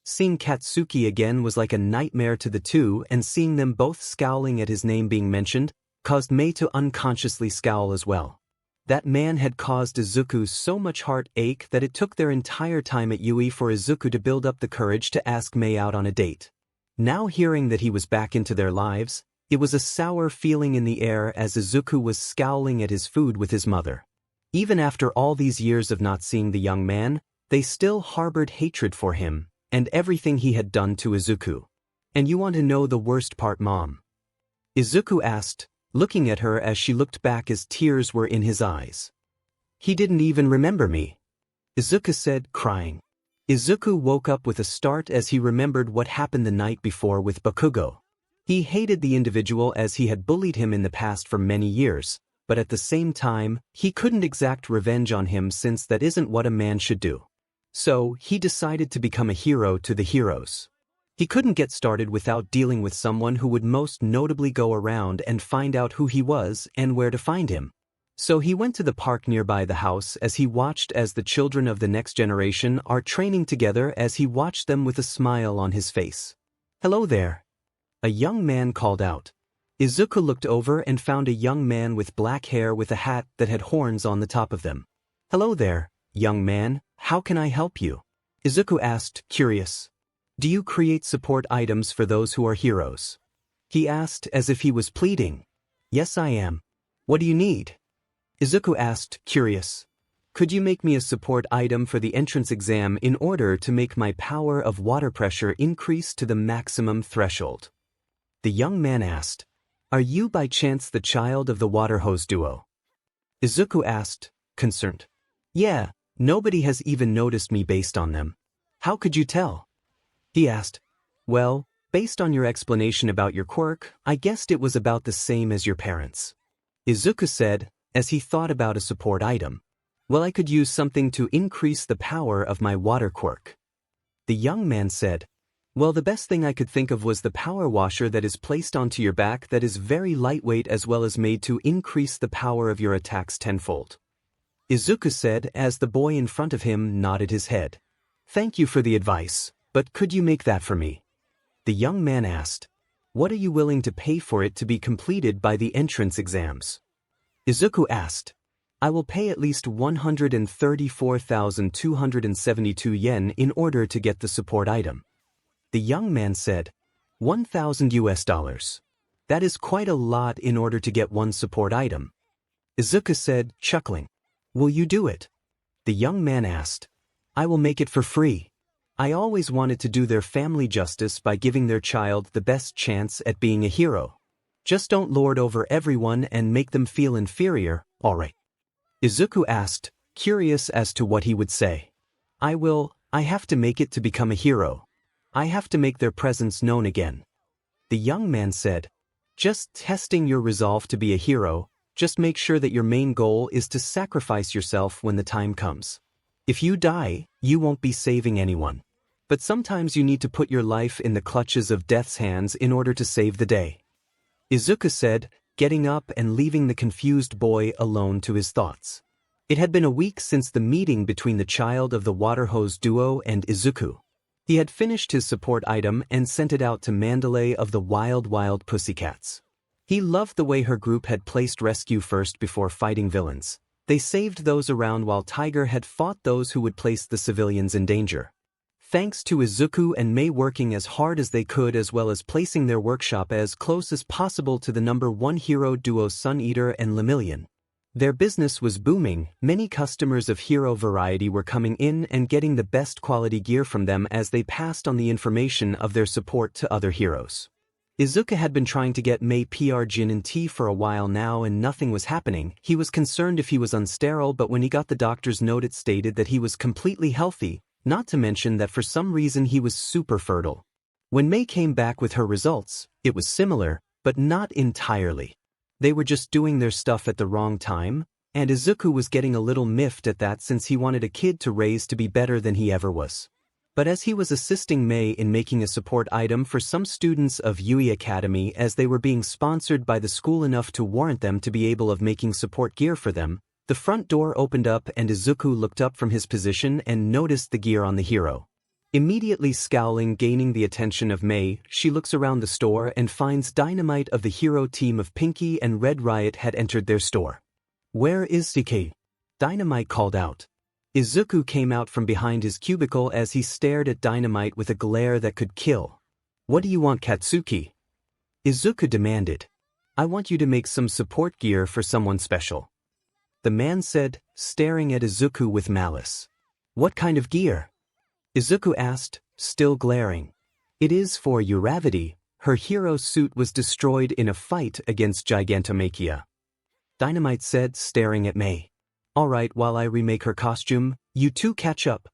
Seeing Katsuki again was like a nightmare to the two, and seeing them both scowling at his name being mentioned caused Mei to unconsciously scowl as well. That man had caused Izuku so much heartache that it took their entire time at Yui for Izuku to build up the courage to ask Mei out on a date. Now hearing that he was back into their lives, it was a sour feeling in the air as Izuku was scowling at his food with his mother. Even after all these years of not seeing the young man, they still harbored hatred for him and everything he had done to Izuku. "And you want to know the worst part, mom?" Izuku asked, looking at her as she looked back as tears were in his eyes. "He didn't even remember me," Izuku said, crying. Izuku woke up with a start as he remembered what happened the night before with Bakugo. He hated the individual as he had bullied him in the past for many years, but at the same time, he couldn't exact revenge on him since that isn't what a man should do. So, he decided to become a hero to the heroes. He couldn't get started without dealing with someone who would most notably go around and find out who he was and where to find him. So he went to the park nearby the house as he watched as the children of the next generation are training together as he watched them with a smile on his face. "Hello there," a young man called out. Izuku looked over and found a young man with black hair with a hat that had horns on the top of them. "Hello there, young man, how can I help you?" Izuku asked, curious. Do you create support items for those who are heroes? He asked as if he was pleading. Yes, I am. What do you need? Izuku asked, curious. Could you make me a support item for the entrance exam in order to make my power of water pressure increase to the maximum threshold? The young man asked, Are you by chance the child of the water hose duo? Izuku asked, concerned. Yeah, nobody has even noticed me based on them. How could you tell? He asked. Well, based on your explanation about your quirk, I guessed it was about the same as your parents. Izuku said, as he thought about a support item. Well, I could use something to increase the power of my water quirk. The young man said, Well, the best thing I could think of was the power washer that is placed onto your back that is very lightweight as well as made to increase the power of your attacks tenfold. Izuku said as the boy in front of him nodded his head. Thank you for the advice, but could you make that for me? The young man asked, What are you willing to pay for it to be completed by the entrance exams? Izuku asked, I will pay at least 134,272 yen in order to get the support item. The young man said, $1,000. That is quite a lot in order to get one support item. Izuku said, chuckling. Will you do it? The young man asked. I will make it for free. I always wanted to do their family justice by giving their child the best chance at being a hero. Just don't lord over everyone and make them feel inferior, alright? Izuku asked, curious as to what he would say. I have to make it to become a hero. I have to make their presence known again. The young man said, Just testing your resolve to be a hero, just make sure that your main goal is to sacrifice yourself when the time comes. If you die, you won't be saving anyone. But sometimes you need to put your life in the clutches of death's hands in order to save the day. Izuku said, getting up and leaving the confused boy alone to his thoughts. It had been a week since the meeting between the child of the water hose duo and Izuku. He had finished his support item and sent it out to Mandalay of the Wild Pussycats. He loved the way her group had placed rescue first before fighting villains. They saved those around while Tiger had fought those who would place the civilians in danger. Thanks to Izuku and Mei working as hard as they could as well as placing their workshop as close as possible to the #1 hero duo Sun Eater and Lemillion. Their business was booming. Many customers of hero variety were coming in and getting the best quality gear from them as they passed on the information of their support to other heroes. Izuku had been trying to get Mei Jin and T for a while now and nothing was happening. He was concerned if he was unsterile, but when he got the doctor's note it stated that he was completely healthy, not to mention that for some reason he was super fertile. When Mei came back with her results, it was similar, but not entirely. They were just doing their stuff at the wrong time, and Izuku was getting a little miffed at that since he wanted a kid to raise to be better than he ever was. But as he was assisting Mei in making a support item for some students of Yui Academy as they were being sponsored by the school enough to warrant them to be able of making support gear for them, the front door opened up and Izuku looked up from his position and noticed the gear on the hero. Immediately scowling, gaining the attention of Mei, she looks around the store and finds Dynamite of the hero team of Pinky and Red Riot had entered their store. Where is DK? Dynamite called out. Izuku came out from behind his cubicle as he stared at Dynamite with a glare that could kill. What do you want, Katsuki? Izuku demanded. I want you to make some support gear for someone special. The man said, staring at Izuku with malice. What kind of gear? Izuku asked, still glaring. It is for Uravity. Her hero suit was destroyed in a fight against Gigantomachia. Dynamite said, staring at Mei. Alright, while I remake her costume, you two catch up.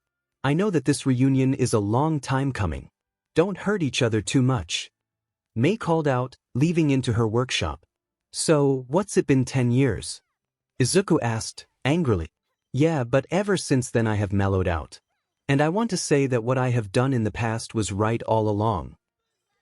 I know that this reunion is a long time coming. Don't hurt each other too much. Mei called out, leaving into her workshop. So, what's it been 10 years? Izuku asked, angrily. Yeah, but ever since then I have mellowed out. And I want to say that what I have done in the past was right all along.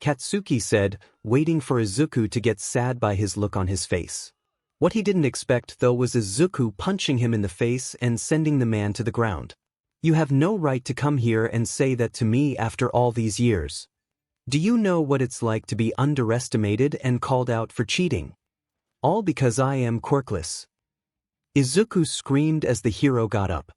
Katsuki said, waiting for Izuku to get sad by his look on his face. What he didn't expect though was Izuku punching him in the face and sending the man to the ground. You have no right to come here and say that to me after all these years. Do you know what it's like to be underestimated and called out for cheating? All because I am quirkless. Izuku screamed as the hero got up.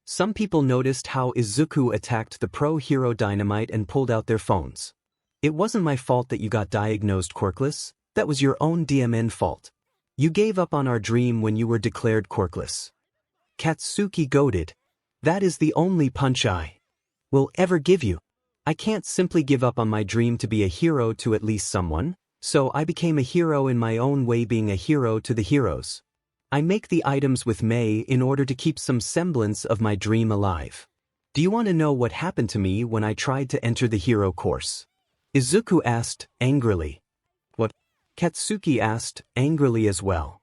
Some people noticed how Izuku attacked the pro hero Dynamite and pulled out their phones. It wasn't my fault that you got diagnosed quirkless, that was your own DMN fault. You gave up on our dream when you were declared quirkless. Katsuki goaded. That is the only punch I will ever give you. I can't simply give up on my dream to be a hero to at least someone, so I became a hero in my own way, being a hero to the heroes. I make the items with May in order to keep some semblance of my dream alive. Do you want to know what happened to me when I tried to enter the hero course? Izuku asked, angrily. What? Katsuki asked, angrily as well.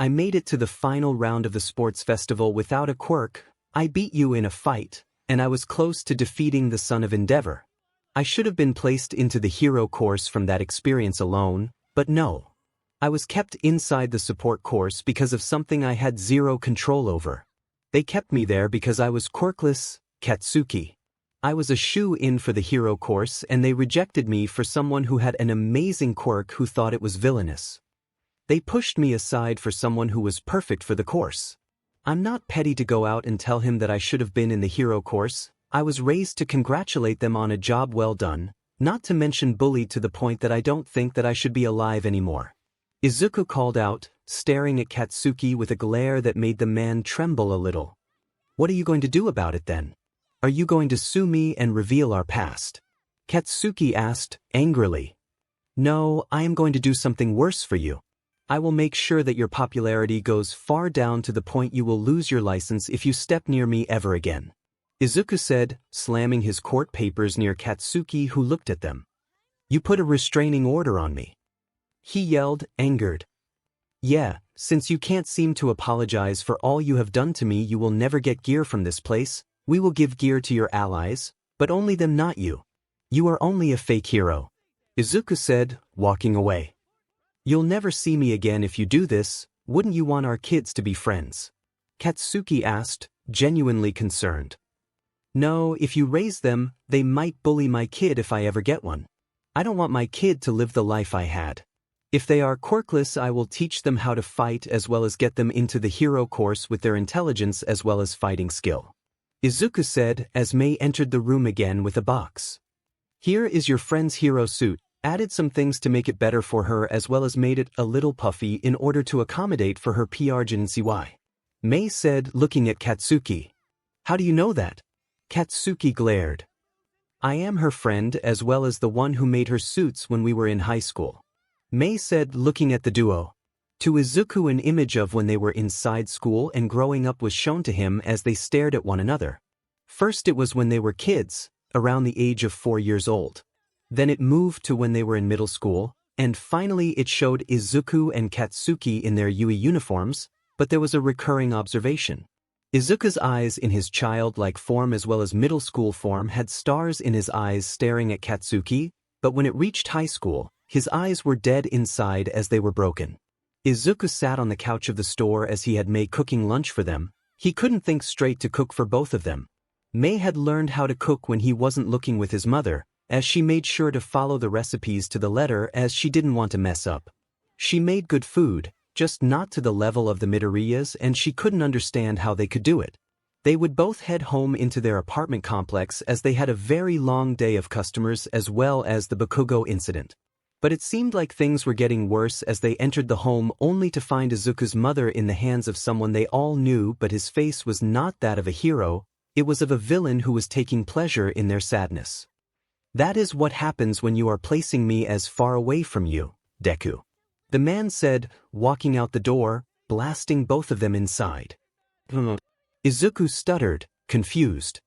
I made it to the final round of the sports festival without a quirk. I beat you in a fight, and I was close to defeating the son of Endeavor. I should have been placed into the hero course from that experience alone, but no. I was kept inside the support course because of something I had zero control over. They kept me there because I was quirkless, Katsuki. I was a shoe-in for the hero course, and they rejected me for someone who had an amazing quirk who thought it was villainous. They pushed me aside for someone who was perfect for the course. I'm not petty to go out and tell him that I should have been in the hero course. I was raised to congratulate them on a job well done, not to mention bullied to the point that I don't think that I should be alive anymore. Izuku called out, staring at Katsuki with a glare that made the man tremble a little. What are you going to do about it then? Are you going to sue me and reveal our past? Katsuki asked, angrily. No, I am going to do something worse for you. I will make sure that your popularity goes far down to the point you will lose your license if you step near me ever again. Izuku said, slamming his court papers near Katsuki, who looked at them. You put a restraining order on me. He yelled, angered. Yeah, since you can't seem to apologize for all you have done to me, you will never get gear from this place. We will give gear to your allies, but only them, not you. You are only a fake hero. Izuku said, walking away. You'll never see me again if you do this. Wouldn't you want our kids to be friends? Katsuki asked, genuinely concerned. No, if you raise them, they might bully my kid if I ever get one. I don't want my kid to live the life I had. If they are quirkless, I will teach them how to fight as well as get them into the hero course with their intelligence as well as fighting skill. Izuku said as May entered the room again with a box. Here is your friend's hero suit. Added some things to make it better for her as well as made it a little puffy in order to accommodate for her 𝗵𝗃. May said, looking at Katsuki. How do you know that? Katsuki glared. I am her friend as well as the one who made her suits when we were in high school. May said, looking at the duo. To Izuku, an image of when they were inside school and growing up was shown to him as they stared at one another. First it was when they were kids, around the age of 4 years old. Then it moved to when they were in middle school, and finally it showed Izuku and Katsuki in their Yui uniforms, but there was a recurring observation. Izuku's eyes in his childlike form as well as middle school form had stars in his eyes staring at Katsuki, but when it reached high school, his eyes were dead inside as they were broken. Izuku sat on the couch of the store as he had May cooking lunch for them. He couldn't think straight to cook for both of them. May had learned how to cook when he wasn't looking with his mother, as she made sure to follow the recipes to the letter as she didn't want to mess up. She made good food, just not to the level of the Midoriyas, and she couldn't understand how they could do it. They would both head home into their apartment complex as they had a very long day of customers as well as the Bakugo incident. But it seemed like things were getting worse as they entered the home only to find Izuku's mother in the hands of someone they all knew, but his face was not that of a hero, it was of a villain who was taking pleasure in their sadness. That is what happens when you are placing me as far away from you, Deku. The man said, walking out the door, blasting both of them inside. Izuku stuttered, confused.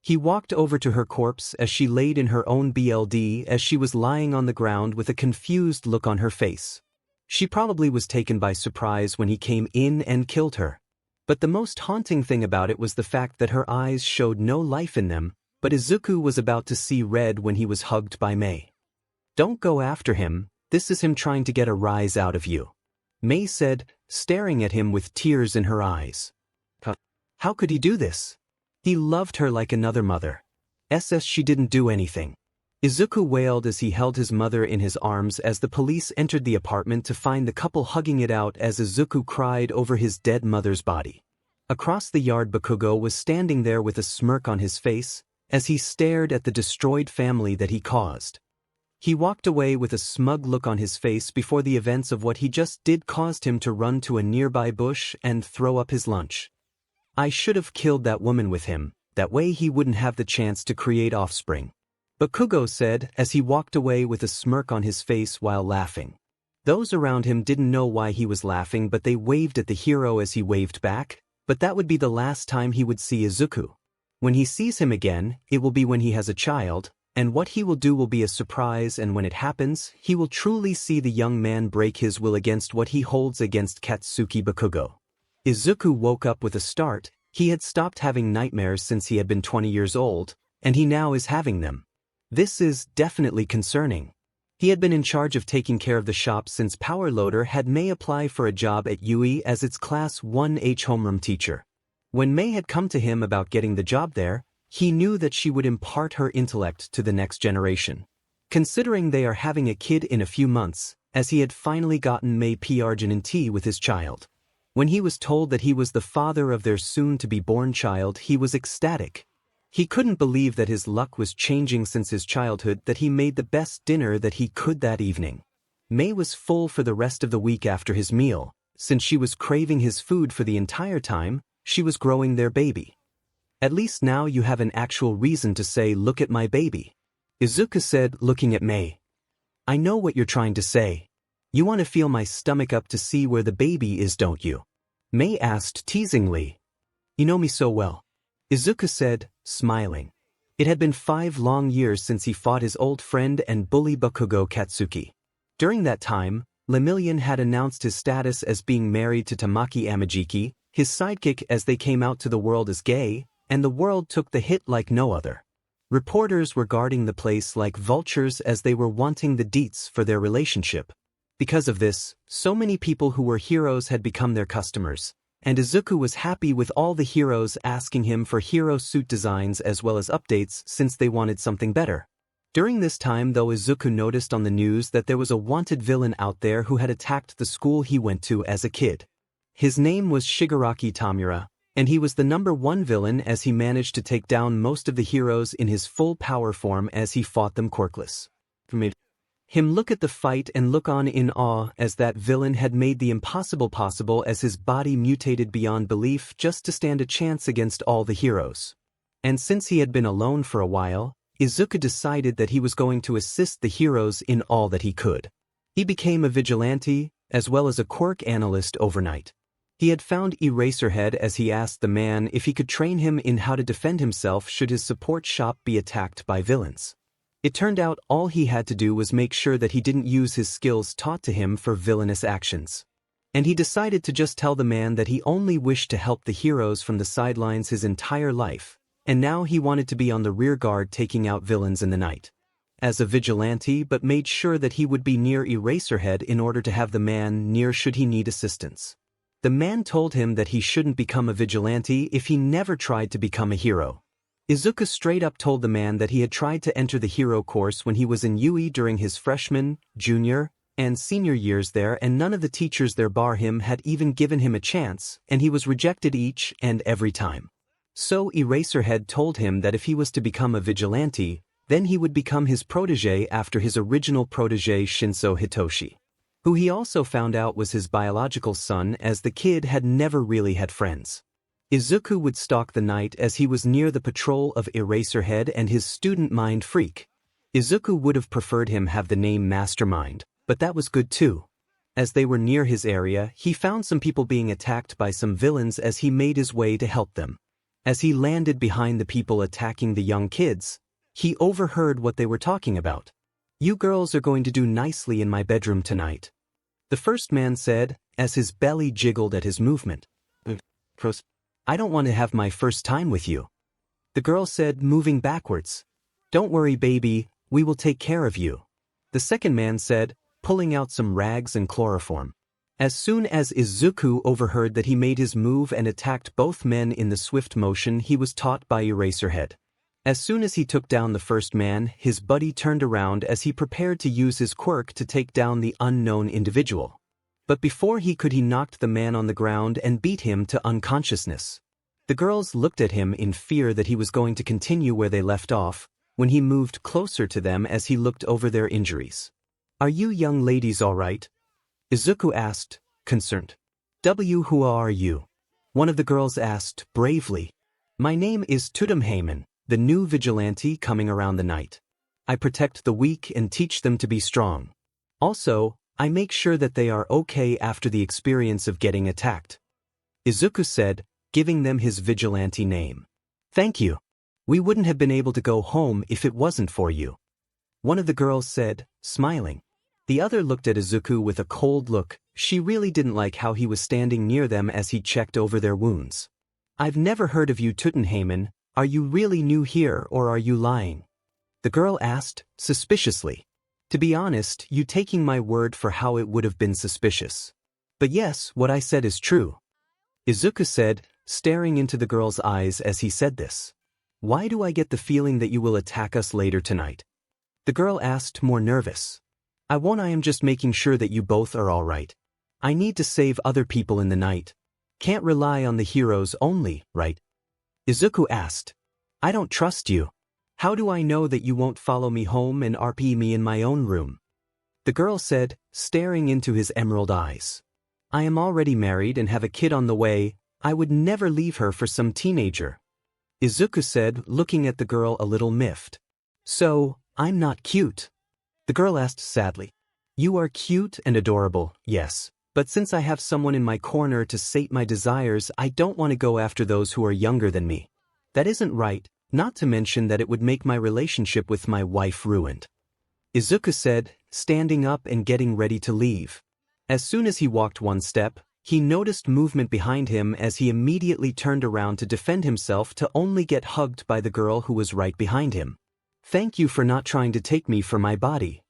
He walked over to her corpse as she laid in her own BLD as she was lying on the ground with a confused look on her face. She probably was taken by surprise when he came in and killed her. But the most haunting thing about it was the fact that her eyes showed no life in them, but Izuku was about to see red when he was hugged by May. Don't go after him, this is him trying to get a rise out of you. May said, staring at him with tears in her eyes. How could he do this? He loved her like another mother. She didn't do anything. Izuku wailed as he held his mother in his arms as the police entered the apartment to find the couple hugging it out as Izuku cried over his dead mother's body. Across the yard, 𝗵𝗃𝗀𝐁 was standing there with a smirk on his face, as he stared at the destroyed family that he caused. He walked away with a smug look on his face before the events of what he just did caused him to run to a nearby bush and throw up his lunch. I should have killed that woman with him, that way he wouldn't have the chance to create offspring, 𝗵𝗃𝗀𝗁 said as he walked away with a smirk on his face while laughing. Those around him didn't know why he was laughing, but they waved at the hero as he waved back, but that would be the last time he would see Izuku. When he sees him again, it will be when he has a child, and what he will do will be a surprise, and when it happens, he will truly see the young man break his will against what he holds against Katsuki 𝗵𝗃𝗀𝗁. Izuku woke up with a start. He had stopped having nightmares since he had been 20 years old, and he now is having them. This is definitely concerning. He had been in charge of taking care of the shop since Power Loader had May apply for a job at UE as its Class 1H homeroom teacher. When May had come to him about getting the job there, he knew that she would impart her intellect to the next generation. Considering they are having a kid in a few months, as he had finally gotten May 𝗵𝗃𝗁𝗏 with his child. When he was told that he was the father of their soon-to-be-born child, he was ecstatic. He couldn't believe that his luck was changing since his childhood, that he made the best dinner that he could that evening. May was full for the rest of the week after his meal, since she was craving his food for the entire time she was growing their baby. At least now you have an actual reason to say, "Look at my baby," Izuku said, looking at May. "I know what you're trying to say. You want to feel my stomach up to see where the baby is, don't you?" May asked teasingly. "You know me so well," Izuku said, smiling. It had been 5 long years since he fought his old friend and bully 𝗵𝗃𝗀𝗁 Katsuki. During that time, 𝗵𝗏𝗡𝗡 had announced his status as being married to Tamaki Amajiki, his sidekick, as they came out to the world as gay, and the world took the hit like no other. Reporters were guarding the place like vultures as they were wanting the deets for their relationship. Because of this, so many people who were heroes had become their customers, and Izuku was happy with all the heroes asking him for hero suit designs as well as updates since they wanted something better. During this time though, Izuku noticed on the news that there was a wanted villain out there who had attacked the school he went to as a kid. His name was Shigaraki Tamura, and he was the #1 villain as he managed to take down most of the heroes in his full power form as he fought them quirkless. Him look at the fight and look on in awe as that villain had made the impossible possible as his body mutated beyond belief just to stand a chance against all the heroes. And since he had been alone for a while, Izuku decided that he was going to assist the heroes in all that he could. He became a vigilante, as well as a quirk analyst overnight. He had found Eraserhead as he asked the man if he could train him in how to defend himself should his support shop be attacked by villains. It turned out all he had to do was make sure that he didn't use his skills taught to him for villainous actions. And he decided to just tell the man that he only wished to help the heroes from the sidelines his entire life, and now he wanted to be on the rear guard taking out villains in the night. As a vigilante, but made sure that he would be near Eraserhead in order to have the man near should he need assistance. The man told him that he shouldn't become a vigilante if he never tried to become a hero. Izuku straight up told the man that he had tried to enter the hero course when he was in UE during his freshman, junior, and senior years there, and none of the teachers there bar him had even given him a chance, and he was rejected each and every time. So Eraserhead told him that if he was to become a vigilante, then he would become his protege after his original protege Shinso Hitoshi, who he also found out was his biological son, as the kid had never really had friends. Izuku would stalk the night as he was near the patrol of Eraserhead and his student Mind Freak. Izuku would have preferred him have the name Mastermind, but that was good too. As they were near his area, he found some people being attacked by some villains as he made his way to help them. As he landed behind the people attacking the young kids, he overheard what they were talking about. "You girls are going to do nicely in my bedroom tonight," the first man said, as his belly jiggled at his movement. "I don't want to have my first time with you," the girl said, moving backwards. "Don't worry, baby, we will take care of you," the second man said, pulling out some rags and chloroform. As soon as Izuku overheard that, he made his move and attacked both men in the swift motion he was taught by Eraserhead. As soon as he took down the first man, his buddy turned around as he prepared to use his quirk to take down the unknown individual. But before he knocked the man on the ground and beat him to unconsciousness. The girls looked at him in fear that he was going to continue where they left off, when he moved closer to them as he looked over their injuries. "Are you young ladies all right?" Izuku asked, concerned. "Who are you?" one of the girls asked bravely. "My name is 𝗬𝗵𝗲, the new vigilante coming around the night. I protect the weak and teach them to be strong. Also, I make sure that they are okay after the experience of getting attacked," Izuku said, giving them his vigilante name. "Thank you. We wouldn't have been able to go home if it wasn't for you," one of the girls said, smiling. The other looked at Izuku with a cold look. She really didn't like how he was standing near them as he checked over their wounds. "I've never heard of you, 𝗬𝗵𝗲. Are you really new here or are you lying?" the girl asked, suspiciously. "To be honest, you taking my word for how it would have been suspicious. But yes, what I said is true," Izuku said, staring into the girl's eyes as he said this. "Why do I get the feeling that you will attack us later tonight?" the girl asked, more nervous. "I won't. I am just making sure that you both are all right. I need to save other people in the night. Can't rely on the heroes only, right?" Izuku asked. "I don't trust you. How do I know that you won't follow me home and RP me in my own room?" the girl said, staring into his emerald eyes. "I am already married and have a kid on the way. I would never leave her for some teenager," Izuku said, looking at the girl a little miffed. "So, I'm not cute?" the girl asked sadly. "You are cute and adorable, yes, but since I have someone in my corner to sate my desires, I don't want to go after those who are younger than me. That isn't right, not to mention that it would make my relationship with my wife ruined," Izuku said, standing up and getting ready to leave. As soon as he walked one step, he noticed movement behind him as he immediately turned around to defend himself to only get hugged by the girl who was right behind him. "Thank you for not trying to take me for my body,"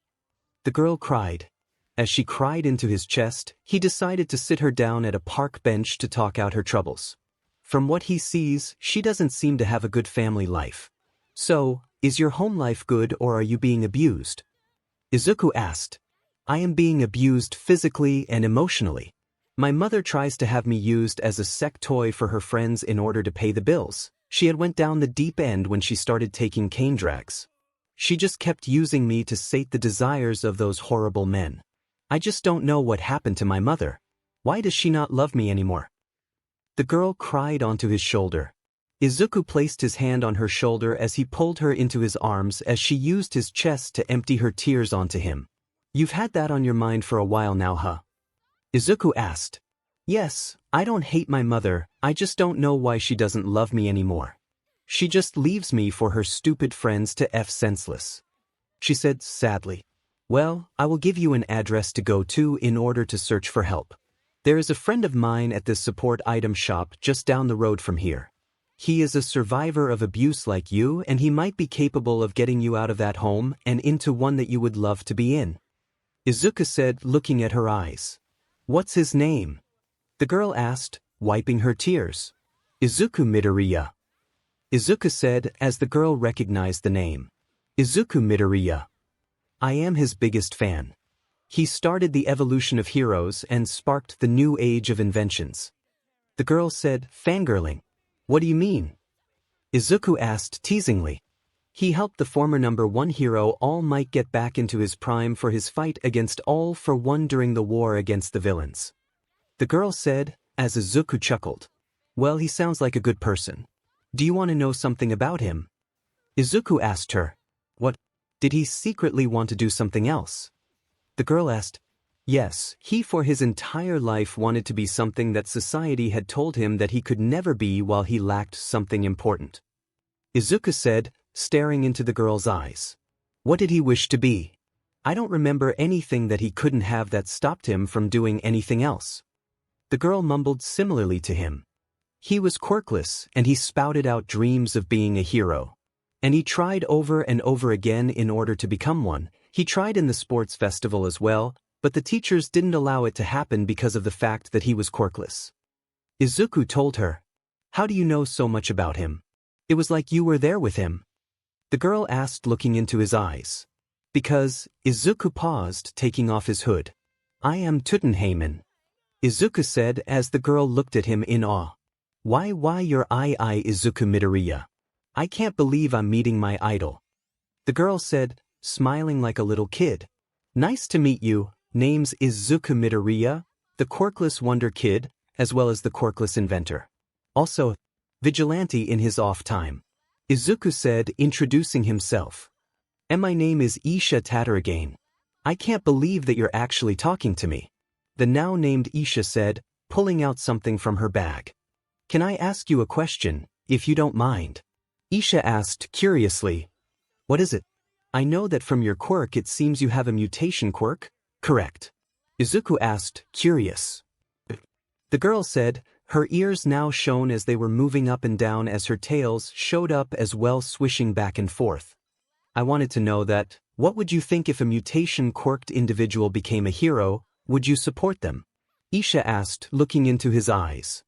the girl cried. As she cried into his chest, he decided to sit her down at a park bench to talk out her troubles. From what he sees, she doesn't seem to have a good family life. "So, is your home life good or are you being abused?" Izuku asked. "I am being abused physically and emotionally. My mother tries to have me used as a sex toy for her friends in order to pay the bills. She had went down the deep end when she started taking cane drags. She just kept using me to sate the desires of those horrible men. I just don't know what happened to my mother. Why does she not love me anymore?" The girl cried onto his shoulder. Izuku placed his hand on her shoulder as he pulled her into his arms as she used his chest to empty her tears onto him. "You've had that on your mind for a while now, huh?" Izuku asked. "Yes, I don't hate my mother, I just don't know why she doesn't love me anymore. She just leaves me for her stupid friends to F senseless," she said sadly. "Well, I will give you an address to go to in order to search for help. There is a friend of mine at this support item shop just down the road from here. He is a survivor of abuse like you and he might be capable of getting you out of that home and into one that you would love to be in," Izuku said, looking at her eyes. "What's his name?" the girl asked, wiping her tears. "𝗧𝗵𝗵𝗲, Izuku said as the girl recognized the name. "𝗧𝗵𝗵𝗲. I am his biggest fan. He started the evolution of heroes and sparked the new age of inventions," the girl said, fangirling. "What do you mean?" Izuku asked teasingly. "He helped the former #1 hero All Might get back into his prime for his fight against All for One during the war against the villains," the girl said, as Izuku chuckled. "Well, he sounds like a good person. Do you want to know something about him?" Izuku asked her. "What? Did he secretly want to do something else?" the girl asked. "Yes, he for his entire life wanted to be something that society had told him that he could never be while he lacked something important," Izuku said, staring into the girl's eyes. "What did he wish to be? I don't remember anything that he couldn't have that stopped him from doing anything else." The girl mumbled similarly to him. "He was quirkless and he spouted out dreams of being a hero. And he tried over and over again in order to become one. He tried in the sports festival as well, but the teachers didn't allow it to happen because of the fact that he was quirkless." Izuku told her. "How do you know so much about him? It was like you were there with him," the girl asked, looking into his eyes. "Because," Izuku paused, taking off his hood. "I am 𝗬𝗵𝗲, Izuku said as the girl looked at him in awe. Why your 𝐒𝐻𝐢𝐳 I can't believe I'm meeting my idol. The girl said, smiling like a little kid. Nice to meet you, name's 𝗧𝗵𝗲, the quirkless wonder kid, as well as the quirkless inventor. Also, vigilante in his off time. Izuku said, introducing himself. And my name is 𝗧𝗵𝗲. I can't believe that you're actually talking to me. The now named Isha said, pulling out something from her bag. Can I ask you a question, if you don't mind? Isha asked curiously. What is it? I know that from your quirk it seems you have a mutation quirk, correct? Izuku asked, curious. The girl said, her ears now shone as they were moving up and down as her tails showed up as well, swishing back and forth. I wanted to know that, what would you think if a mutation-quirked individual became a hero? Would you support them? Isha asked, looking into his eyes.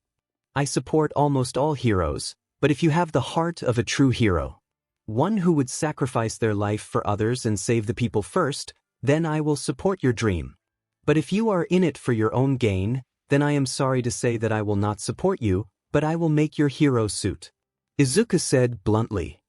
I support almost all heroes, but if you have the heart of a true hero, one who would sacrifice their life for others and save the people first, then I will support your dream. But if you are in it for your own gain, then I am sorry to say that I will not support you, but I will make your hero suit. Izuku said bluntly.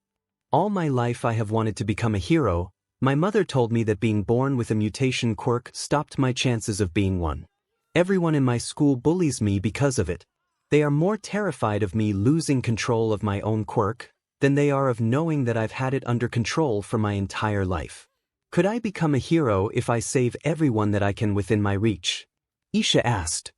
All my life I have wanted to become a hero. My mother told me that being born with a mutation quirk stopped my chances of being one. Everyone in my school bullies me because of it. They are more terrified of me losing control of my own quirk than they are of knowing that I've had it under control for my entire life. Could I become a hero if I save everyone that I can within my reach? Isha asked.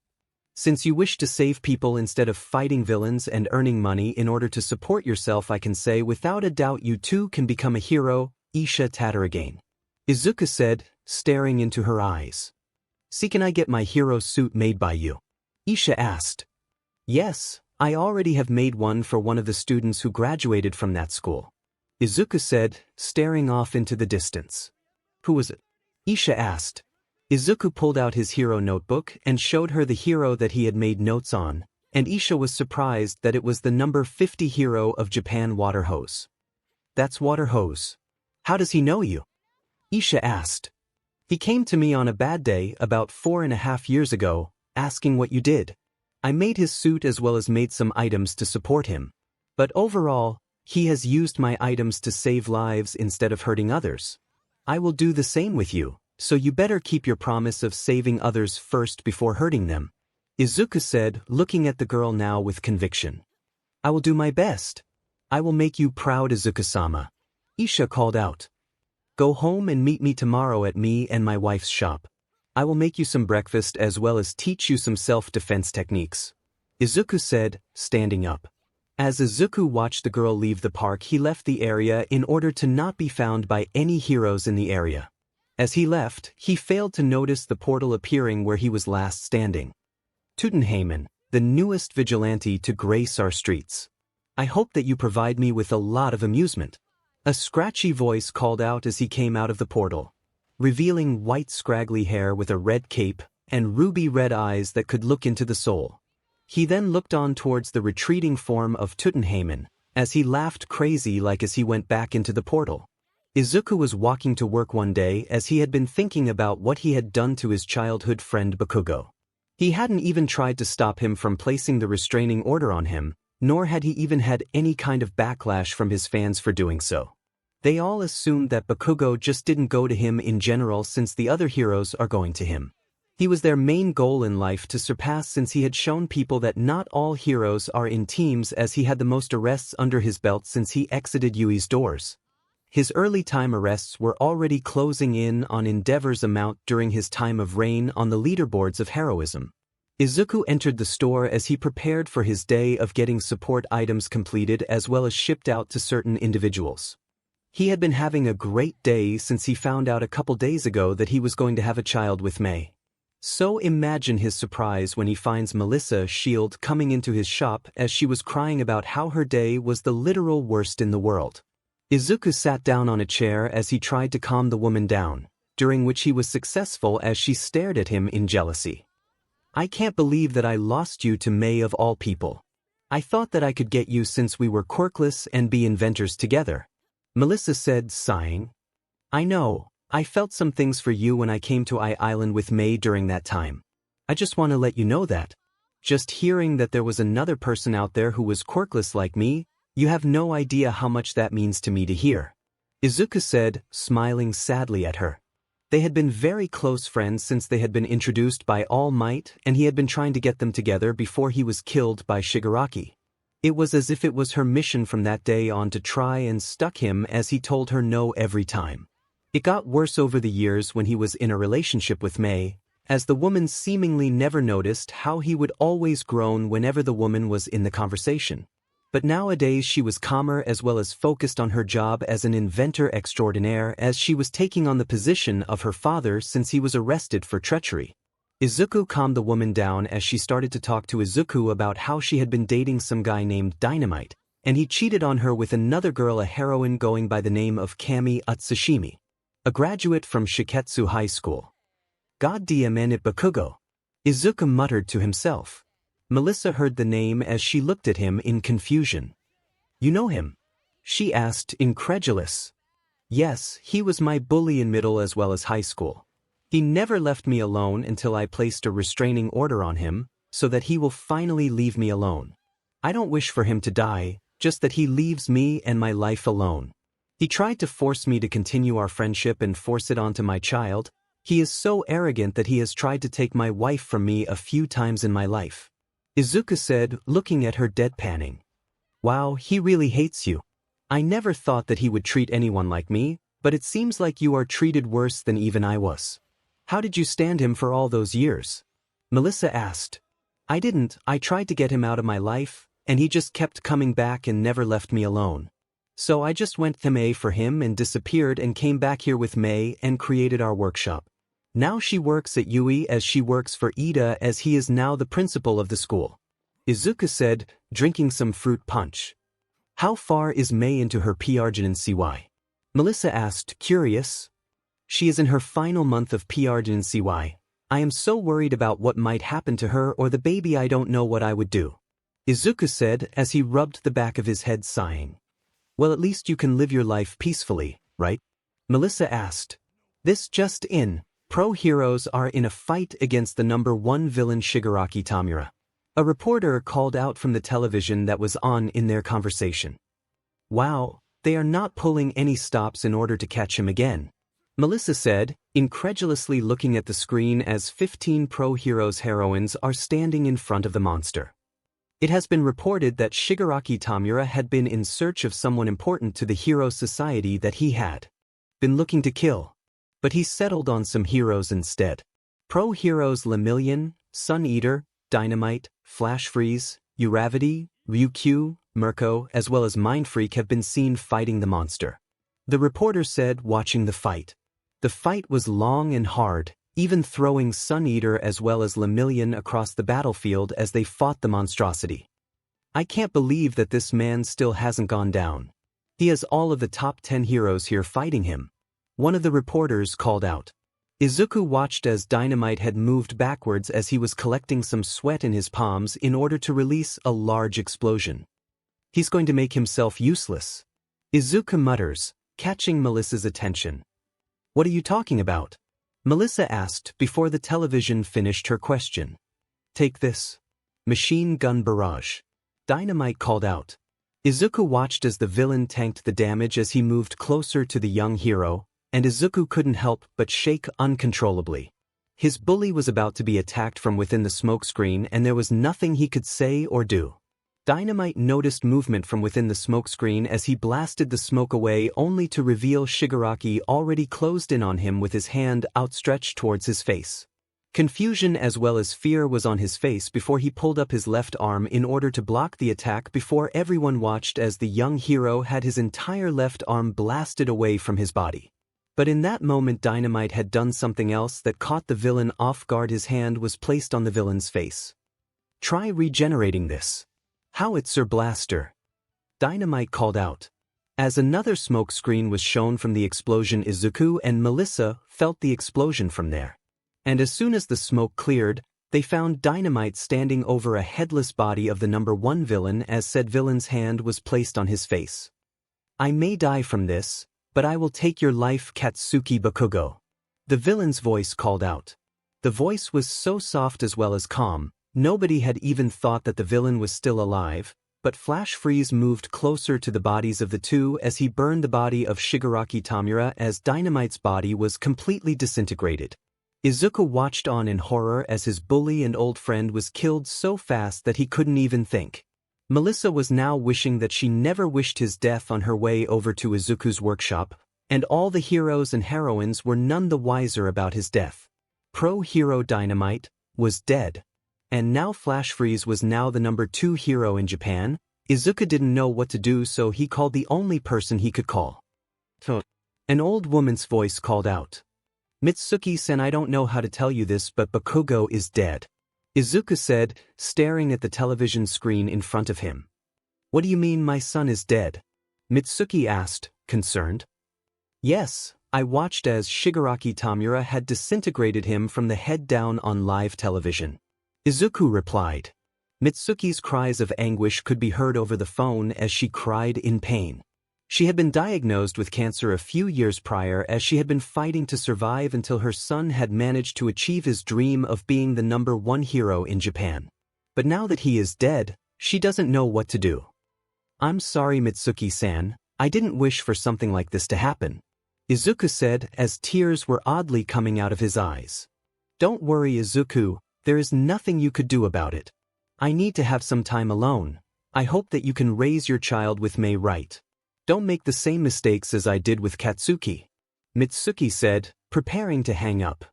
Since you wish to save people instead of fighting villains and earning money in order to support yourself, I can say without a doubt you too can become a hero, 𝗧𝗵𝗲. Izuku said, staring into her eyes. See, can I get my hero suit made by you? Isha asked. Yes, I already have made one for one of the students who graduated from that school. Izuku said, staring off into the distance. Who was it? Isha asked. Izuku pulled out his hero notebook and showed her the hero that he had made notes on, and Isha was surprised that it was the number 50 hero of Japan, WhatIf. That's WhatIf. How does he know you? Isha asked. He came to me on a bad day about 4.5 years ago, asking what you did. I made his suit as well as made some items to support him. But overall, he has used my items to save lives instead of hurting others. I will do the same with you, so you better keep your promise of saving others first before hurting them. Izuku said, looking at the girl now with conviction. I will do my best. I will make you proud, Izuku-sama. Isha called out. Go home and meet me tomorrow at me and my wife's shop. I will make you some breakfast as well as teach you some self-defense techniques. Izuku said, standing up. As Izuku watched the girl leave the park, he left the area in order to not be found by any heroes in the area. As he left, he failed to notice the portal appearing where he was last standing. 𝗬𝗏𝗵𝗏, the newest vigilante to grace our streets. I hope that you provide me with a lot of amusement. A scratchy voice called out as he came out of the portal, revealing white scraggly hair with a red cape and ruby red eyes that could look into the soul. He then looked on towards the retreating form of 𝗬𝗏𝗵𝗏 as he laughed crazy like as he went back into the portal. Izuku was walking to work one day as he had been thinking about what he had done to his childhood friend Bakugo. He hadn't even tried to stop him from placing the restraining order on him, nor had he even had any kind of backlash from his fans for doing so. They all assumed that Bakugo just didn't go to him in general since the other heroes are going to him. He was their main goal in life to surpass since he had shown people that not all heroes are in teams, as he had the most arrests under his belt since he exited Yui's doors. His early time arrests were already closing in on Endeavor's amount during his time of reign on the leaderboards of heroism. Izuku entered the store as he prepared for his day of getting support items completed as well as shipped out to certain individuals. He had been having a great day since he found out a couple days ago that he was going to have a child with May. So imagine his surprise when he finds Melissa Shield coming into his shop as she was crying about how her day was the literal worst in the world. Izuku sat down on a chair as he tried to calm the woman down, during which he was successful as she stared at him in jealousy. I can't believe that I lost you to May of all people. I thought that I could get you since we were quirkless and be inventors together. Melissa said, sighing. I know, I felt some things for you when I came to I Island with May during that time. I just want to let you know that. Just hearing that there was another person out there who was quirkless like me, you have no idea how much that means to me to hear. Izuku said, smiling sadly at her. They had been very close friends since they had been introduced by All Might, and he had been trying to get them together before he was killed by Shigaraki. It was as if it was her mission from that day on to try and stuck him as he told her no every time. It got worse over the years when he was in a relationship with Mei, as the woman seemingly never noticed how he would always groan whenever the woman was in the conversation. But nowadays she was calmer as well as focused on her job as an inventor extraordinaire, as she was taking on the position of her father since he was arrested for treachery. Izuku calmed the woman down as she started to talk to Izuku about how she had been dating some guy named Dynamite, and he cheated on her with another girl, a heroine going by the name of 𝐭𝐚𝐲, a graduate from Shiketsu High School. 𝗳𝗏𝗵𝗵 𝗵𝗃𝗁. Izuku muttered to himself. Melissa heard the name as she looked at him in confusion. You know him? She asked, incredulous. Yes, he was my bully in middle as well as high school. He never left me alone until I placed a restraining order on him, so that he will finally leave me alone. I don't wish for him to die, just that he leaves me and my life alone. He tried to force me to continue our friendship and force it onto my child. He is so arrogant that he has tried to take my wife from me a few times in my life. Izuku said, looking at her deadpanning. Wow, he really hates you. I never thought that he would treat anyone like me, but it seems like you are treated worse than even I was. How did you stand him for all those years? Melissa asked. I didn't. I tried to get him out of my life, and he just kept coming back and never left me alone. So I just went to Mei for him and disappeared and came back here with Mei and created our workshop. Now she works at Yui as she works for Ida, as he is now the principal of the school. Izuku said, drinking some fruit punch. How far is Mei into her 𝗵𝗃𝗁𝐶𝐻? Melissa asked, curious. She is in her final month of 𝗵𝗃𝗁𝐶𝐻. I am so worried about what might happen to her or the baby, I don't know what I would do. Izuku said as he rubbed the back of his head, sighing. Well, at least you can live your life peacefully, right? Melissa asked. This just in. Pro heroes are in a fight against the #1 villain Shigaraki Tamura. A reporter called out from the television that was on in their conversation. Wow, they are not pulling any stops in order to catch him again. Melissa said, incredulously looking at the screen as 15 pro heroes heroines are standing in front of the monster. It has been reported that Shigaraki Tamura had been in search of someone important to the hero society that he had been looking to kill. But he settled on some heroes instead. Pro heroes Lemillion, Sun Eater, Dynamite, Flash Freeze, Uravity, Ryukyu, Mirko, as well as Mind Freak have been seen fighting the monster. The reporter said, watching the fight. The fight was long and hard, even throwing Sun Eater as well as Lemillion across the battlefield as they fought the monstrosity. I can't believe that this man still hasn't gone down. He has all of the top 10 heroes here fighting him. One of the reporters called out. Izuku watched as Dynamite had moved backwards as he was collecting some sweat in his palms in order to release a large explosion. He's going to make himself useless. Izuku mutters, catching Melissa's attention. What are you talking about? Melissa asked before the television finished her question. Take this. Machine gun barrage. Dynamite called out. Izuku watched as the villain tanked the damage as he moved closer to the young hero, and Izuku couldn't help but shake uncontrollably. His bully was about to be attacked from within the smokescreen, and there was nothing he could say or do. Dynamite noticed movement from within the smokescreen as he blasted the smoke away, only to reveal Shigaraki already closed in on him with his hand outstretched towards his face. Confusion as well as fear was on his face before he pulled up his left arm in order to block the attack before everyone watched as the young hero had his entire left arm blasted away from his body. But in that moment Dynamite had done something else that caught the villain off guard. His hand was placed on the villain's face. Try regenerating this. 𝗬𝗓𝗄𝗧 blaster. Dynamite called out. As another smoke screen was shown from the explosion, Izuku and Melissa felt the explosion from there. And as soon as the smoke cleared, they found Dynamite standing over a headless body of the #1 villain as said villain's hand was placed on his face. I may die from this, but I will take your life, Katsuki Bakugo. The villain's voice called out. The voice was so soft as well as calm, nobody had even thought that the villain was still alive, but Flash Freeze moved closer to the bodies of the two as he burned the body of Shigaraki Tamura as Dynamite's body was completely disintegrated. Izuku watched on in horror as his bully and old friend was killed so fast that he couldn't even think. Melissa was now wishing that she never wished his death on her way over to Izuku's workshop, and all the heroes and heroines were none the wiser about his death. Pro-hero Dynamite was dead. And now Flash Freeze was now the #2 hero in Japan. Izuku didn't know what to do, so he called the only person he could call. An old woman's voice called out. "Mitsuki-san, I don't know how to tell you this, but Bakugo is dead," Izuku said, staring at the television screen in front of him. "What do you mean my son is dead?" Mitsuki asked, concerned. "Yes, I watched as Shigaraki Tamura had disintegrated him from the head down on live television," Izuku replied. Mitsuki's cries of anguish could be heard over the phone as she cried in pain. She had been diagnosed with cancer a few years prior as she had been fighting to survive until her son had managed to achieve his dream of being the #1 hero in Japan. But now that he is dead, she doesn't know what to do. "I'm sorry, Mitsuki-san, I didn't wish for something like this to happen," Izuku said as tears were oddly coming out of his eyes. "Don't worry, Izuku, there is nothing you could do about it. I need to have some time alone. I hope that you can raise your child with Mei right. Don't make the same mistakes as I did with Katsuki," Mitsuki said, preparing to hang up.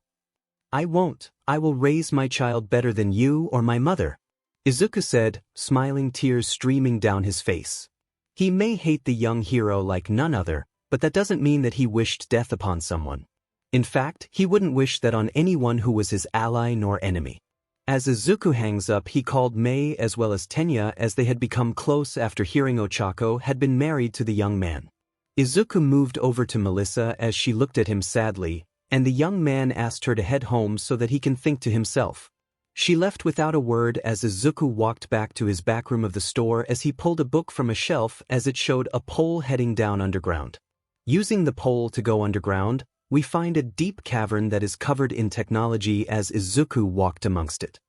"I won't. I will raise my child better than you or my mother," Izuku said, smiling, tears streaming down his face. He may hate the young hero like none other, but that doesn't mean that he wished death upon someone. In fact, he wouldn't wish that on anyone who was his ally nor enemy. As Izuku hangs up, he called Mei as well as Tenya as they had become close after hearing Ochako had been married to the young man. Izuku moved over to Melissa as she looked at him sadly, and the young man asked her to head home so that he can think to himself. She left without a word as Izuku walked back to his back room of the store as he pulled a book from a shelf as it showed a pole heading down underground. Using the pole to go underground, we find a deep cavern that is covered in technology as Izuku walked amongst it.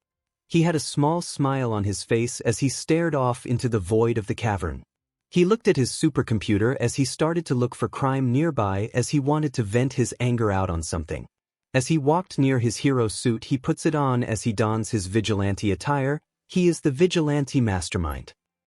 He had a small smile on his face as he stared off into the void of the cavern. He looked at his supercomputer as he started to look for crime nearby as he wanted to vent his anger out on something. As he walked near his hero suit, he puts it on as he dons his vigilante attire. He is the vigilante mastermind.